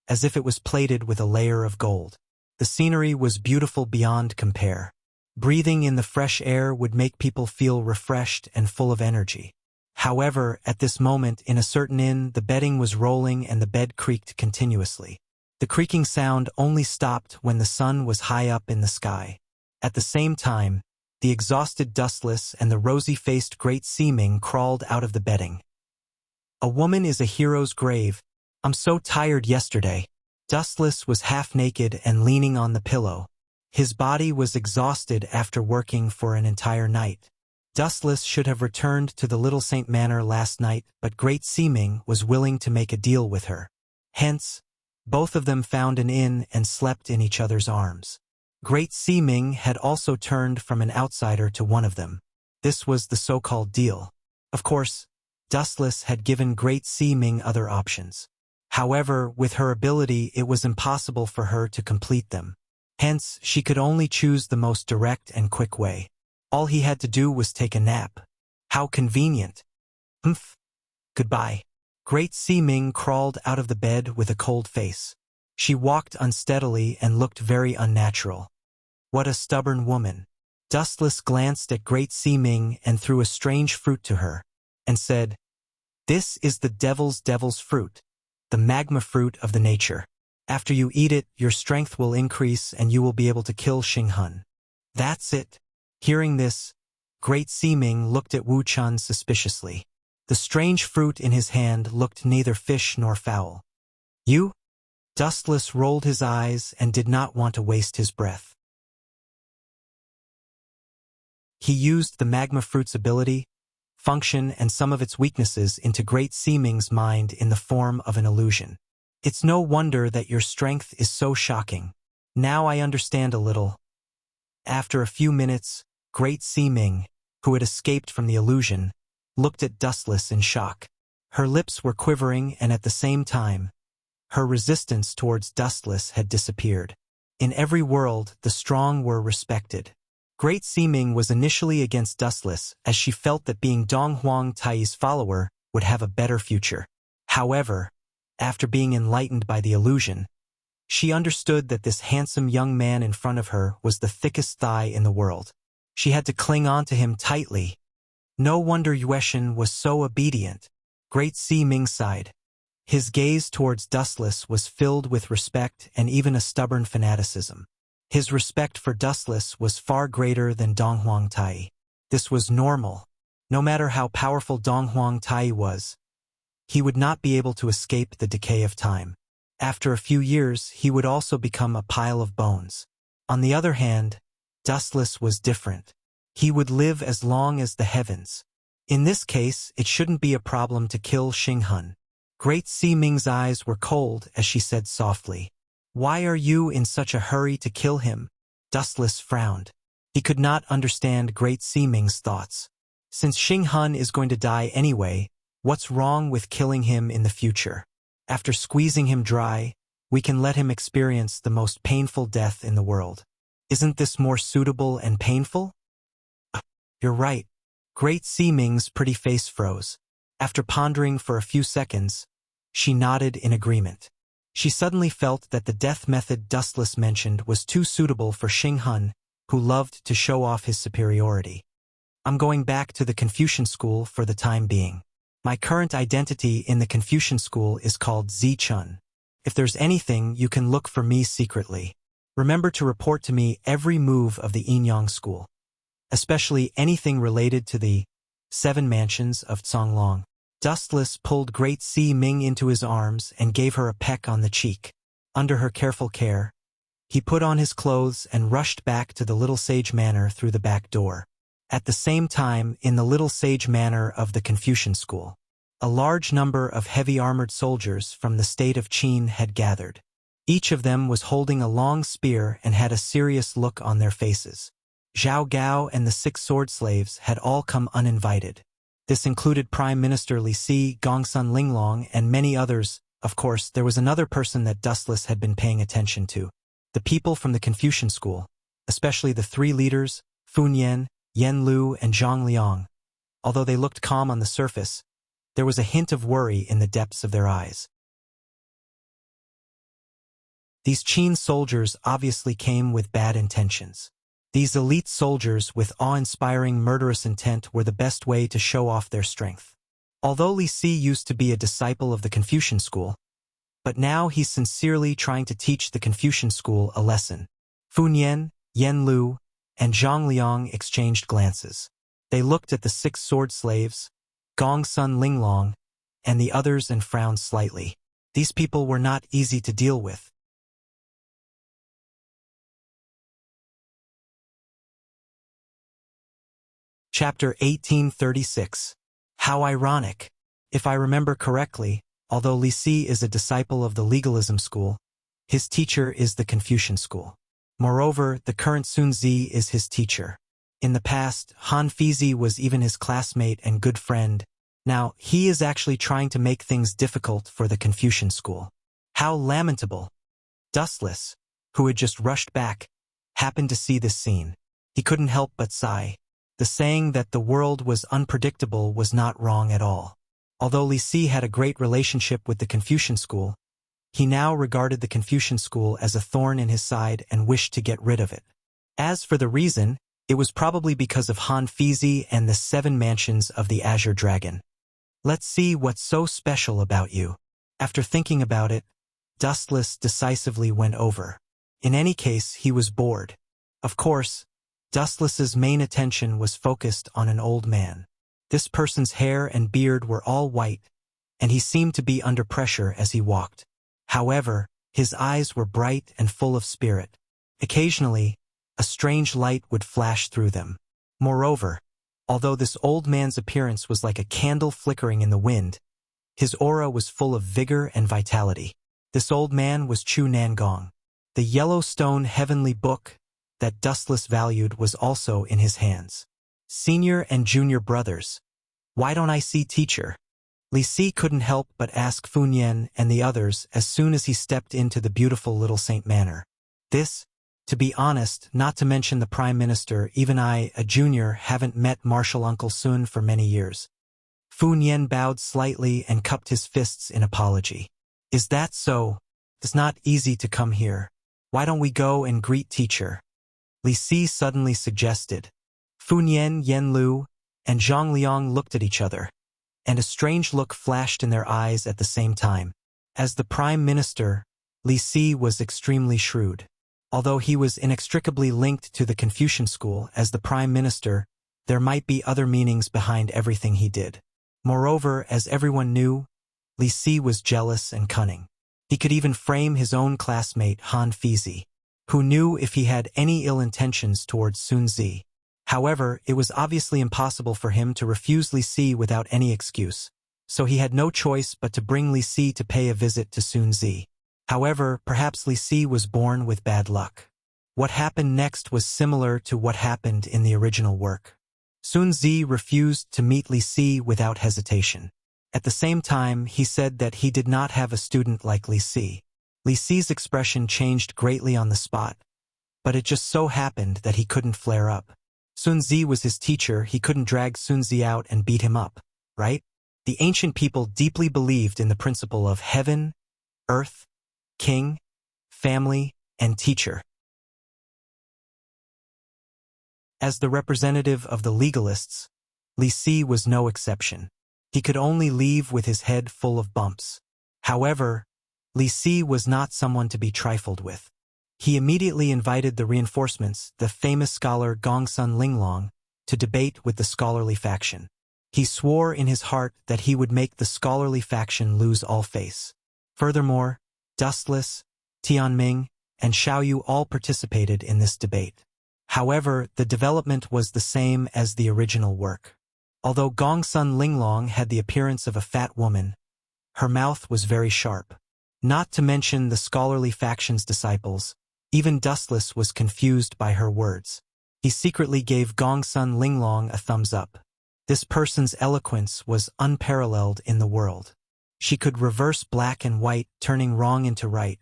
[SPEAKER 1] as if it was plated with a layer of gold. The scenery was beautiful beyond compare. Breathing in the fresh air would make people feel refreshed and full of energy. However, at this moment in a certain inn, the bedding was rolling and the bed creaked continuously. The creaking sound only stopped when the sun was high up in the sky. At the same time, the exhausted Dustless and the rosy-faced Great Seeming crawled out of the bedding. A woman is a hero's grave. I'm so tired yesterday. Dustless was half naked and leaning on the pillow. His body was exhausted after working for an entire night. Dustless should have returned to the Little Saint Manor last night, but Great Seeming was willing to make a deal with her. Hence, both of them found an inn and slept in each other's arms. Great Seeming had also turned from an outsider to one of them. This was the so-called deal. Of course, Dustless had given Great Seeming other options. However, with her ability, it was impossible for her to complete them. Hence, she could only choose the most direct and quick way. All he had to do was take a nap. How convenient. Humph. Goodbye. Great Seeming crawled out of the bed with a cold face. She walked unsteadily and looked very unnatural. What a stubborn woman. Dustless glanced at Great Seeming and threw a strange fruit to her, and said, "This is the devil's fruit, the magma fruit of the nature. After you eat it, your strength will increase and you will be able to kill Xinghun." That's it. Hearing this, Great Seeming looked at Wu Chun suspiciously. The strange fruit in his hand looked neither fish nor fowl. You? Dustless rolled his eyes and did not want to waste his breath. He used the magma fruit's ability, function, and some of its weaknesses into Great Seeming's mind in the form of an illusion. It's no wonder that your strength is so shocking. Now I understand a little. After a few minutes, Great Seeming, who had escaped from the illusion, looked at Dustless in shock. Her lips were quivering and at the same time, her resistance towards Dustless had disappeared. In every world, the strong were respected. Great Seeming was initially against Dustless as she felt that being Dong Huang Tai's follower would have a better future. However, after being enlightened by the illusion, she understood that this handsome young man in front of her was the thickest thigh in the world. She had to cling on to him tightly. No wonder Yueshin was so obedient. Great Seeming sighed. His gaze towards Dustless was filled with respect and even a stubborn fanaticism. His respect for Dustless was far greater than Dong Huang Tai. This was normal. No matter how powerful Dong Huang Tai was, he would not be able to escape the decay of time. After a few years, he would also become a pile of bones. On the other hand, Dustless was different. He would live as long as the heavens. In this case, it shouldn't be a problem to kill Xinghun. Great Seeming's eyes were cold as she said softly, "Why are you in such a hurry to kill him?" Dustless frowned. He could not understand Great Seeming's thoughts. Since Xinghun is going to die anyway, what's wrong with killing him in the future? After squeezing him dry, we can let him experience the most painful death in the world. Isn't this more suitable and painful? You're right. Great Seeming's pretty face froze. After pondering for a few seconds, she nodded in agreement. She suddenly felt that the death method Dustless mentioned was too suitable for Xinghun, who loved to show off his superiority. I'm going back to the Confucian school for the time being. My current identity in the Confucian school is called Zichun. If there's anything, you can look for me secretly. Remember to report to me every move of the Yinyang school, especially anything related to the 7 mansions of Songlong. Dustless pulled Great Seeming into his arms and gave her a peck on the cheek. Under her careful care, he put on his clothes and rushed back to the Little Sage Manor through the back door. At the same time, in the Little Sage Manor of the Confucian school, a large number of heavy-armored soldiers from the state of Qin had gathered. Each of them was holding a long spear and had a serious look on their faces. Zhao Gao and the 6 sword slaves had all come uninvited. This included Prime Minister Li Si, Gongsun Linglong, and many others. Of course, there was another person that Dustless had been paying attention to. The people from the Confucian school, especially the 3 leaders, Fun Yan, Yen Lu, and Zhang Liang. Although they looked calm on the surface, there was a hint of worry in the depths of their eyes. These Qin soldiers obviously came with bad intentions. These elite soldiers with awe-inspiring murderous intent were the best way to show off their strength. Although Li Si used to be a disciple of the Confucian school, but now he's sincerely trying to teach the Confucian school a lesson. Fu Nian, Yen Lu, and Zhang Liang exchanged glances. They looked at the 6 sword slaves, Gong Sun Linglong, and the others and frowned slightly. These people were not easy to deal with. Chapter 1836. How ironic. If I remember correctly, although Li Si is a disciple of the legalism school, his teacher is the Confucian school. Moreover, the current Sun Zi is his teacher. In the past, Han Fizi was even his classmate and good friend. Now, he is actually trying to make things difficult for the Confucian school. How lamentable. Dustless, who had just rushed back, happened to see this scene. He couldn't help but sigh. The saying that the world was unpredictable was not wrong at all. Although Li Si had a great relationship with the Confucian school, he now regarded the Confucian school as a thorn in his side and wished to get rid of it. As for the reason, it was probably because of Han Fizi and the 7 mansions of the Azure Dragon. Let's see what's so special about you. After thinking about it, Dustless decisively went over. In any case, he was bored. Of course, Dustless's main attention was focused on an old man. This person's hair and beard were all white, and he seemed to be under pressure as he walked. However, his eyes were bright and full of spirit. Occasionally, a strange light would flash through them. Moreover, although this old man's appearance was like a candle flickering in the wind, his aura was full of vigor and vitality. This old man was Chu Nangong. The Yellowstone Heavenly Book that Dustless valued was also in his hands. Senior and junior brothers. Why don't I see teacher? Li Si couldn't help but ask Fu Nian and the others as soon as he stepped into the beautiful Little Saint Manor. This, to be honest, not to mention the Prime Minister, even I, a junior, haven't met Marshal Uncle Sun for many years. Fu Nian bowed slightly and cupped his fists in apology. Is that so? It's not easy to come here. Why don't we go and greet teacher? Li Si suddenly suggested. Fu Nian, Yen Lu, and Zhang Liang looked at each other, and a strange look flashed in their eyes at the same time. As the Prime Minister, Li Si was extremely shrewd. Although he was inextricably linked to the Confucian school as the Prime Minister, there might be other meanings behind everything he did. Moreover, as everyone knew, Li Si was jealous and cunning. He could even frame his own classmate Han Fizi, who knew if he had any ill intentions towards Sun Zi. However, it was obviously impossible for him to refuse Li Si without any excuse, so he had no choice but to bring Li Si to pay a visit to Sun Zi. However, perhaps Li Si was born with bad luck. What happened next was similar to what happened in the original work. Sun Zi refused to meet Li Si without hesitation. At the same time, he said that he did not have a student like Li Si. Li Si's expression changed greatly on the spot, but it just so happened that he couldn't flare up. Sun Zi was his teacher, he couldn't drag Sun Zi out and beat him up, right? The ancient people deeply believed in the principle of heaven, earth, king, family, and teacher. As the representative of the legalists, Li Si was no exception. He could only leave with his head full of bumps. However, Li Si was not someone to be trifled with. He immediately invited the reinforcements, the famous scholar Gong Sun Linglong, to debate with the scholarly faction. He swore in his heart that he would make the scholarly faction lose all face. Furthermore, Dustless, Tianming, and Xiaoyu all participated in this debate. However, the development was the same as the original work. Although Gong Sun Linglong had the appearance of a fat woman, her mouth was very sharp. Not to mention the scholarly faction's disciples, even Dustless was confused by her words. He secretly gave Gong Sun Linglong a thumbs up. This person's eloquence was unparalleled in the world. She could reverse black and white, turning wrong into right.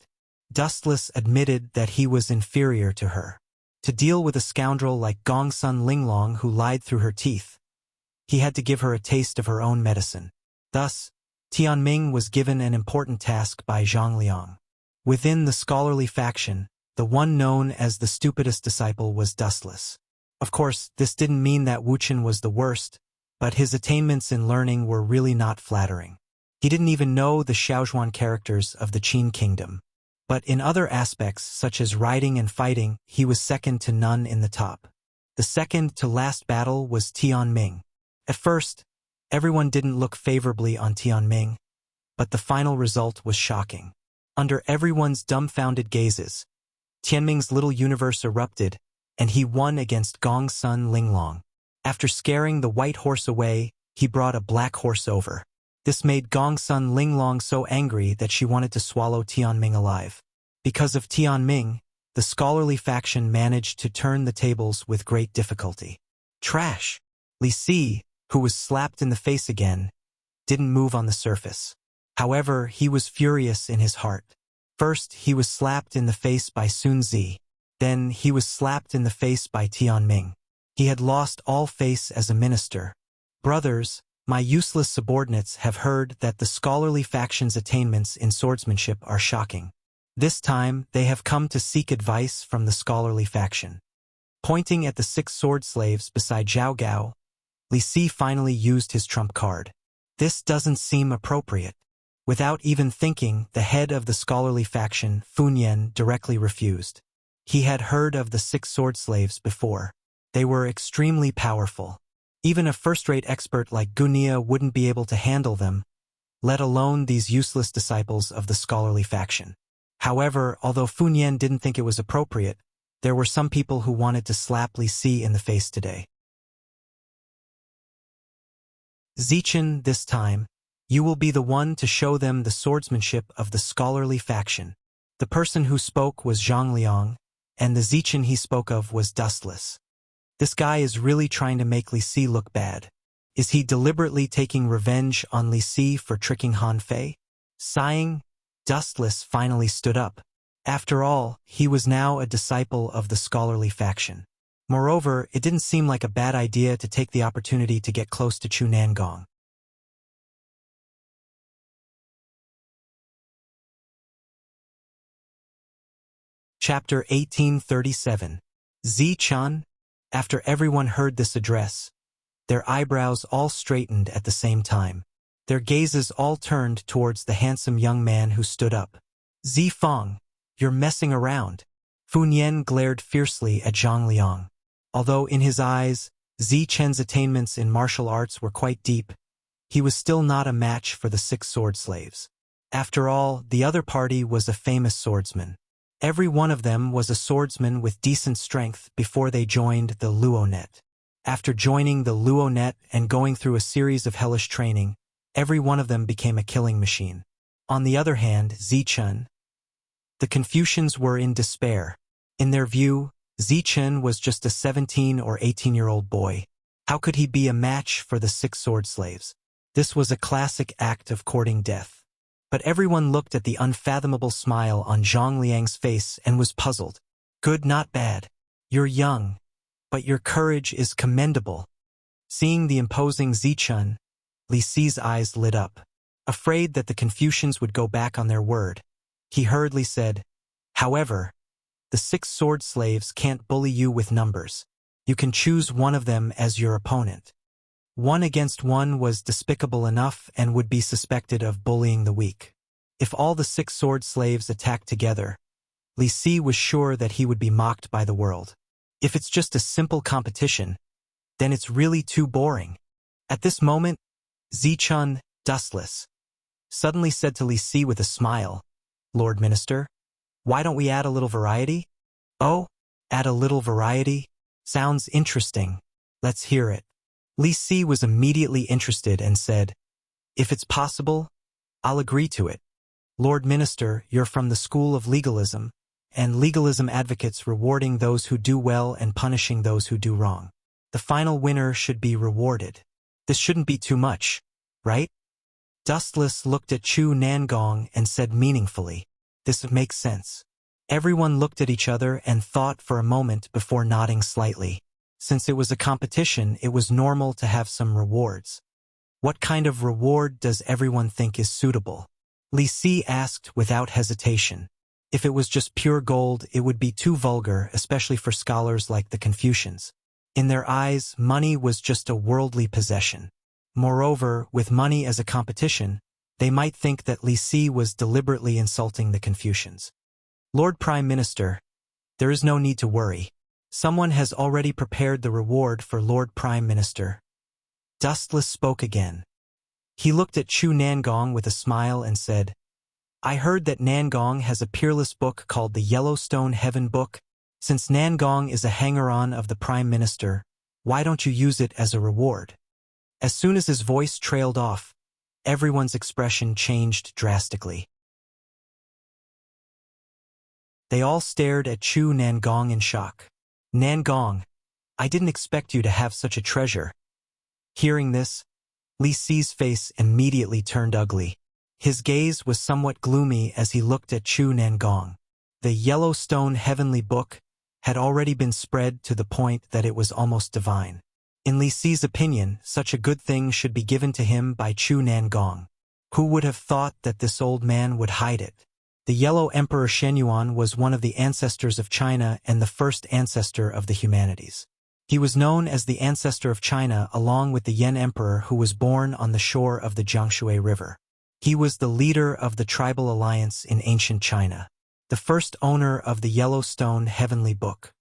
[SPEAKER 1] Dustless admitted that he was inferior to her. To deal with a scoundrel like Gong Sun Linglong who lied through her teeth, he had to give her a taste of her own medicine. Thus, Tianming was given an important task by Zhang Liang. Within the scholarly faction, the one known as the stupidest disciple was Dustless. Of course, this didn't mean that Wuchen was the worst, but his attainments in learning were really not flattering. He didn't even know the Xiaozhuan characters of the Qin kingdom. But in other aspects, such as riding and fighting, he was second to none in the top. The second to last battle was Tianming. At first, everyone didn't look favorably on Tianming, but the final result was shocking. Under everyone's dumbfounded gazes, Tianming's little universe erupted, and he won against Gong's son Linglong. After scaring the white horse away, he brought a black horse over. This made Gong's son Linglong so angry that she wanted to swallow Tianming alive. Because of Tianming, the scholarly faction managed to turn the tables with great difficulty. Trash! Li Si, who was slapped in the face again, didn't move on the surface. However, he was furious in his heart. First, he was slapped in the face by Sun Zi. Then, he was slapped in the face by Tianming. He had lost all face as a minister. Brothers, my useless subordinates have heard that the scholarly faction's attainments in swordsmanship are shocking. This time, they have come to seek advice from the scholarly faction. Pointing at the 6 sword slaves beside Zhao Gao, Li Si finally used his trump card. This doesn't seem appropriate. Without even thinking, the head of the scholarly faction, Fun Yan, directly refused. He had heard of the 6 sword slaves before. They were extremely powerful. Even a first-rate expert like Gunia wouldn't be able to handle them, let alone these useless disciples of the scholarly faction. However, although Fun Yan didn't think it was appropriate, there were some people who wanted to slap Li Si in the face today. Zichen, this time, you will be the one to show them the swordsmanship of the scholarly faction. The person who spoke was Zhang Liang, and the Zichen he spoke of was Dustless. This guy is really trying to make Li Si look bad. Is he deliberately taking revenge on Li Si for tricking Han Fei? Sighing, Dustless finally stood up. After all, he was now a disciple of the scholarly faction. Moreover, it didn't seem like a bad idea to take the opportunity to get close to Chu Nangong. Chapter 1837. Zi Chun. After everyone heard this address, their eyebrows all straightened at the same time. Their gazes all turned towards the handsome young man who stood up. Zi Feng, you're messing around. Fun Yan glared fiercely at Zhang Liang. Although in his eyes, Zi Chen's attainments in martial arts were quite deep, he was still not a match for the 6 sword slaves. After all, the other party was a famous swordsman. Every one of them was a swordsman with decent strength before they joined the Luonet. After joining the Luonet and going through a series of hellish training, every one of them became a killing machine. On the other hand, Zichen, the Confucians were in despair. In their view, Zichen was just a 17 or 18-year-old boy. How could he be a match for the 6 sword slaves? This was a classic act of courting death. But everyone looked at the unfathomable smile on Zhang Liang's face and was puzzled. Good, not bad. You're young, but your courage is commendable. Seeing the imposing Zichun, Li Si's eyes lit up. Afraid that the Confucians would go back on their word, he hurriedly said, however, the 6 sword slaves can't bully you with numbers. You can choose one of them as your opponent. 1 against 1 was despicable enough and would be suspected of bullying the weak. If all the 6 sword slaves attacked together, Li Si was sure that he would be mocked by the world. If it's just a simple competition, then it's really too boring. At this moment, Zichun, Dustless, suddenly said to Li Si with a smile, Lord Minister, why don't we add a little variety? Oh, add a little variety? Sounds interesting. Let's hear it. Li Si was immediately interested and said, if it's possible, I'll agree to it. Lord Minister, you're from the school of legalism, and legalism advocates rewarding those who do well and punishing those who do wrong. The final winner should be rewarded. This shouldn't be too much, right? Dustless looked at Chu Nangong and said meaningfully, this makes sense. Everyone looked at each other and thought for a moment before nodding slightly. Since it was a competition, it was normal to have some rewards. What kind of reward does everyone think is suitable? Li Si asked without hesitation. If it was just pure gold, it would be too vulgar, especially for scholars like the Confucians. In their eyes, money was just a worldly possession. Moreover, with money as a competition, they might think that Li Si was deliberately insulting the Confucians. Lord Prime Minister, there is no need to worry. Someone has already prepared the reward for Lord Prime Minister. Dustless spoke again. He looked at Chu Nangong with a smile and said, I heard that Nangong has a peerless book called the Yellowstone Heaven Book. Since Nangong is a hanger-on of the Prime Minister, why don't you use it as a reward? As soon as his voice trailed off, everyone's expression changed drastically. They all stared at Chu Nangong in shock. Nangong, I didn't expect you to have such a treasure. Hearing this, Li Si's face immediately turned ugly. His gaze was somewhat gloomy as he looked at Chu Nangong. The Yellowstone Heavenly Book had already been spread to the point that it was almost divine. In Li Si's opinion, such a good thing should be given to him by Chu Nangong. Who would have thought that this old man would hide it? The Yellow Emperor Shenyuan was one of the ancestors of China and the first ancestor of the humanities. He was known as the ancestor of China along with the Yan Emperor who was born on the shore of the Jiangshui River. He was the leader of the tribal alliance in ancient China, the first owner of the Yellowstone Heavenly Book.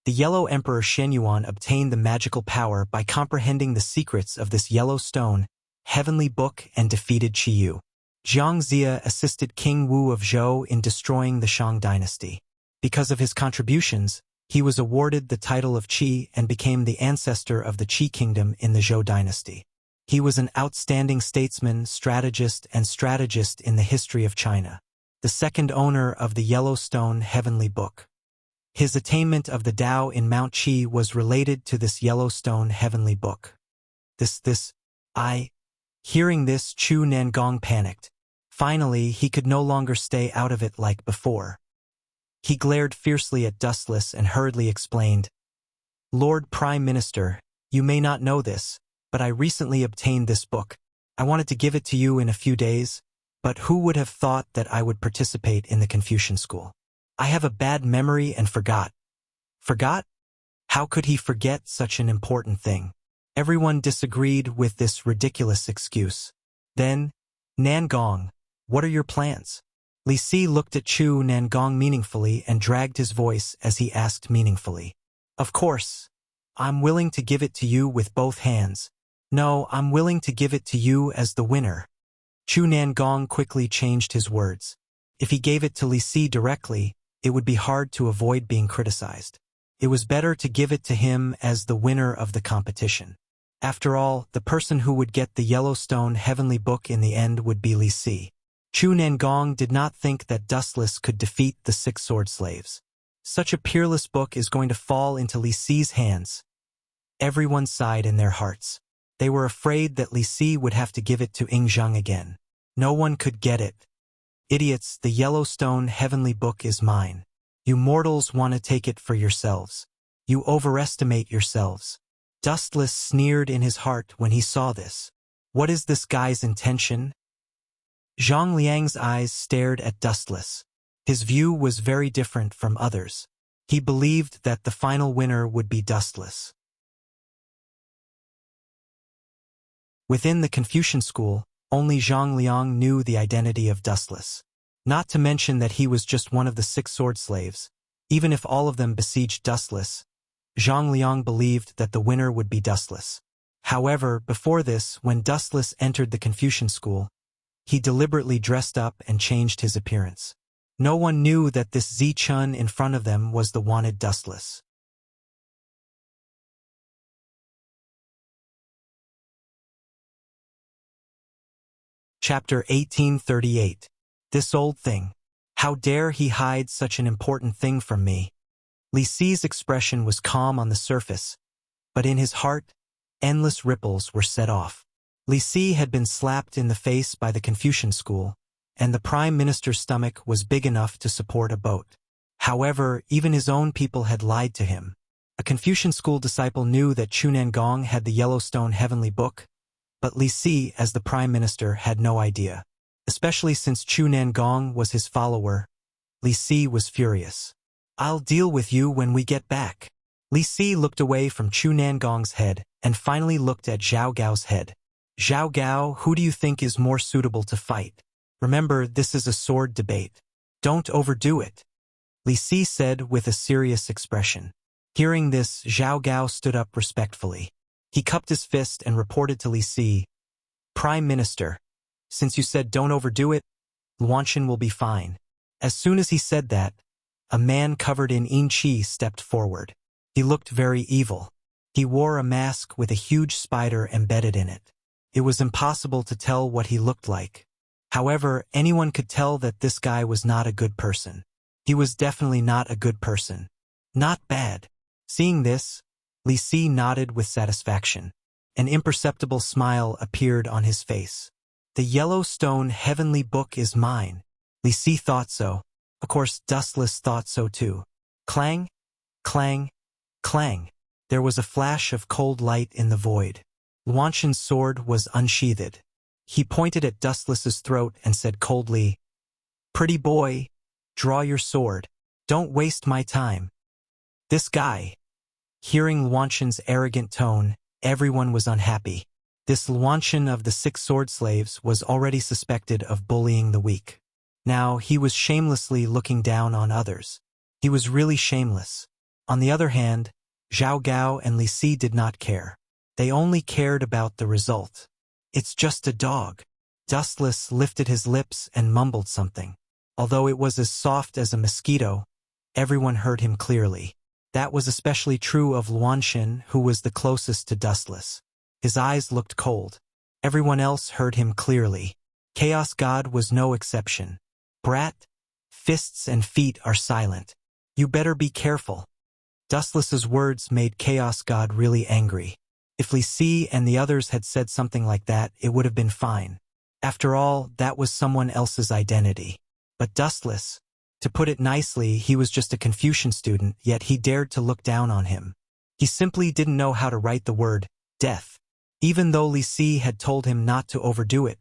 [SPEAKER 1] The Yellow Emperor Shenyuan obtained the magical power by comprehending the secrets of this Yellowstone Heavenly Book and defeated Qiyu. Jiang Zia assisted King Wu of Zhou in destroying the Shang dynasty. Because of his contributions, he was awarded the title of Qi and became the ancestor of the Qi kingdom in the Zhou dynasty. He was an outstanding statesman, strategist in the history of China, the second owner of the Yellowstone Heavenly Book. His attainment of the Tao in Mount Qi was related to this Yellowstone Heavenly Book. Hearing this, Chu Nangong panicked. Finally, he could no longer stay out of it like before. He glared fiercely at Dustless and hurriedly explained, Lord Prime Minister, you may not know this, but I recently obtained this book. I wanted to give it to you in a few days, but who would have thought that I would participate in the Confucian school? I have a bad memory and forgot. Forgot? How could he forget such an important thing? Everyone disagreed with this ridiculous excuse. Then, Nangong, what are your plans? Li Si looked at Chu Nangong meaningfully and dragged his voice as he asked meaningfully. Of course, I'm willing to give it to you with both hands. No, I'm willing to give it to you as the winner. Chu Nangong quickly changed his words. If he gave it to Li Si directly, it would be hard to avoid being criticized. It was better to give it to him as the winner of the competition. After all, the person who would get the Yellowstone Heavenly Book in the end would be Li Si. Chu Nangong did not think that Dustless could defeat the 6 sword slaves. Such a peerless book is going to fall into Li Si's hands. Everyone sighed in their hearts. They were afraid that Li Si would have to give it to Yingzheng again. No one could get it. Idiots, the Yellowstone Heavenly Book is mine. You mortals want to take it for yourselves. You overestimate yourselves. Dustless sneered in his heart when he saw this. What is this guy's intention? Zhang Liang's eyes stared at Dustless. His view was very different from others. He believed that the final winner would be Dustless. Within the Confucian school, only Zhang Liang knew the identity of Dustless. Not to mention that he was just one of the 6 sword slaves. Even if all of them besieged Dustless, Zhang Liang believed that the winner would be Dustless. However, before this, when Dustless entered the Confucian school, he deliberately dressed up and changed his appearance. No one knew that this Zi Chun in front of them was the wanted Dustless. Chapter 1838. This old thing. How dare he hide such an important thing from me? Li Si's expression was calm on the surface, but in his heart, endless ripples were set off. Li Si had been slapped in the face by the Confucian school, and the Prime Minister's stomach was big enough to support a boat. However, even his own people had lied to him. A Confucian school disciple knew that Chu Nangong had the Yellowstone Heavenly Book, but Li Si, as the Prime Minister, had no idea. Especially since Chu Nangong was his follower, Li Si was furious. I'll deal with you when we get back. Li Si looked away from Chu Nangong's head and finally looked at Zhao Gao's head. Zhao Gao, who do you think is more suitable to fight? Remember, this is a sword debate. Don't overdo it, Li Si said with a serious expression. Hearing this, Zhao Gao stood up respectfully. He cupped his fist and reported to Li Si, Prime Minister, since you said don't overdo it, Luanshan will be fine. As soon as he said that, a man covered in yin qi stepped forward. He looked very evil. He wore a mask with a huge spider embedded in it. It was impossible to tell what he looked like. However, anyone could tell that this guy was not a good person. He was definitely not a good person. Not bad. Seeing this, Li Si nodded with satisfaction. An imperceptible smile appeared on his face. The Yellowstone Heavenly Book is mine. Li Si thought so. Of course, Dustless thought so too. Clang, clang, clang. There was a flash of cold light in the void. Luanshan's sword was unsheathed. He pointed at Dustless's throat and said coldly, Pretty boy, draw your sword. Don't waste my time. This guy. Hearing Luanshan's arrogant tone, everyone was unhappy. This Luanshan of the 6 sword slaves was already suspected of bullying the weak. Now he was shamelessly looking down on others. He was really shameless. On the other hand, Zhao Gao and Li Si did not care. They only cared about the result. It's just a dog. Dustless lifted his lips and mumbled something. Although it was as soft as a mosquito, everyone heard him clearly. That was especially true of Luanshan, who was the closest to Dustless. His eyes looked cold. Everyone else heard him clearly. Chaos God was no exception. Brat, fists and feet are silent. You better be careful. Dustless's words made Chaos God really angry. If Li Si and the others had said something like that, it would have been fine. After all, that was someone else's identity. But Dustless, to put it nicely, he was just a Confucian student, yet he dared to look down on him. He simply didn't know how to write the word death. Even though Li Si had told him not to overdo it,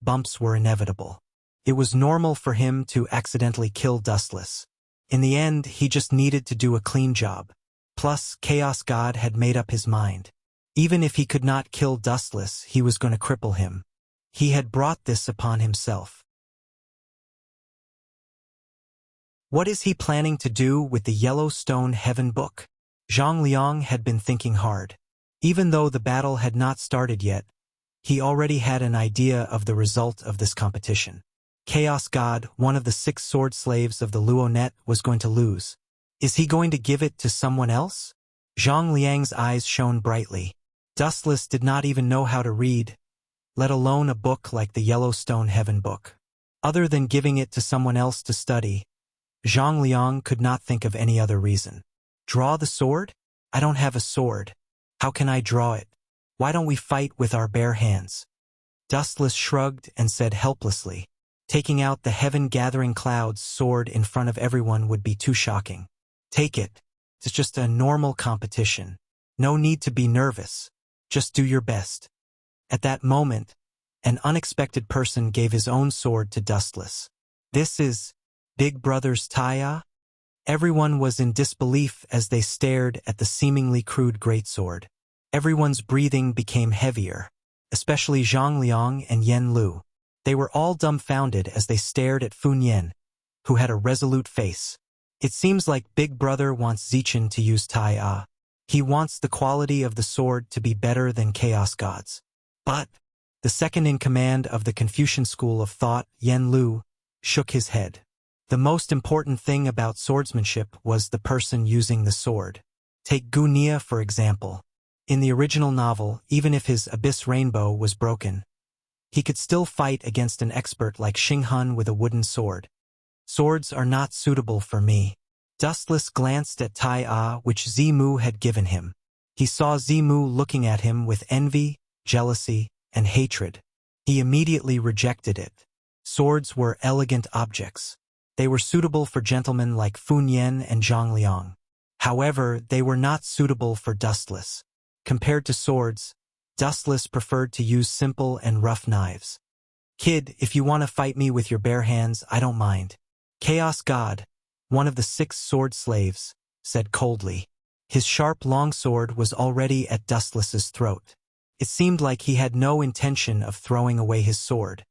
[SPEAKER 1] bumps were inevitable. It was normal for him to accidentally kill Dustless. In the end, he just needed to do a clean job. Plus, Chaos God had made up his mind. Even if he could not kill Dustless, he was going to cripple him. He had brought this upon himself. What is he planning to do with the Yellowstone Heaven Book? Zhang Liang had been thinking hard. Even though the battle had not started yet, he already had an idea of the result of this competition. Chaos God, one of the 6 sword slaves of the Luonet, was going to lose. Is he going to give it to someone else? Zhang Liang's eyes shone brightly. Dustless did not even know how to read, let alone a book like the Yellowstone Heaven Book. Other than giving it to someone else to study, Zhang Liang could not think of any other reason. Draw the sword? I don't have a sword. How can I draw it? Why don't we fight with our bare hands? Dustless shrugged and said helplessly, taking out the heaven-gathering clouds sword in front of everyone would be too shocking. Take it. It's just a normal competition. No need to be nervous. Just do your best. At that moment, an unexpected person gave his own sword to Dustless. This is Big Brother's Taya? Everyone was in disbelief as they stared at the seemingly crude greatsword. Everyone's breathing became heavier, especially Zhang Liang and Yen Lu. They were all dumbfounded as they stared at Fun Yen, who had a resolute face. It seems like Big Brother wants Zichen to use Taya. He wants the quality of the sword to be better than Chaos God's. But the second in command of the Confucian school of thought, Yen Lu, shook his head. The most important thing about swordsmanship was the person using the sword. Take Gu Nia, for example. In the original novel, even if his abyss rainbow was broken, he could still fight against an expert like Xinghan with a wooden sword. Swords are not suitable for me. Dustless glanced at Tai Ah, which Zimu had given him. He saw Zimu looking at him with envy, jealousy, and hatred. He immediately rejected it. Swords were elegant objects. They were suitable for gentlemen like Fun Yen and Zhang Liang. However, they were not suitable for Dustless. Compared to swords, Dustless preferred to use simple and rough knives. Kid, if you want to fight me with your bare hands, I don't mind. Chaos God, one of the 6 sword slaves, said coldly. His sharp long sword was already at Dustless's throat. It seemed like he had no intention of throwing away his sword.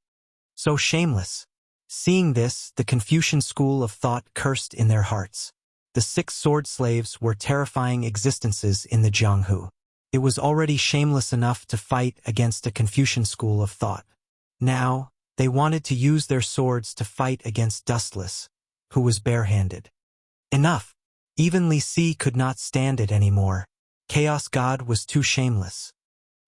[SPEAKER 1] So shameless. Seeing this, the Confucian school of thought cursed in their hearts. The 6 sword slaves were terrifying existences in the Jianghu. It was already shameless enough to fight against a Confucian school of thought. Now, they wanted to use their swords to fight against Dustless, who was barehanded. Enough! Even Li Si could not stand it anymore. Chaos God was too shameless.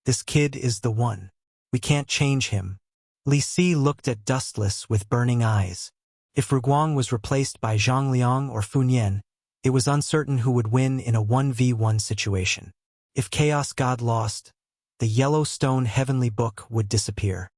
[SPEAKER 1] This kid is the one. We can't change him. Li Si looked at Dustless with burning eyes. If Ruguang was replaced by Zhang Liang or Fu Nian, it was uncertain who would win in a 1v1 situation. If Chaos God lost, the Yellowstone Heavenly Book would disappear.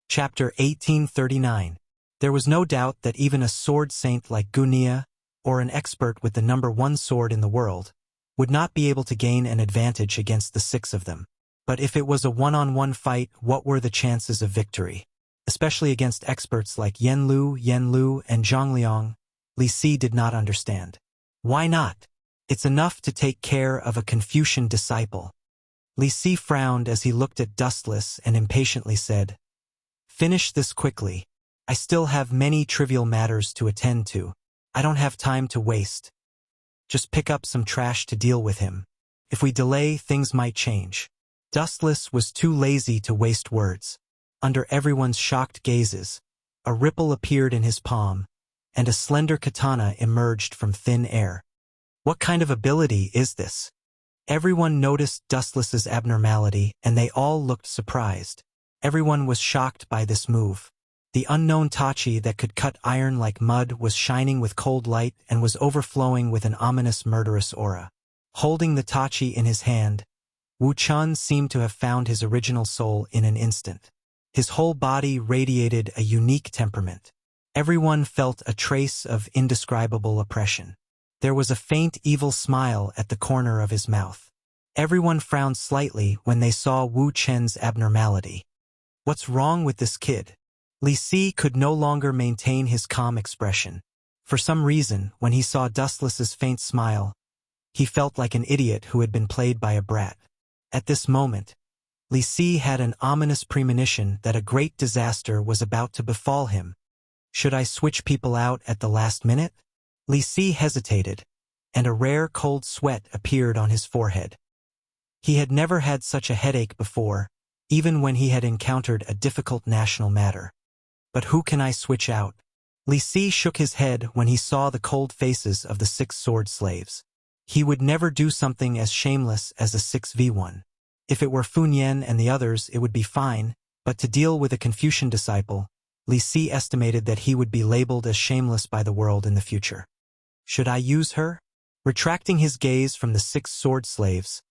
[SPEAKER 1] Chapter 1839. There was no doubt that even a sword saint like Gunia, or an expert with the number 1 sword in the world, would not be able to gain an advantage against the 6 of them. But if it was a one-on-one fight, what were the chances of victory? Especially against experts like Yen Lu, and Zhang Liang, Li Si did not understand. Why not? It's enough to take care of a Confucian disciple. Li Si frowned as he looked at Dustless and impatiently said, "Finish this quickly. I still have many trivial matters to attend to. I don't have time to waste. Just pick up some trash to deal with him. If we delay, things might change." Dustless was too lazy to waste words. Under everyone's shocked gazes, a ripple appeared in his palm, and a slender katana emerged from thin air. What kind of ability is this? Everyone noticed Dustless's abnormality, and they all looked surprised. Everyone was shocked by this move. The unknown tachi that could cut iron like mud was shining with cold light and was overflowing with an ominous murderous aura. Holding the tachi in his hand, Wu Chun seemed to have found his original soul in an instant. His whole body radiated a unique temperament. Everyone felt a trace of indescribable oppression. There was a faint evil smile at the corner of his mouth. Everyone frowned slightly when they saw Wu Chen's abnormality. What's wrong with this kid? Li Si could no longer maintain his calm expression. For some reason, when he saw Dustless's faint smile, he felt like an idiot who had been played by a brat. At this moment, Li Si had an ominous premonition that a great disaster was about to befall him. Should I switch people out at the last minute? Li Si hesitated, and a rare cold sweat appeared on his forehead. He had never had such a headache before, even when he had encountered a difficult national matter. But who can I switch out? Li Si shook his head when he saw the cold faces of the 6 sword slaves. He would never do something as shameless as a 6v1. If it were Fu Nian and the others, it would be fine, but to deal with a Confucian disciple, Li Si estimated that he would be labeled as shameless by the world in the future. Should I use her? Retracting his gaze from the 6 sword slaves,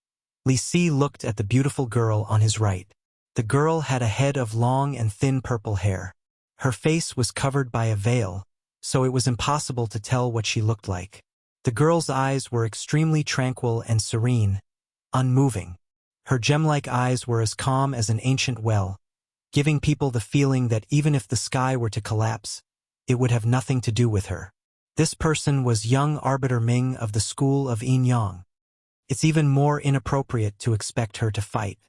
[SPEAKER 1] Li Si looked at the beautiful girl on his right. The girl had a head of long and thin purple hair. Her face was covered by a veil, so it was impossible to tell what she looked like. The girl's eyes were extremely tranquil and serene, unmoving. Her gem-like eyes were as calm as an ancient well, giving people the feeling that even if the sky were to collapse, it would have nothing to do with her. This person was young Arbiter Ming of the school of Yin Yang. It's even more inappropriate to expect her to fight.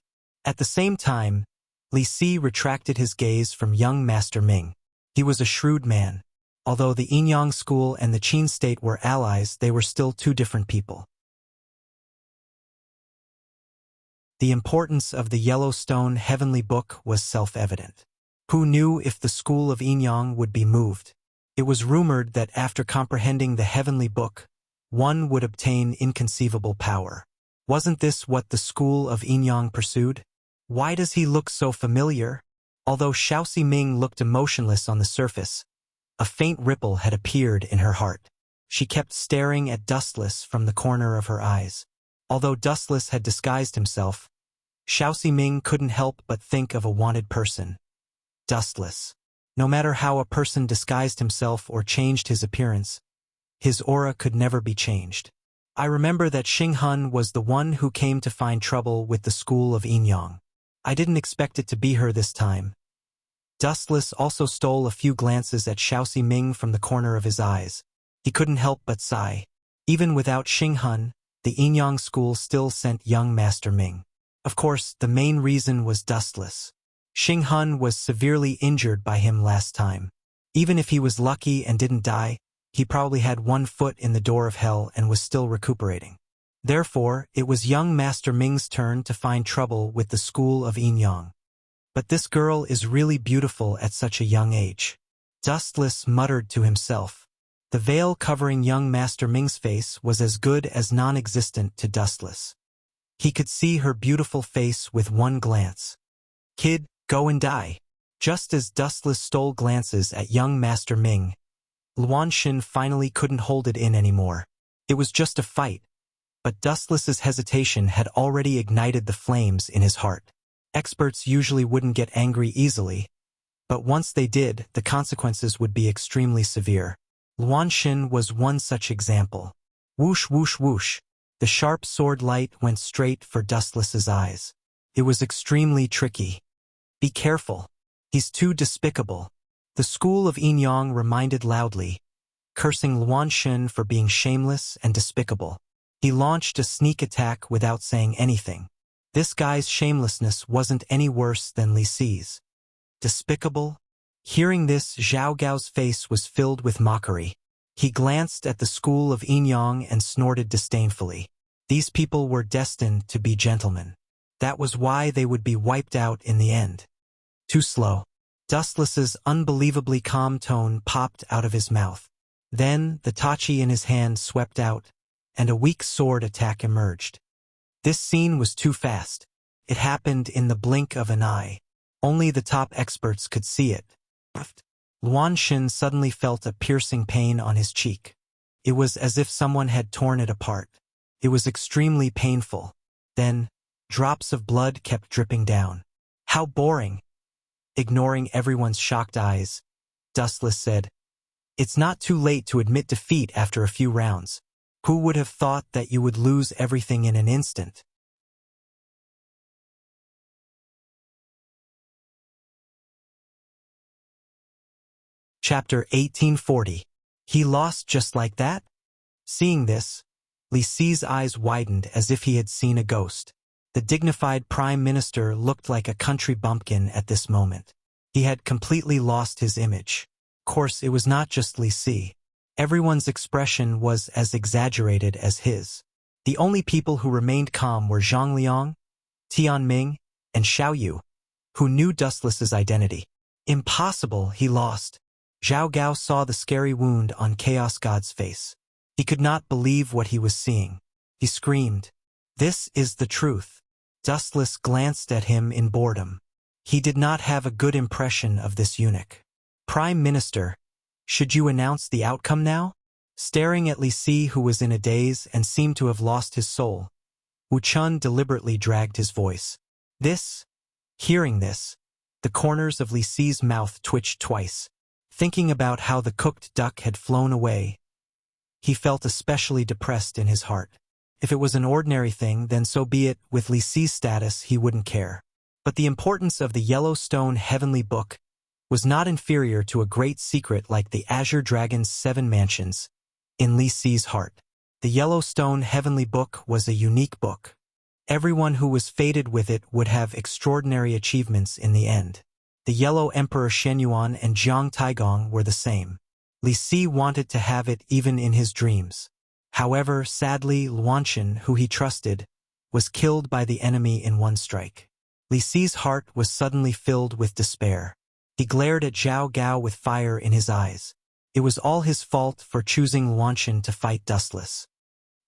[SPEAKER 1] At the same time, Li Si retracted his gaze from young Master Ming. He was a shrewd man. Although the Yin Yang school and the Qin state were allies, they were still 2 different people. The importance of the Yellowstone Heavenly Book was self-evident. Who knew if the school of Yin Yang would be moved? It was rumored that after comprehending the Heavenly Book, one would obtain inconceivable power. Wasn't this what the school of Yin Yang pursued? Why does he look so familiar? Although Xiaoxi Ming looked emotionless on the surface, a faint ripple had appeared in her heart. She kept staring at Dustless from the corner of her eyes. Although Dustless had disguised himself, Xiaoxi Ming couldn't help but think of a wanted person. Dustless. No matter how a person disguised himself or changed his appearance, his aura could never be changed. I remember that Xing Hun was the one who came to find trouble with the school of Yin Yang. I didn't expect it to be her this time. Dustless also stole a few glances at Xiaoxi Ming from the corner of his eyes. He couldn't help but sigh. Even without Xinghun, the Yinyang school still sent young Master Ming. Of course, the main reason was Dustless. Xinghun was severely injured by him last time. Even if he was lucky and didn't die, he probably had one foot in the door of hell and was still recuperating. Therefore, it was young Master Ming's turn to find trouble with the school of Yinyang. But this girl is really beautiful at such a young age. Dustless muttered to himself. The veil covering young Master Ming's face was as good as non-existent to Dustless. He could see her beautiful face with one glance. Kid, go and die. Just as Dustless stole glances at young Master Ming, Luanshin finally couldn't hold it in anymore. It was just a fight, but Dustless's hesitation had already ignited the flames in his heart. Experts usually wouldn't get angry easily, but once they did, the consequences would be extremely severe. Luanshin was one such example. Whoosh, whoosh, whoosh. The sharp sword light went straight for Dustless's eyes. It was extremely tricky. Be careful. He's too despicable. The school of Yinyang reminded loudly, cursing Luanshin for being shameless and despicable. He launched a sneak attack without saying anything. This guy's shamelessness wasn't any worse than Li Si's. Despicable? Hearing this, Zhao Gao's face was filled with mockery. He glanced at the school of Yinyang and snorted disdainfully. These people were destined to be gentlemen. That was why they would be wiped out in the end. Too slow. Dustless's unbelievably calm tone popped out of his mouth. Then, the tachi in his hand swept out, and a weak sword attack emerged. This scene was too fast. It happened in the blink of an eye. Only the top experts could see it. Luanshin suddenly felt a piercing pain on his cheek. It was as if someone had torn it apart. It was extremely painful. Then, drops of blood kept dripping down. How boring! Ignoring everyone's shocked eyes, Dustless said, "It's not too late to admit defeat after a few rounds. Who would have thought that you would lose everything in an instant?" Chapter 1840. He lost just like that? Seeing this, Li Si's eyes widened as if he had seen a ghost. The dignified prime minister looked like a country bumpkin at this moment. He had completely lost his image. Of course, it was not just Li Si. Everyone's expression was as exaggerated as his. The only people who remained calm were Zhang Liang, Tian Ming, and Xiao Yu, who knew Dustless's identity. Impossible, he lost. Zhao Gao saw the scary wound on Chaos God's face. He could not believe what he was seeing. He screamed, "This is the truth." Dustless glanced at him in boredom. He did not have a good impression of this eunuch. "Prime Minister, should you announce the outcome now?" Staring at Li Si, who was in a daze and seemed to have lost his soul, Wu Chun deliberately dragged his voice. Hearing this, the corners of Li Si's mouth twitched twice. Thinking about how the cooked duck had flown away, he felt especially depressed in his heart. If it was an ordinary thing, then so be it. With Li Si's status, he wouldn't care. But the importance of the Yellowstone Heavenly Book was not inferior to a great secret like the Azure Dragon's 7 mansions in Li Si's heart. The Yellowstone Heavenly Book was a unique book. Everyone who was fated with it would have extraordinary achievements in the end. The Yellow Emperor Shenyuan and Jiang Taigong were the same. Li Si wanted to have it even in his dreams. However, sadly, Luanshin, who he trusted, was killed by the enemy in one strike. Li Si's heart was suddenly filled with despair. He glared at Zhao Gao with fire in his eyes. It was all his fault for choosing Luanshin to fight Dustless.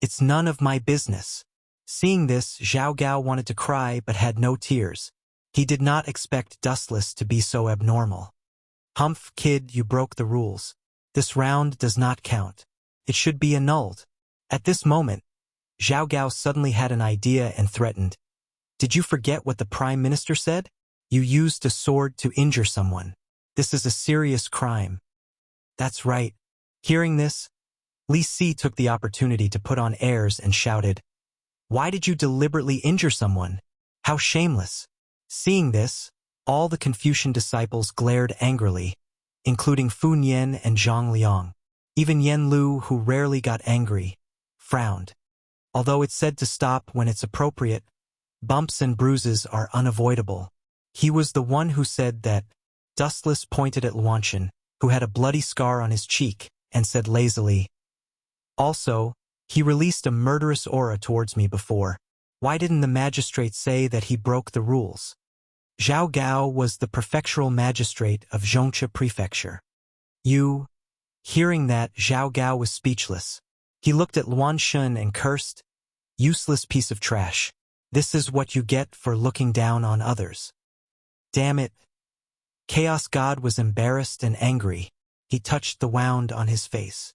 [SPEAKER 1] "It's none of my business." Seeing this, Zhao Gao wanted to cry but had no tears. He did not expect Dustless to be so abnormal. "Humph, kid, you broke the rules. This round does not count. It should be annulled." At this moment, Zhao Gao suddenly had an idea and threatened, "Did you forget what the Prime Minister said? You used a sword to injure someone. This is a serious crime." "That's right." Hearing this, Li Si took the opportunity to put on airs and shouted, "Why did you deliberately injure someone? How shameless." Seeing this, all the Confucian disciples glared angrily, including Fu Nian and Zhang Liang. Even Yen Lu, who rarely got angry, frowned. Although it's said to stop when it's appropriate, bumps and bruises are unavoidable. He was the one who said that. Dustless pointed at Luanshan, who had a bloody scar on his cheek, and said lazily, "Also, he released a murderous aura towards me before. Why didn't the magistrate say that he broke the rules?" Zhao Gao was the prefectural magistrate of Zhongche Prefecture. Hearing that, Zhao Gao was speechless. He looked at Luanshan and cursed, "Useless piece of trash. This is what you get for looking down on others." Damn it. Chaos God was embarrassed and angry. He touched the wound on his face.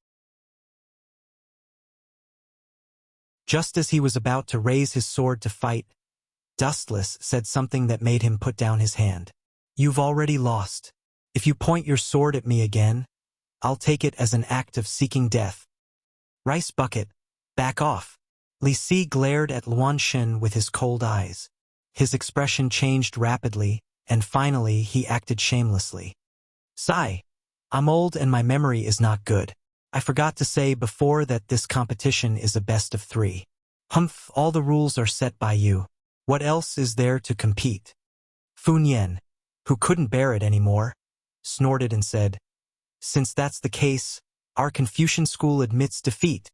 [SPEAKER 1] Just as he was about to raise his sword to fight, Dustless said something that made him put down his hand. "You've already lost. If you point your sword at me again, I'll take it as an act of seeking death." "Rice bucket, back off." Li Si glared at Luanshan with his cold eyes. His expression changed rapidly, and finally he acted shamelessly. "Sigh. I'm old and my memory is not good. I forgot to say before that this competition is a best of 3. Humph, all the rules are set by you. What else is there to compete?" Fu Nian, who couldn't bear it anymore, snorted and said, "Since that's the case, our Confucian school admits defeat.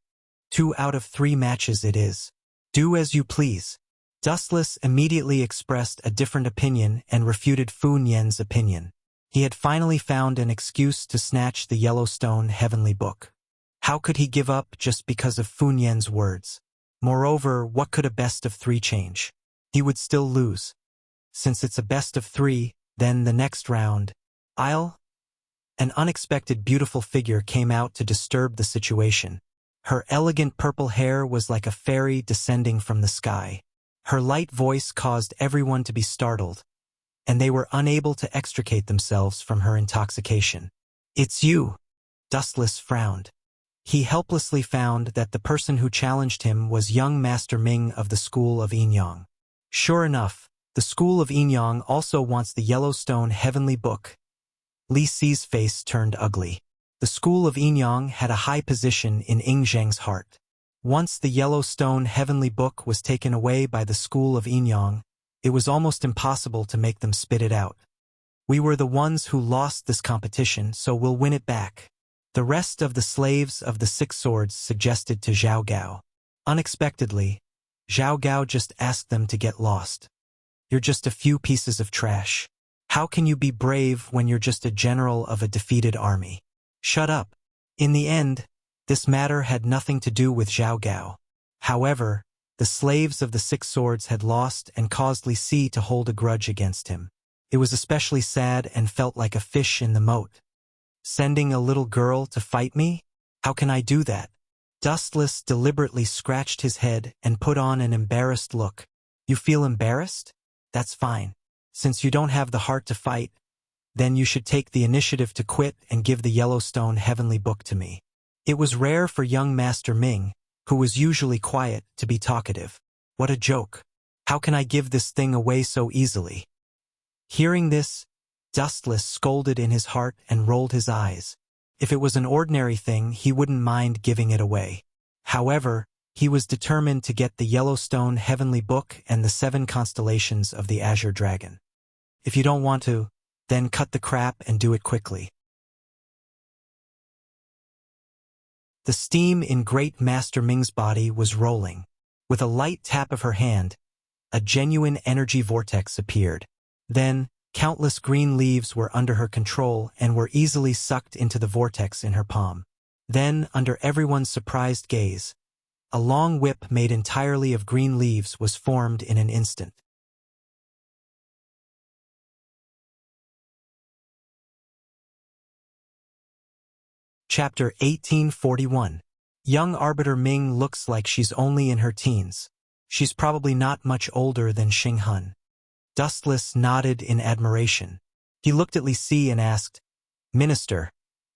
[SPEAKER 1] 2 out of 3 matches it is. Do as you please." Dustless immediately expressed a different opinion and refuted Fu Nian's opinion. He had finally found an excuse to snatch the Yellowstone Heavenly Book. How could he give up just because of Fu Nian's words? Moreover, what could a best of 3 change? He would still lose. Since it's a best of 3, then the next round, An unexpected beautiful figure came out to disturb the situation. Her elegant purple hair was like a fairy descending from the sky. Her light voice caused everyone to be startled, and they were unable to extricate themselves from her intoxication. "It's you." Dustless frowned. He helplessly found that the person who challenged him was young Master Ming of the School of Enyang. Sure enough, the School of Enyang also wants the Yellowstone Heavenly Book. Li Si's face turned ugly. The School of Enyang had a high position in Ing Zheng's heart. Once the Yellowstone Heavenly Book was taken away by the School of Enyang, it was almost impossible to make them spit it out. "We were the ones who lost this competition, so we'll win it back." The rest of the slaves of the 6 swords suggested to Zhao Gao. Unexpectedly, Zhao Gao just asked them to get lost. "You're just a few pieces of trash. How can you be brave when you're just a general of a defeated army?" "Shut up." In the end, this matter had nothing to do with Zhao Gao. However, the slaves of the 6 swords had lost and caused Li Si to hold a grudge against him. It was especially sad and felt like a fish in the moat. "Sending a little girl to fight me? How can I do that?" Dustless deliberately scratched his head and put on an embarrassed look. "You feel embarrassed? That's fine. Since you don't have the heart to fight, then you should take the initiative to quit and give the Yellowstone Heavenly Book to me." It was rare for young Master Ming, who was usually quiet, to be talkative. "What a joke. How can I give this thing away so easily?" Hearing this, Dustless scolded in his heart and rolled his eyes. If it was an ordinary thing, he wouldn't mind giving it away. However, he was determined to get the Yellowstone Heavenly Book and the 7 constellations of the Azure Dragon. If you don't want to, then cut the crap and do it quickly. The steam in Great Master Ming's body was rolling. With a light tap of her hand, a genuine energy vortex appeared. Then, countless green leaves were under her control and were easily sucked into the vortex in her palm. Then, under everyone's surprised gaze, a long whip made entirely of green leaves was formed in an instant. Chapter 1841. Young Arbiter Ming looks like she's only in her teens. She's probably not much older than Xing Hun. Dustless nodded in admiration. He looked at Li Si and asked, "Minister,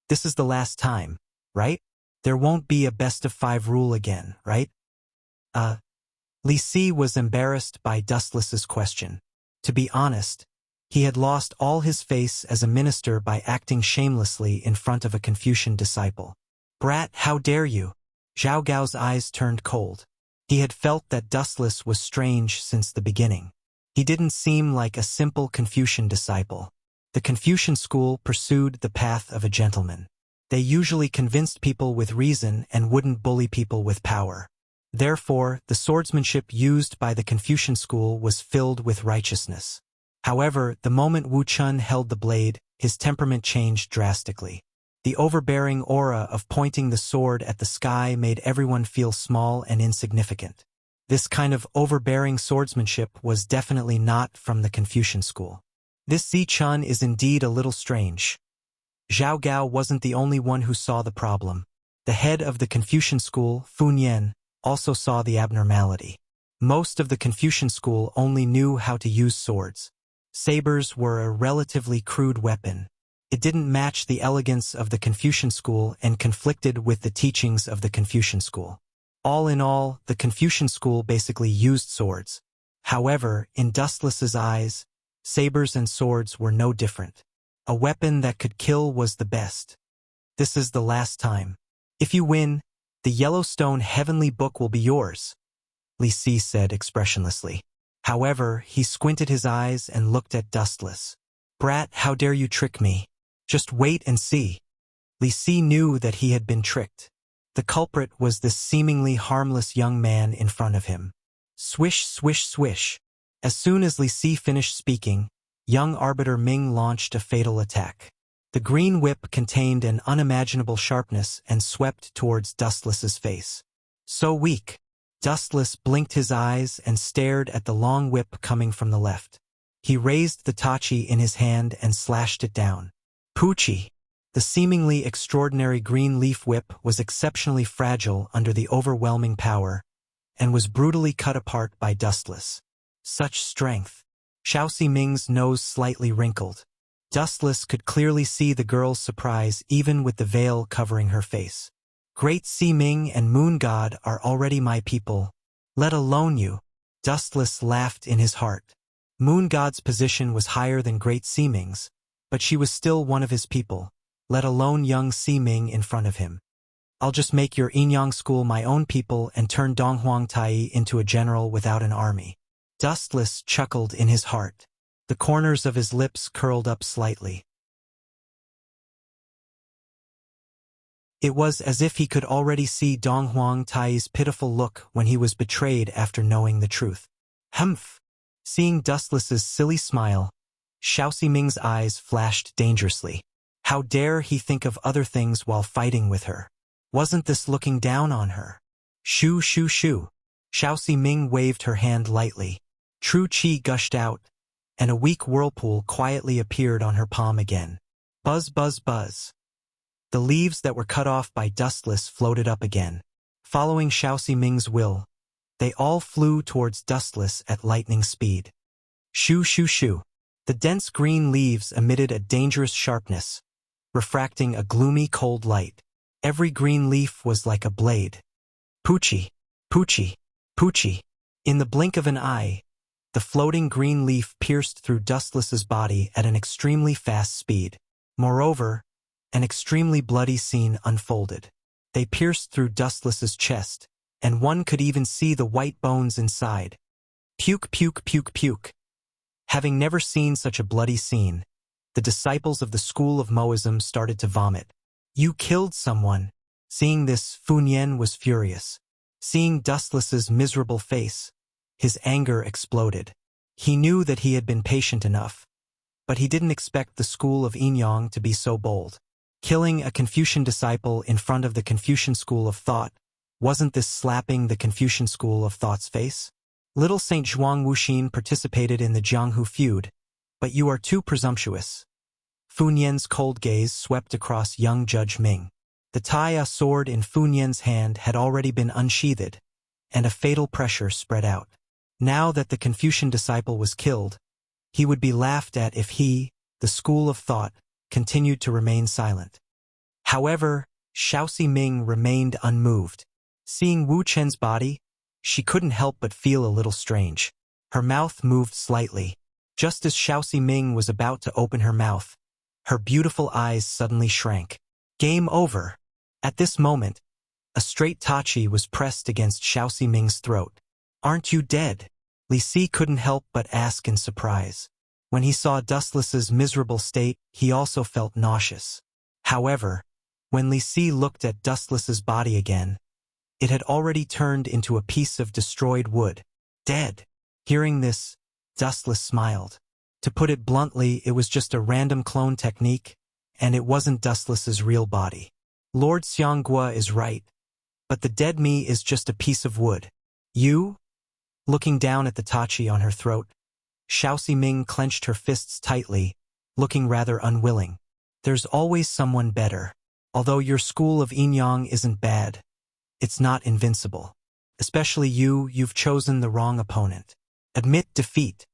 [SPEAKER 1] this is the last time, right? There won't be a best of 5 rule again, right?" Li Si was embarrassed by Dustless's question. To be honest, he had lost all his face as a minister by acting shamelessly in front of a Confucian disciple. Brat, how dare you? Zhao Gao's eyes turned cold. He had felt that Dustless was strange since the beginning. He didn't seem like a simple Confucian disciple. The Confucian school pursued the path of a gentleman. They usually convinced people with reason and wouldn't bully people with power. Therefore, the swordsmanship used by the Confucian school was filled with righteousness. However, the moment Wu Chun held the blade, his temperament changed drastically. The overbearing aura of pointing the sword at the sky made everyone feel small and insignificant. This kind of overbearing swordsmanship was definitely not from the Confucian school. This Zi Chun is indeed a little strange. Zhao Gao wasn't the only one who saw the problem. The head of the Confucian school, Fu Nian, also saw the abnormality. Most of the Confucian school only knew how to use swords. Sabers were a relatively crude weapon. It didn't match the elegance of the Confucian school and conflicted with the teachings of the Confucian school. All in all, the Confucian school basically used swords. However, in Dustless's eyes, sabers and swords were no different. A weapon that could kill was the best. This is the last time. If you win, the Yellowstone Heavenly Book will be yours, Li Si said expressionlessly. However, he squinted his eyes and looked at Dustless. Brat, how dare you trick me? Just wait and see. Li Si knew that he had been tricked. The culprit was this seemingly harmless young man in front of him. Swish, swish, swish. As soon as Li Si finished speaking, young Arbiter Ming launched a fatal attack. The green whip contained an unimaginable sharpness and swept towards Dustless's face. So weak. Dustless blinked his eyes and stared at the long whip coming from the left. He raised the tachi in his hand and slashed it down. Poochie! The seemingly extraordinary green leaf whip was exceptionally fragile under the overwhelming power, and was brutally cut apart by Dustless. Such strength! Xiao Ximing's nose slightly wrinkled. Dustless could clearly see the girl's surprise even with the veil covering her face. Great Ximing and Moon God are already my people, let alone you. Dustless laughed in his heart. Moon God's position was higher than Great Ximing's, but she was still one of his people, let alone young Ximing in front of him. I'll just make your Yinyang school my own people and turn Donghuang Tai into a general without an army. Dustless chuckled in his heart. The corners of his lips curled up slightly. It was as if he could already see Donghuang Tai's pitiful look when he was betrayed after knowing the truth. Humph! Seeing Dustless's silly smile, Xiao Ximing's eyes flashed dangerously. How dare he think of other things while fighting with her? Wasn't this looking down on her? Shoo shoo shoo. Xiao Ximing waved her hand lightly. True qi gushed out, and a weak whirlpool quietly appeared on her palm again. Buzz buzz buzz. The leaves that were cut off by Dustless floated up again. Following Xiao Ximing's will, they all flew towards Dustless at lightning speed. Shoo shoo shoo. The dense green leaves emitted a dangerous sharpness, refracting a gloomy cold light. Every green leaf was like a blade. Poochie, poochie, poochie. In the blink of an eye, the floating green leaf pierced through Dustless's body at an extremely fast speed. Moreover, an extremely bloody scene unfolded. They pierced through Dustless's chest, and one could even see the white bones inside. Puke, puke, puke, puke. Having never seen such a bloody scene, the disciples of the school of Moism started to vomit. You killed someone. Seeing this, Fu Nian was furious. Seeing Dustless's miserable face, his anger exploded. He knew that he had been patient enough, but he didn't expect the school of Yinyang to be so bold. Killing a Confucian disciple in front of the Confucian school of thought, wasn't this slapping the Confucian school of thought's face? Little Saint Zhuang Wuxin participated in the Jianghu feud, but you are too presumptuous. Fu Nian's cold gaze swept across young Judge Ming. The Tai sword in Fu Nian's hand had already been unsheathed, and a fatal pressure spread out. Now that the Confucian disciple was killed, he would be laughed at if he, the school of thought, continued to remain silent. However, Xiao Ximing remained unmoved. Seeing Wu Chen's body, she couldn't help but feel a little strange. Her mouth moved slightly. Just as Xiao Ximing was about to open her mouth, her beautiful eyes suddenly shrank. Game over. At this moment, a straight tachi was pressed against Xiao Ximing's throat. "Aren't you dead?" Li Si couldn't help but ask in surprise. When he saw Dustless's miserable state, he also felt nauseous. However, when Li Si looked at Dustless's body again, it had already turned into a piece of destroyed wood. Dead. Hearing this, Dustless smiled. To put it bluntly, it was just a random clone technique, and it wasn't Dustless's real body. Lord Xianghua is right, but the dead me is just a piece of wood. You? Looking down at the tachi on her throat, Xiao Ximing clenched her fists tightly, looking rather unwilling. There's always someone better. Although your school of Yinyang isn't bad, it's not invincible. Especially you've chosen the wrong opponent. Admit defeat.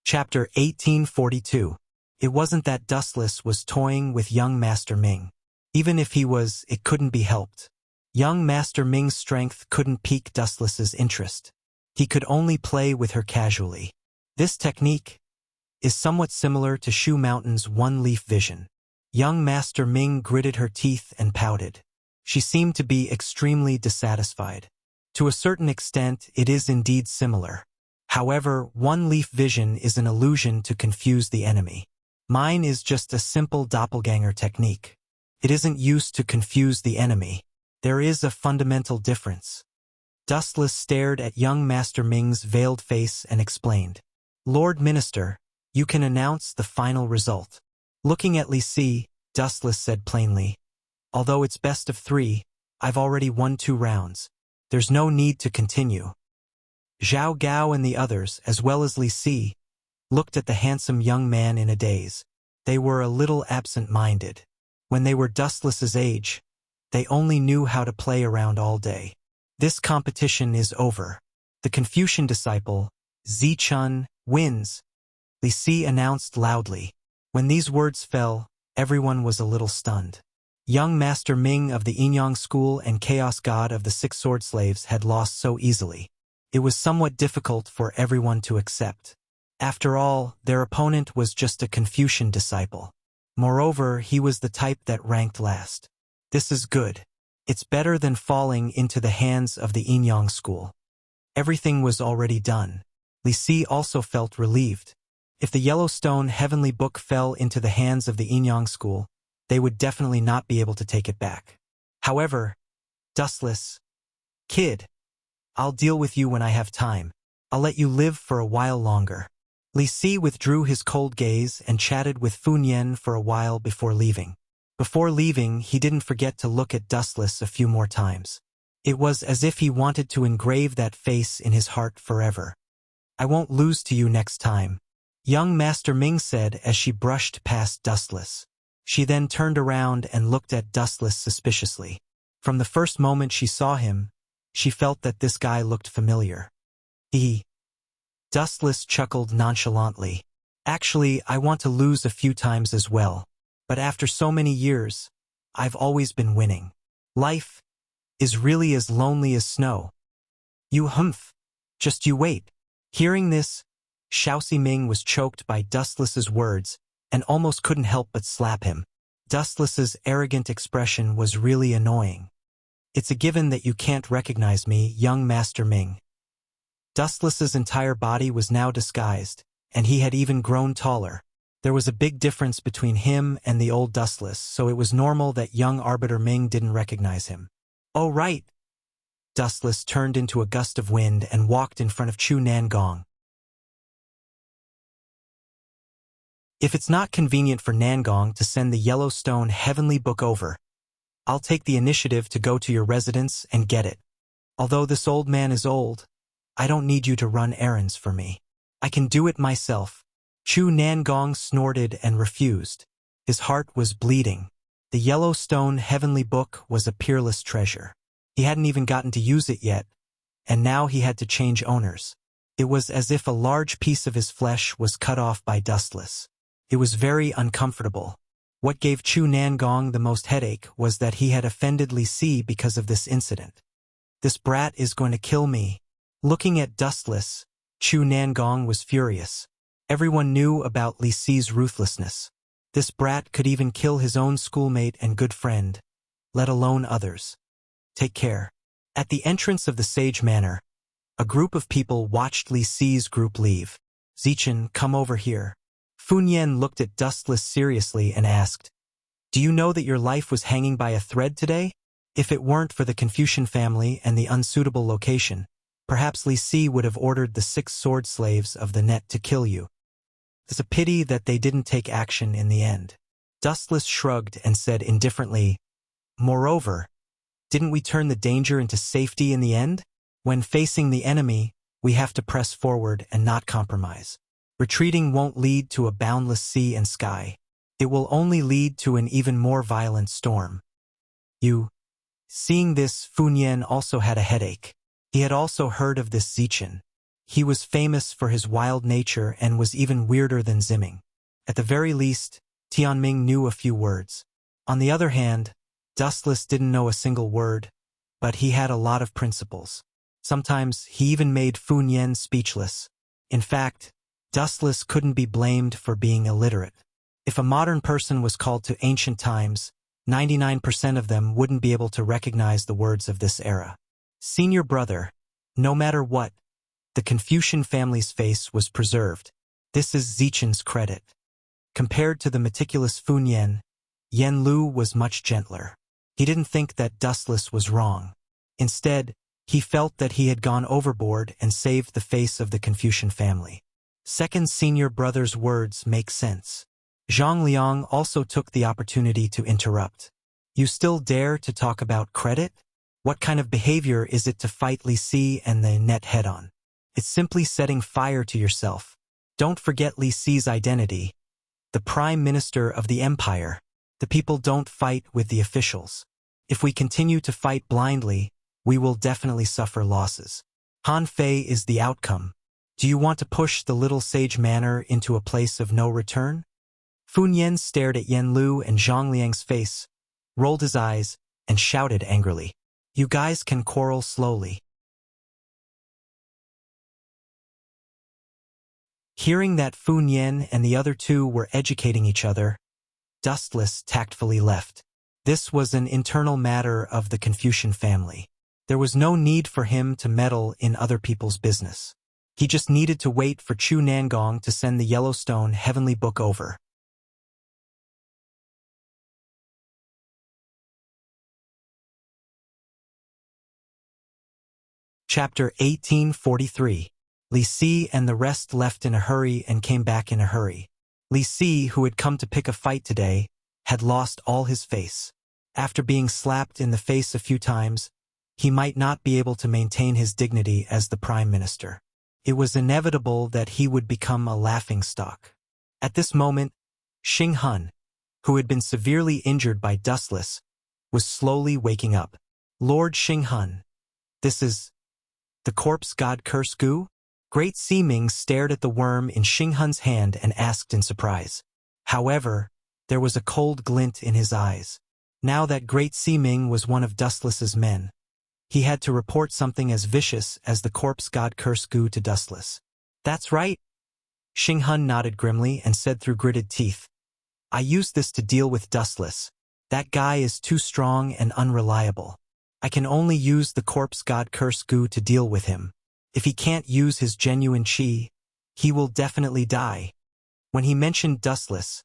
[SPEAKER 1] Chapter 1842. It wasn't that Dustless was toying with young Master Ming. Even if he was, it couldn't be helped. Young Master Ming's strength couldn't pique Dustless's interest. He could only play with her casually. This technique is somewhat similar to Shu Mountain's one-leaf vision. Young Master Ming gritted her teeth and pouted. She seemed to be extremely dissatisfied. To a certain extent, it is indeed similar. However, one-leaf vision is an illusion to confuse the enemy. Mine is just a simple doppelganger technique. It isn't used to confuse the enemy. There is a fundamental difference. Dustless stared at young Master Ming's veiled face and explained. Lord Minister, you can announce the final result. Looking at Li Si, Dustless said plainly, although it's best of 3, I've already won 2 rounds. There's no need to continue. Zhao Gao and the others, as well as Li Si, looked at the handsome young man in a daze. They were a little absent-minded. When they were Dustless's age, they only knew how to play around all day. This competition is over. The Confucian disciple, Zichun, wins, Li Si announced loudly. When these words fell, everyone was a little stunned. Young Master Ming of the Yinyang School and Chaos God of the 6 Sword Slaves had lost so easily. It was somewhat difficult for everyone to accept. After all, their opponent was just a Confucian disciple. Moreover, he was the type that ranked last. This is good. It's better than falling into the hands of the Yinyang School. Everything was already done. Li Si also felt relieved. If the Yellowstone Heavenly Book fell into the hands of the Yinyang School, they would definitely not be able to take it back. However, Dustless, kid, I'll deal with you when I have time. I'll let you live for a while longer. Li Si withdrew his cold gaze and chatted with Fu Nian for a while before leaving. Before leaving, he didn't forget to look at Dustless a few more times. It was as if he wanted to engrave that face in his heart forever. I won't lose to you next time, young Master Ming said as she brushed past Dustless. She then turned around and looked at Dustless suspiciously. From the first moment she saw him, she felt that this guy looked familiar. Dustless chuckled nonchalantly. Actually, I want to lose a few times as well. But after so many years, I've always been winning. Life is really as lonely as snow. You humph. Just you wait. Hearing this, Xiao Ximing was choked by Dustless's words and almost couldn't help but slap him. Dustless's arrogant expression was really annoying. It's a given that you can't recognize me, young Master Ming. Dustless's entire body was now disguised, and he had even grown taller. There was a big difference between him and the old Dustless, so it was normal that young Arbiter Ming didn't recognize him. Oh right. Dustless turned into a gust of wind and walked in front of Chu Nangong. If it's not convenient for Nangong to send the Yellowstone Heavenly Book over, I'll take the initiative to go to your residence and get it. Although this old man is old, I don't need you to run errands for me. I can do it myself. Chu Nangong snorted and refused. His heart was bleeding. The Yellowstone Heavenly Book was a peerless treasure. He hadn't even gotten to use it yet, and now he had to change owners. It was as if a large piece of his flesh was cut off by Dustless. It was very uncomfortable. What gave Chu Nangong the most headache was that he had offended Li Si because of this incident. This brat is going to kill me. Looking at Dustless, Chu Nangong was furious. Everyone knew about Li Si's ruthlessness. This brat could even kill his own schoolmate and good friend, let alone others. Take care. At the entrance of the Sage Manor, a group of people watched Li Si's group leave. Zichen, come over here. Funyan looked at Dustless seriously and asked, do you know that your life was hanging by a thread today? If it weren't for the Confucian family and the unsuitable location, perhaps Li Si would have ordered the 6 sword slaves of the net to kill you. It's a pity that they didn't take action in the end. Dustless shrugged and said indifferently, moreover, didn't we turn the danger into safety in the end? When facing the enemy, we have to press forward and not compromise. Retreating won't lead to a boundless sea and sky. It will only lead to an even more violent storm. Seeing this, Funyan also had a headache. He had also heard of this Zichen. He was famous for his wild nature and was even weirder than Ziming. At the very least, Tianming knew a few words. On the other hand, Dustless didn't know a single word, but he had a lot of principles. Sometimes he even made Funyan speechless. In fact, Dustless couldn't be blamed for being illiterate. If a modern person was called to ancient times, 99% of them wouldn't be able to recognize the words of this era. Senior brother, no matter what, the Confucian family's face was preserved. This is Zichen's credit. Compared to the meticulous Funyan, Yen Lu was much gentler. He didn't think that Dustless was wrong. Instead, he felt that he had gone overboard and saved the face of the Confucian family. Second senior brother's words make sense. Zhang Liang also took the opportunity to interrupt. You still dare to talk about credit? What kind of behavior is it to fight Li Si and the net head-on? It's simply setting fire to yourself. Don't forget Li Si's identity. The Prime Minister of the Empire. The people don't fight with the officials. If we continue to fight blindly, we will definitely suffer losses. Han Fei is the outcome. Do you want to push the little Sage Manor into a place of no return? Funyan stared at Yen Lu and Zhang Liang's face, rolled his eyes, and shouted angrily. You guys can quarrel slowly. Hearing that Funyan and the other two were educating each other, Dustless tactfully left. This was an internal matter of the Confucian family. There was no need for him to meddle in other people's business. He just needed to wait for Chu Nangong to send the Yellowstone Heavenly Book over. Chapter 1843. Li Si and the rest left in a hurry and came back in a hurry. Li Si, who had come to pick a fight today, had lost all his face. After being slapped in the face a few times, he might not be able to maintain his dignity as the Prime Minister. It was inevitable that he would become a laughingstock. At this moment, Xing Hun, who had been severely injured by Dustless, was slowly waking up. Lord Xing Hun, this is the corpse god curse goo? Great Seeming stared at the worm in Xing Hun's hand and asked in surprise. However, there was a cold glint in his eyes. Now that Great Seeming was one of Dustless's men, he had to report something as vicious as the corpse god curse goo to Dustless. That's right. Xing Hun nodded grimly and said through gritted teeth. I used this to deal with Dustless. That guy is too strong and unreliable. I can only use the corpse god curse goo to deal with him. If he can't use his genuine chi, he will definitely die. When he mentioned Dustless,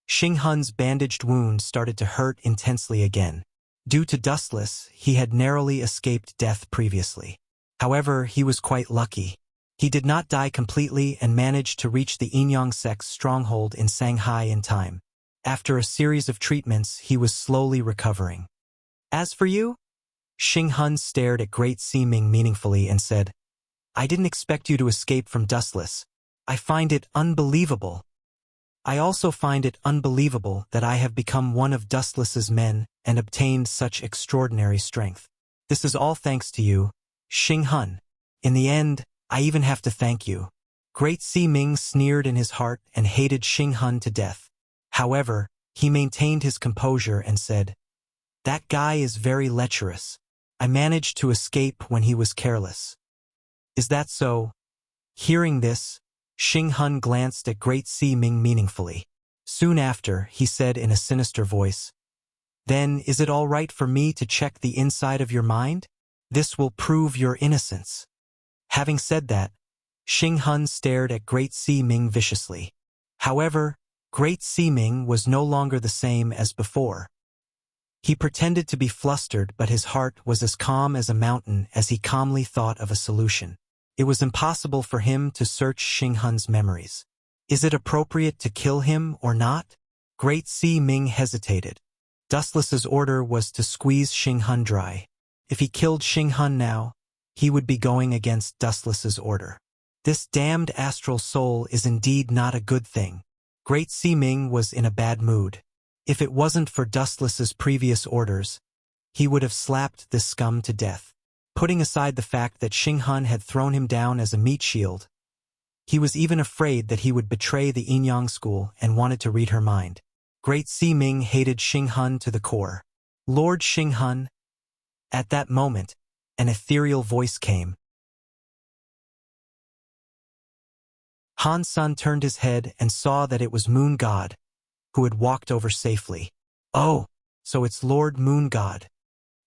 [SPEAKER 1] Xing Hun's bandaged wound started to hurt intensely again. Due to Dustless, he had narrowly escaped death previously. However, he was quite lucky. He did not die completely and managed to reach the Yinyang sect's stronghold in Shanghai in time. After a series of treatments, he was slowly recovering. As for you? Xing Hun stared at Great Seeming meaningfully and said, I didn't expect you to escape from Dustless. I find it unbelievable. I also find it unbelievable that I have become one of Dustless's men and obtained such extraordinary strength. This is all thanks to you, Xing Hun. In the end, I even have to thank you. Great Seeming sneered in his heart and hated Xing Hun to death. However, he maintained his composure and said, That guy is very lecherous. I managed to escape when he was careless. Is that so? Hearing this, Xing Hun glanced at Great Si Ming meaningfully. Soon after, he said in a sinister voice, "Then is it all right for me to check the inside of your mind? This will prove your innocence." Having said that, Xing Hun stared at Great Si Ming viciously. However, Great Si Ming was no longer the same as before. He pretended to be flustered, but his heart was as calm as a mountain as he calmly thought of a solution. It was impossible for him to search Xing Hun's memories. Is it appropriate to kill him or not? Great Si Ming hesitated. Dustless's order was to squeeze Xing Hun dry. If he killed Xing Hun now, he would be going against Dustless's order. This damned astral soul is indeed not a good thing. Great Si Ming was in a bad mood. If it wasn't for Dustless's previous orders, he would have slapped this scum to death. Putting aside the fact that Xing Hun had thrown him down as a meat shield, he was even afraid that he would betray the Enyang school and wanted to read her mind. Great Si Ming hated Xing Hun to the core. Lord Xing Hun. At that moment, an ethereal voice came. Han Sun turned his head and saw that it was Moon God, who had walked over safely. Oh, so it's Lord Moon God.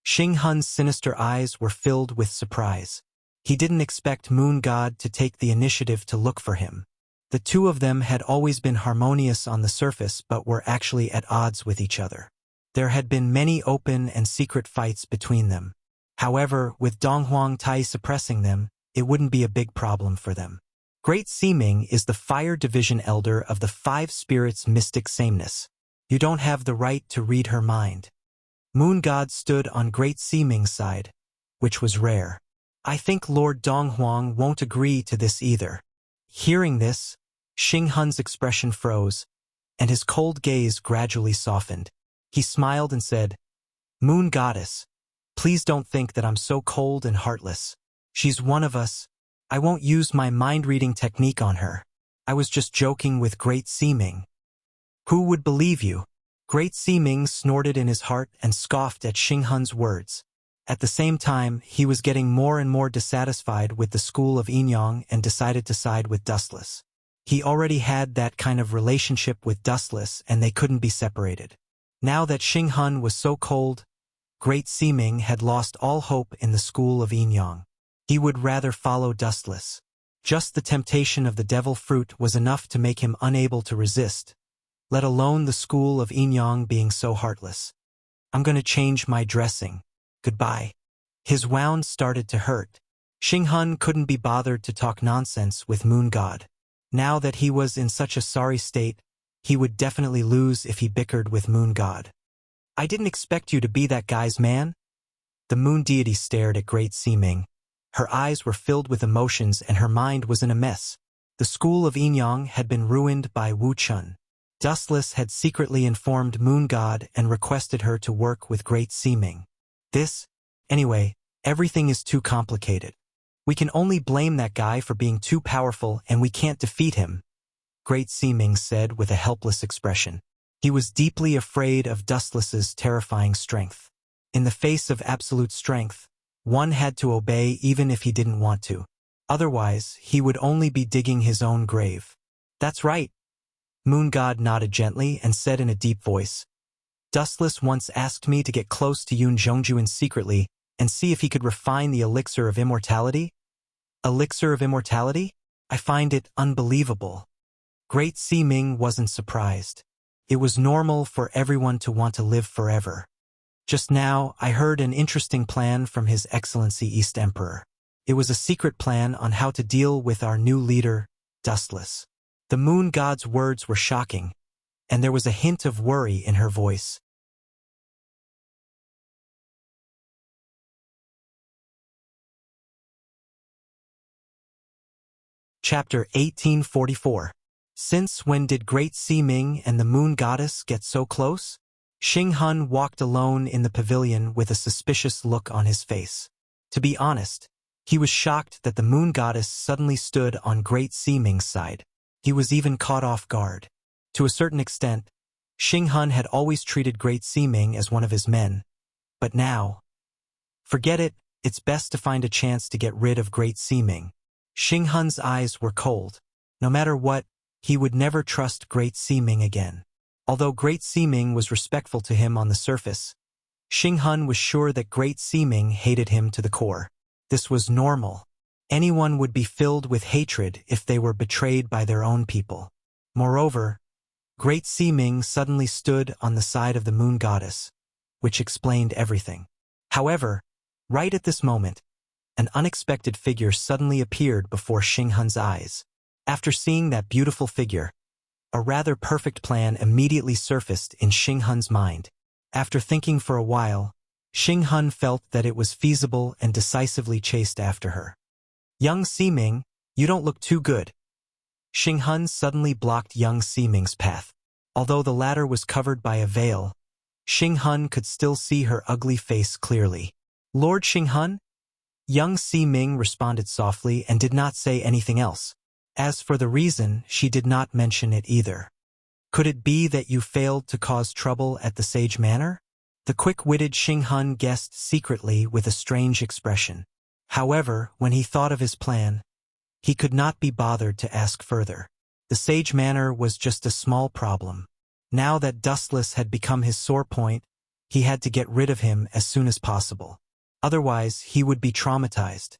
[SPEAKER 1] Xing Hun's sinister eyes were filled with surprise. He didn't expect Moon God to take the initiative to look for him. The two of them had always been harmonious on the surface but were actually at odds with each other. There had been many open and secret fights between them. However, with Donghuang Tai suppressing them, it wouldn't be a big problem for them. Great Si Ming is the Fire Division Elder of the Five Spirits Mystic Sameness. You don't have the right to read her mind. Moon God stood on Great Si Ming's side, which was rare. I think Lord Donghuang won't agree to this either. Hearing this, Xing Hun's expression froze, and his cold gaze gradually softened. He smiled and said, "Moon Goddess, please don't think that I'm so cold and heartless. She's one of us. I won't use my mind-reading technique on her. I was just joking with Great Si Ming." Who would believe you? Great Si Ming snorted in his heart and scoffed at Xing Hun's words. At the same time, he was getting more and more dissatisfied with the school of Enyang and decided to side with Dustless. He already had that kind of relationship with Dustless and they couldn't be separated. Now that Xing Hun was so cold, Great Si Ming had lost all hope in the school of Enyang. He would rather follow Dustless. Just the temptation of the devil fruit was enough to make him unable to resist, let alone the school of Enyang being so heartless. I'm going to change my dressing. Goodbye. His wound started to hurt. Xing Hun couldn't be bothered to talk nonsense with Moon God. Now that he was in such a sorry state, he would definitely lose if he bickered with Moon God. I didn't expect you to be that guy's man. The moon deity stared at Great Si Ming. Her eyes were filled with emotions and her mind was in a mess. The school of Enyang had been ruined by Wu Chun. Dustless had secretly informed Moon God and requested her to work with Great Si Ming. Anyway, everything is too complicated. We can only blame that guy for being too powerful and we can't defeat him, Great Si Ming said with a helpless expression. He was deeply afraid of Dustless's terrifying strength. In the face of absolute strength, one had to obey even if he didn't want to. Otherwise, he would only be digging his own grave. That's right. Moon God nodded gently and said in a deep voice, Dustless once asked me to get close to Yun Zhongjuan secretly and see if he could refine the elixir of immortality. Elixir of immortality? I find it unbelievable. Great Si Ming wasn't surprised. It was normal for everyone to want to live forever. Just now, I heard an interesting plan from His Excellency East Emperor. It was a secret plan on how to deal with our new leader, Dustless. The Moon God's words were shocking, and there was a hint of worry in her voice. Chapter 1844. Since when did Great Si Ming and the Moon Goddess get so close? Xing Hun walked alone in the pavilion with a suspicious look on his face. To be honest, he was shocked that the Moon Goddess suddenly stood on Great Si Ming's side. He was even caught off guard. To a certain extent, Xing Hun had always treated Great Si Ming as one of his men. But now, forget it, it's best to find a chance to get rid of Great Si Ming. Xing Hun's eyes were cold. No matter what, he would never trust Great Siming again. Although Great Siming was respectful to him on the surface, Xinghun was sure that Great Siming hated him to the core. This was normal. Anyone would be filled with hatred if they were betrayed by their own people. Moreover, Great Siming suddenly stood on the side of the moon goddess, which explained everything. However, right at this moment, an unexpected figure suddenly appeared before Xinghun's eyes. After seeing that beautiful figure, a rather perfect plan immediately surfaced in Xinghun's mind. After thinking for a while, Xinghun felt that it was feasible and decisively chased after her. Young Siming, you don't look too good. Xinghun suddenly blocked young Siming's path. Although the latter was covered by a veil, Xinghun could still see her ugly face clearly. Lord Xinghun? Young Siming responded softly and did not say anything else. As for the reason, she did not mention it either. Could it be that you failed to cause trouble at the Sage Manor? The quick-witted Xinghun guessed secretly with a strange expression. However, when he thought of his plan, he could not be bothered to ask further. The Sage Manor was just a small problem. Now that Dustless had become his sore point, he had to get rid of him as soon as possible. Otherwise, he would be traumatized.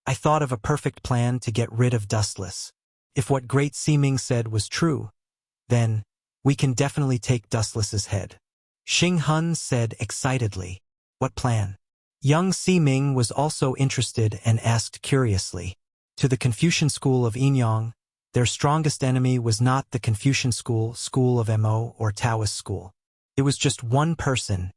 [SPEAKER 1] I thought of a perfect plan to get rid of Dustless. If what Great Siming said was true, then we can definitely take Dustless's head. Xinghun said excitedly. What plan? Young Siming was also interested and asked curiously. To the Confucian school of Enyang, their strongest enemy was not the Confucian school of Mo, or Taoist school. It was just one person,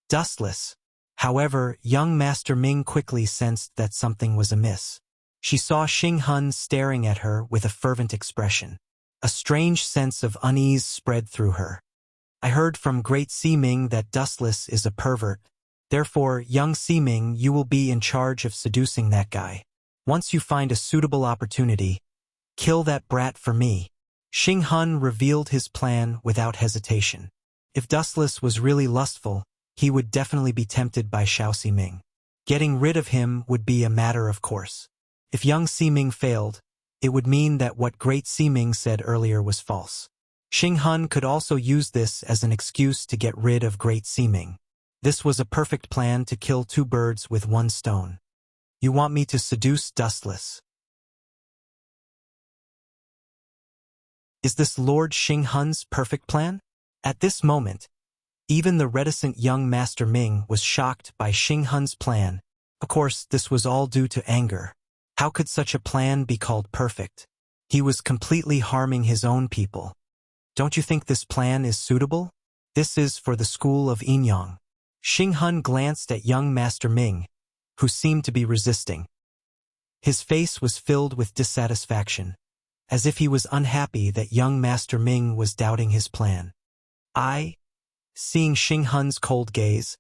[SPEAKER 1] Dustless. However, young Master Ming quickly sensed that something was amiss. She saw Xinghun staring at her with a fervent expression. A strange sense of unease spread through her. I heard from Great Siming that Dustless is a pervert. Therefore, young Siming, you will be in charge of seducing that guy. Once you find a suitable opportunity, kill that brat for me. Xinghun revealed his plan without hesitation. If Dustless was really lustful, he would definitely be tempted by Xiao Siming. Getting rid of him would be a matter of course. If young Siming failed, it would mean that what Great Siming said earlier was false. Xinghun could also use this as an excuse to get rid of Great Siming. This was a perfect plan to kill two birds with one stone. You want me to seduce Dustless? Is this Lord Xinghun's perfect plan? At this moment, even the reticent young Master Ming was shocked by Xinghun's plan. Of course, this was all due to anger. How could such a plan be called perfect? He was completely harming his own people. Don't you think this plan is suitable? This is for the school of Enyang. Xinghun glanced at young Master Ming, who seemed to be resisting. His face was filled with dissatisfaction, as if he was unhappy that young Master Ming was doubting his plan. Seeing Xinghun's cold gaze,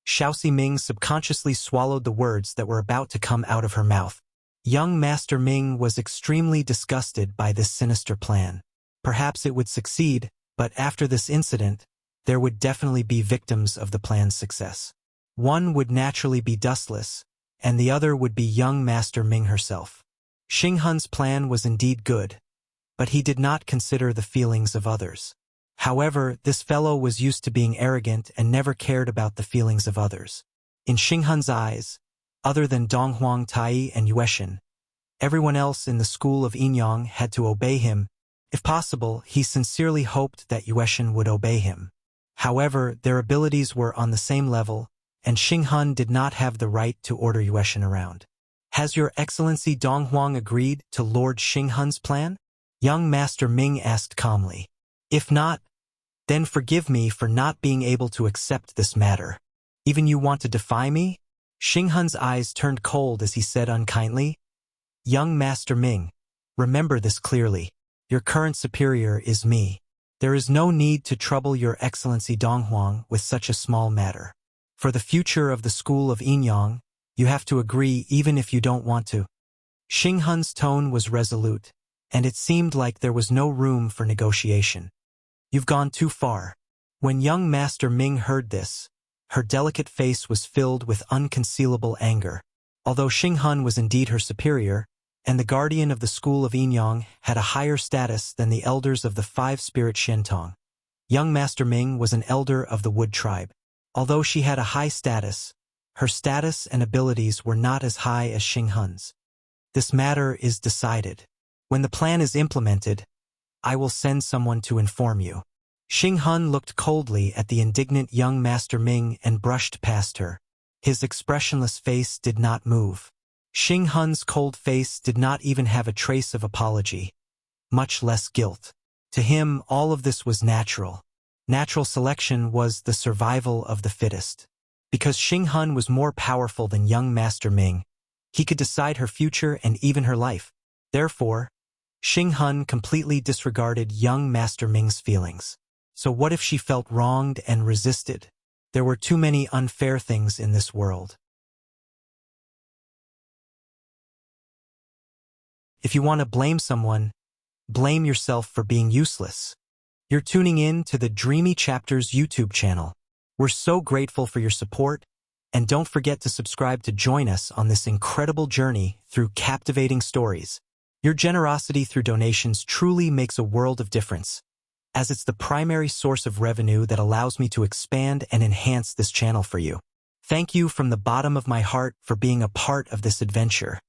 [SPEAKER 1] Xiao Siming subconsciously swallowed the words that were about to come out of her mouth. Young Master Ming was extremely disgusted by this sinister plan. Perhaps it would succeed, but after this incident, there would definitely be victims of the plan's success. One would naturally be Dustless, and the other would be young Master Ming herself. Xinghun's plan was indeed good, but he did not consider the feelings of others. However, this fellow was used to being arrogant and never cared about the feelings of others. In Xinghun's eyes, other than Donghuang Tai and Yueshan, everyone else in the school of Enyang had to obey him. If possible, he sincerely hoped that Yueshan would obey him. However, their abilities were on the same level, and Xinghun did not have the right to order Yueshan around. Has Your Excellency Donghuang agreed to Lord Xinghun's plan? Young Master Ming asked calmly. If not, then forgive me for not being able to accept this matter. Even you want to defy me? Xinghun's eyes turned cold as he said unkindly. Young Master Ming, remember this clearly. Your current superior is me. There is no need to trouble Your Excellency Donghuang with such a small matter. For the future of the school of Enyang, you have to agree even if you don't want to. Xinghun's tone was resolute, and it seemed like there was no room for negotiation. You've gone too far. When young Master Ming heard this, her delicate face was filled with unconcealable anger. Although Xinghun was indeed her superior, and the guardian of the school of Enyang had a higher status than the elders of the five-spirit Shentong. Young Master Ming was an elder of the Wood tribe. Although she had a high status, her status and abilities were not as high as Xing Hun's. This matter is decided. When the plan is implemented, I will send someone to inform you. Xing Hun looked coldly at the indignant young Master Ming and brushed past her. His expressionless face did not move. Xing Hun's cold face did not even have a trace of apology, much less guilt. To him, all of this was natural. Natural selection was the survival of the fittest. Because Xing Hun was more powerful than young Master Ming, he could decide her future and even her life. Therefore, Xing Hun completely disregarded young Master Ming's feelings. So what if she felt wronged and resisted? There were too many unfair things in this world. If you want to blame someone, blame yourself for being useless. You're tuning in to the Dreamy Chapters YouTube channel. We're so grateful for your support, and don't forget to subscribe to join us on this incredible journey through captivating stories. Your generosity through donations truly makes a world of difference, as it's the primary source of revenue that allows me to expand and enhance this channel for you. Thank you from the bottom of my heart for being a part of this adventure.